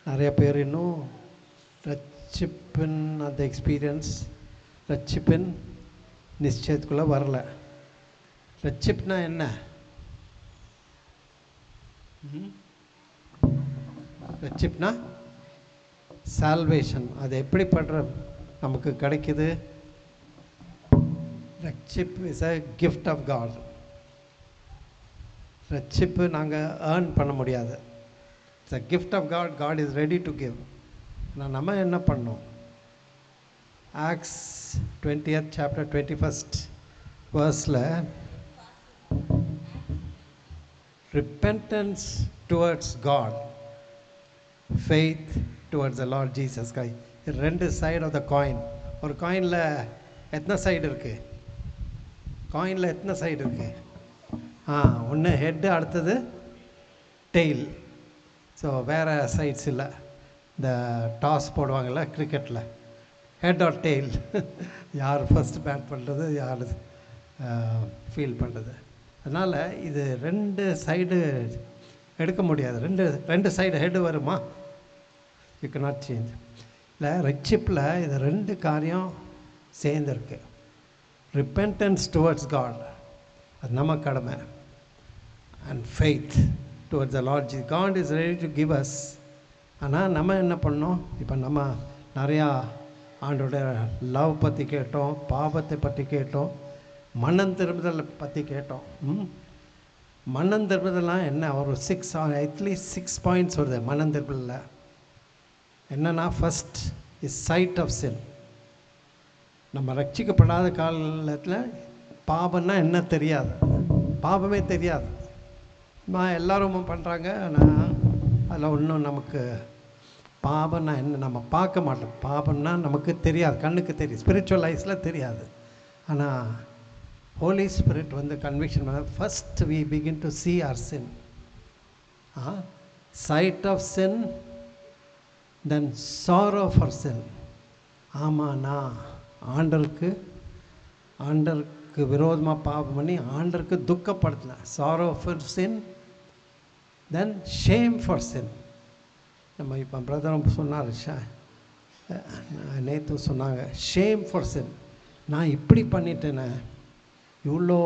நிறைய பேர் இன்னும் ரட்சிப்பின் அந்த எக்ஸ்பீரியன்ஸ் ரட்சிப்பின் நிச்சயத்துக்குள்ளே வரல. ரட்சிப்னா என்ன? ரட்சிப்னா சால்வேஷன். அது எப்படி படுற நமக்கு கிடைக்குது? ரட்சிப் is a gift of God. ரட்சிப்பு நாங்கள் ஏர்ன் பண்ண முடியாது. It's a gift of God. God is ready to give. ஆனால் நம்ம என்ன பண்ணோம்? ஆக்ஸ் 20th chapter 21st verseல repentance towards God, faith towards the Lord Jesus Christ. ரெண்டு சைடு ஆஃப் த காயின். ஒரு காயினில் எத்தனை சைடு இருக்குது? காயினில் எத்தனை சைடு இருக்குது? ஒன்று ஹெட்டு, அடுத்தது டெய்ல். ஸோ வேறு சைட்ஸ் இல்லை. இந்த டாஸ் போடுவாங்கள்ல கிரிக்கெட்டில், ஹெட் ஆர் டெய்ல், யார் ஃபஸ்ட் பேட் பண்ணுறது, யார் ஃபீல் பண்ணுறது. அதனால் இது ரெண்டு சைடு எடுக்க முடியாது. ரெண்டு சைடு ஹெட்டு வருமா? You can not change. இல்லை, ரட்சிப்பில் இது ரெண்டு காரியம் சேர்ந்துருக்கு. ரிப்பென்டன்ஸ் டுவர்ட்ஸ் காட், அது நம்ம கடமை. And faith towards the lord Jesus. God is ready to give us ஆனால் நம்ம என்ன பண்ணோம், இப்போ நம்ம நிறையா ஆண்டோட லவ் பற்றி கேட்டோம், பாவத்தை பற்றி கேட்டோம், மனம் திரும்புதலை பற்றி கேட்டோம். மனம் திரும்புதெல்லாம் என்ன, ஒரு 6 அட்லீஸ்ட் 6 பாயிண்ட்ஸ் வருது மனம் திரும்புதலில். என்னென்னா, first is sight of sin. நம்ம ரட்சிக்கப்படாத காலத்தில் பாவம்னா என்ன தெரியாது, பாவமே தெரியாது. எல்லோரும் பண்ணுறாங்க, ஆனால் அதில் ஒன்றும் நமக்கு பாவம்னா என்ன நம்ம பார்க்க மாட்டோம். பாவம்னா நமக்கு தெரியாது, கண்ணுக்கு தெரியும், ஸ்பிரிச்சுவல் ஐஸில் தெரியாது. ஆனால் ஹோலி ஸ்பிரிட் வந்து கன்விக்ஷன் பண்ண, first we begin to see our sin. Sight of sin, then sorrow for sin. ஆமாம், நான் ஆண்டருக்கு விரோதமாக பாவம் பண்ணி ஆண்டருக்கு துக்கப்படுத்தினேன். sorrow for sin, then shame for sin. நம்ம இப்போ பிரதரும் சொன்னார், நேற்று சொன்னாங்க, ஷேம் ஃபார் சின். நான் இப்படி பண்ணிட்டேனே, இவ்வளோ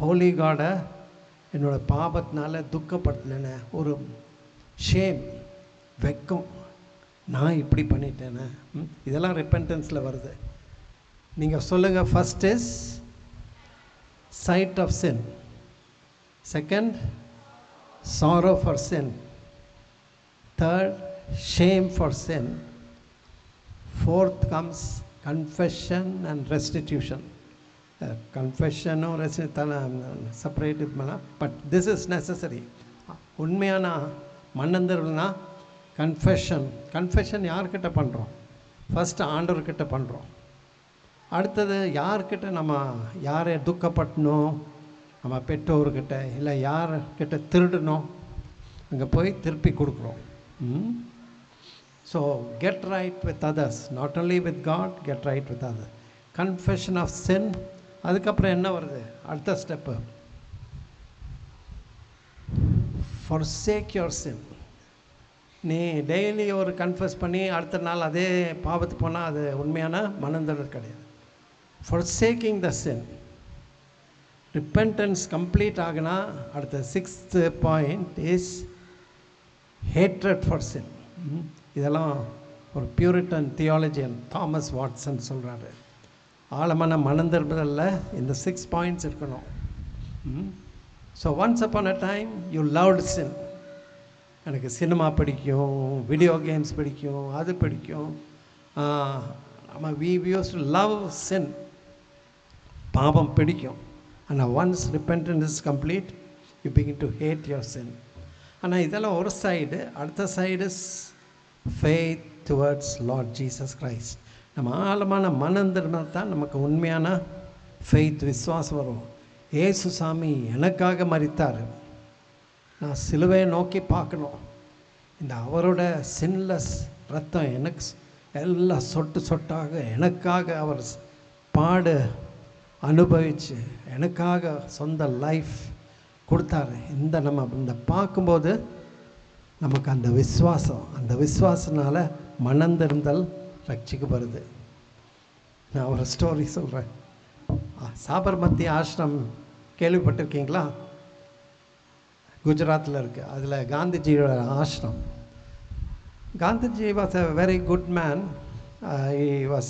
ஹோலி காடை என்னோடய பாவத்தினால துக்கப்படுத்தினேனே, ஒரு ஷேம், வெக்கம், நான் இப்படி பண்ணிட்டேனே. இதெல்லாம் ரிப்பென்டன்ஸில் வருது. நீங்கள் சொல்லுங்கள், first is sight of sin, second sorrow for sin, third shame for sin, fourth comes confession and restitution. Confession or restitution separate it, but this is necessary. உண்மையான மன்னந்தர்னா கன்ஃபெஷன் யார்கிட்ட பண்ணுறோம்? ஃபஸ்ட்டு ஆண்டவர்கிட்ட பண்ணுறோம். அடுத்தது யார்கிட்ட நம்ம யாரை துக்கப்பட்டணும், நம்ம பெற்றோர்கிட்ட, இல்லை யார்கிட்ட திருடணும், அங்கே போய் திருப்பி கொடுக்குறோம். So get right with others, not only with God, get right with others. Confession of sin. அதுக்கப்புறம் என்ன வருது, அடுத்த ஸ்டெப்பு, forsake your sin. நீ டெய்லி ஒரு கன்ஃபெஸ் பண்ணி அடுத்த நாள் அதே பாவத்து போனால் அது உண்மையான மனந்தடல் கிடையாது. forsaking the sin. Repentance complete ஆகினா அடுத்த 6th point is hatred for sin. இதெல்லாம் ஒரு பியூரிட்டன் தியாலஜியன் தாமஸ் வாட்சன் சொல்கிறாரு. ஆழமான மனந்திருப்பதில் இந்த 6 பாயிண்ட்ஸ் இருக்கணும். So once upon a time you loved sin. எனக்கு சினிமா பிடிக்கும், வீடியோ கேம்ஸ் பிடிக்கும், அது பிடிக்கும். நம்ம we use to love sin, பாவம் பிடிக்கும். ஆனால் ஒன்ஸ் repentance is complete, you begin to hate your sin. ஆனால் இதெல்லாம் ஒரு சைடு. அடுத்த side is faith towards Lord Jesus Christ. நம்ம ஆழமான மனந்திருந்தால் தான் நமக்கு உண்மையான ஃபெய்த், விசுவாசம் வரும். ஏசு சாமி எனக்காக மரித்தார், நான் சிலுவையை நோக்கி பார்க்கணும். இந்த அவரோட சின்லெஸ் ரத்தம் எனக்கு எல்லாம் சொட்டு சொட்டாக எனக்காக அவர் பாடு அனுபவித்து எனக்காக சொந்த லைஃப் கொடுத்தாரு. இந்த பார்க்கும்போது நமக்கு அந்த விசுவாசனால் மனந்திருந்தல் ரட்சிக்கப்படுது. நான் ஒரு ஸ்டோரி சொல்கிறேன். சாபர்மதி ஆசிரம் கேள்விப்பட்டிருக்கீங்களா? குஜராத்தில் இருக்குது. அதில் காந்திஜியோட ashram. Gandhiji was a very good man. He was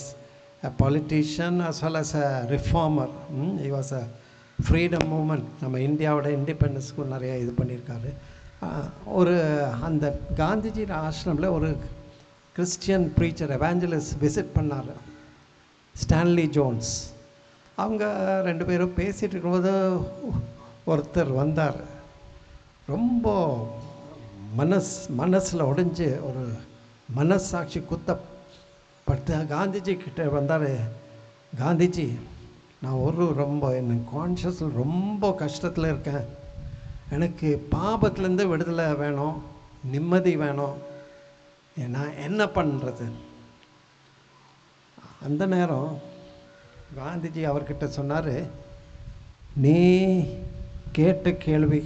a politician as well as a reformer. He was a freedom movement. நம்ம இந்தியாவோட இண்டிபெண்டன்ஸ்க்கு நிறைய இது பண்ணியிருக்காரு. அந்த காந்திஜி ஆசிரமில் ஒரு கிறிஸ்டியன் ப்ரீச்சர் எவாஞ்சலிஸ்ட் விசிட் பண்ணார், ஸ்டான்லி ஜோன்ஸ். அவங்க 2 பேரும் பேசிகிட்டு இருக்கும்போது ஒருத்தர் வந்தார். ரொம்ப மனசில் உடைஞ்சு ஒரு மனசாட்சி குத்தப்பட்டு காந்திஜி கிட்ட வந்தார். காந்திஜி, நான் ரொம்ப எனக்கு கான்ஷியஸில் ரொம்ப கஷ்டத்தில் இருக்கேன், எனக்கு பாபத்துலேருந்து விடுதலை வேணும், நிம்மதி வேணும், நான் என்ன பண்ணுறது? அந்த நேரம் காந்திஜி அவர்கிட்ட சொன்னார், நீ கேட்ட கேள்வி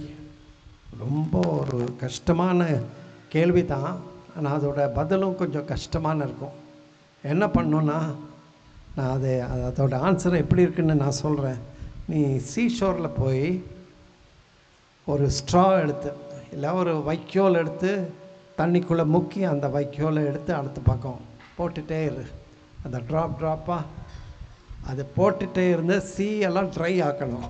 ரொம்ப ஒரு கஷ்டமான கேள்வி தான், ஆனால் அதோட பதிலும் கொஞ்சம் கஷ்டமான இருக்கும். என்ன பண்ணணுன்னா, நான் அதோட ஆன்சர் எப்படி இருக்குன்னு நான் சொல்கிறேன். நீ சீஷோரில் போய் ஒரு ஸ்ட்ரா எடுத்து, இல்லை ஒரு வைக்கோல் எடுத்து தண்ணிக்குள்ளே முக்கி அந்த வைக்கோலை எடுத்து அடுத்த பக்கம் போட்டுகிட்டே இரு. அந்த ட்ராப்பாக அதை போட்டுகிட்டே இருந்து எல்லாம் ட்ரை ஆக்கணும்.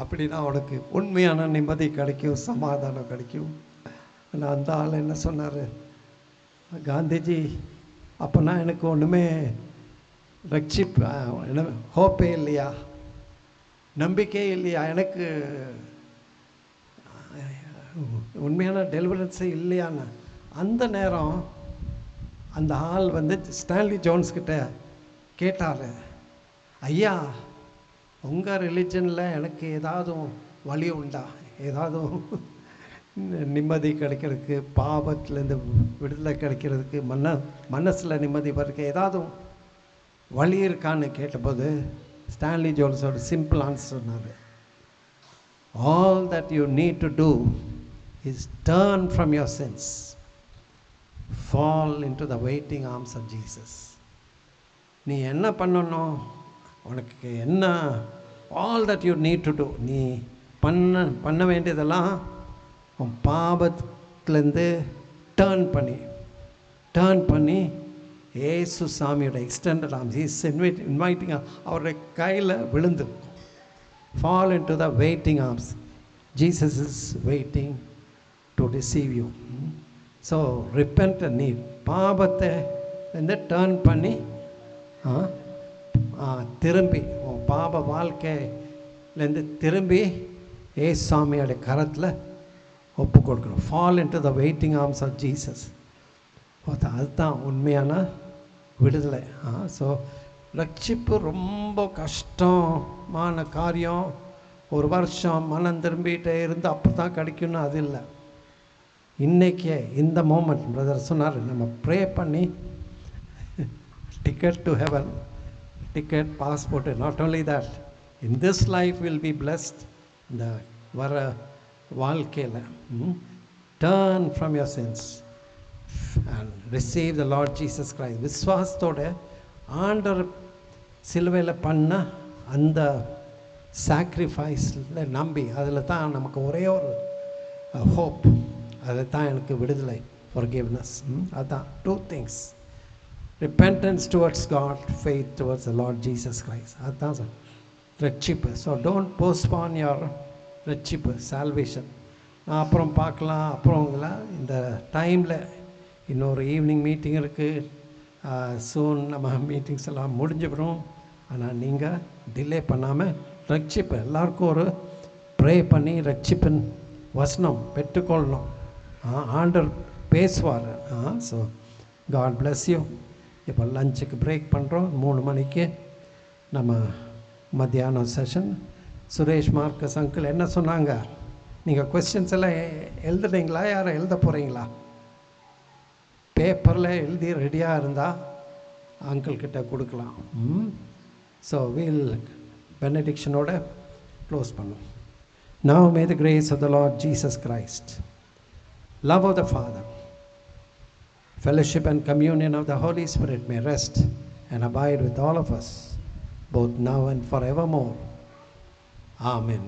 அப்படின்னா உனக்கு உண்மையான நிம்மதி கிடைக்கும், சமாதானம் கிடைக்கும். ஆனால் அந்த ஆள் என்ன சொன்னார், காந்திஜி அப்போனா எனக்கு ஒன்றுமே என்ன ஹோப்பே இல்லையா, நம்பிக்கை இல்லையா, எனக்கு உண்மையான டெலிவரன்ஸே இல்லையான்னு. அந்த நேரம் அந்த ஆள் வந்து ஸ்டான்லி ஜோன்ஸ் கிட்ட கேட்டார், ஐயா உங்கள் ரிலிஜனில் எனக்கு ஏதாவது வழி உண்டா, ஏதாவது நிம்மதி கிடைக்கிறதுக்கு, பாவத்திலேருந்து விடுதலை கிடைக்கிறதுக்கு, மனசில் நிம்மதி வர்றதுக்கு ஏதாவது வழி இருக்கான்னு கேட்டபோது ஸ்டான்லி ஜோன்ஸோட சிம்பிள் ஆன்சர் சொன்னார், all that you need to do is turn from your sins, fall into the waiting arms of Jesus. நீ என்ன பண்ணணும், உனக்கு என்ன, all that you need to do, நீ பண்ண வேண்டியதெல்லாம் உன் பாவத்துலேருந்து டேர்ன் பண்ணி ஏசு சாமியோட எக்ஸ்டெண்டட் ஆர்ம்ஸ், இஸ் இன்வைட்டிங், அவருடைய கையில் விழுந்து fall into the waiting arms. Jesus is waiting to receive you. So repent, நீ பாவத்தை வந்து டேர்ன் பண்ணி திரும்பி உன் பாவ வாழ்க்கையிலேருந்து திரும்பி ஏசு சாமியோட கரத்தில் ஒப்பு கொடுக்கணும். Fall into the waiting arms of Jesus. அதுதான் உண்மையான விடுதலை. ஸோ ரட்சிப்பு ரொம்ப கஷ்டமான காரியம். ஒரு வருஷம் மனம் திரும்பிகிட்டே இருந்து அப்போ தான் கிடைக்கும்னு அது இல்லை. இன்றைக்கே இந்த மோமெண்ட் பிரதர் சொன்னார், நம்ம ப்ரே பண்ணி ticket to heaven, ticket, passport, not only that, in this life will be blessed, இந்த வர வாழ்க்கையில் turn from your sins and receive the Lord Jesus Christ. விசுவாசத்தோட ஆண்டவர் சிலுவையில் பண்ண அந்த சாக்ரிஃபைஸில் நம்பி, அதில் தான் நமக்கு ஒரே ஒரு ஹோப், அதில் தான் எனக்கு விடுதலை, forgiveness. அதுதான் two things, repentance towards God, faith towards the Lord Jesus Christ. அதுதான் சார் ரட்சிப்பு. ஸோ டோன்ட் போஸ்ட்பான் யுவர் ரட்சிப்பு, சால்வேஷன். நான் அப்புறம் பார்க்கலாம், அப்புறம் இந்த டைமில் இன்னொரு ஈவினிங் மீட்டிங் இருக்குது, சூன் நம்ம மீட்டிங்ஸ் எல்லாம் முடிஞ்சுக்கிறோம். ஆனால் நீங்கள் டிலே பண்ணாமல் ரட்சிப்பு, எல்லாருக்கும் ஒரு ப்ரே பண்ணி ரட்சிப்பின் வசனம் பெற்றுக்கொள்ளணும். ஆண்டவர் பேசுவார். So God bless you. இப்போ லஞ்சுக்கு பிரேக் பண்ணுறோம். 3 மணிக்கு நம்ம மத்தியானம் செஷன். சுரேஷ் மார்க்கஸ் அங்கிள் என்ன சொன்னாங்க, நீங்கள் கொஸ்டின்ஸ் எல்லாம் எழுதுனீங்களா, யாரை எழுத போகிறீங்களா? பேப்பரில் எழுதி ரெடியாக இருந்தால் அங்கிள்கிட்ட கொடுக்கலாம். ஸோ வீல் பெனடிக்ஷனோட க்ளோஸ் பண்ணும். Now may the grace of the Lord Jesus Christ, love of the Father, fellowship and communion of the Holy Spirit may rest and abide with all of us, both now and forevermore. Amen.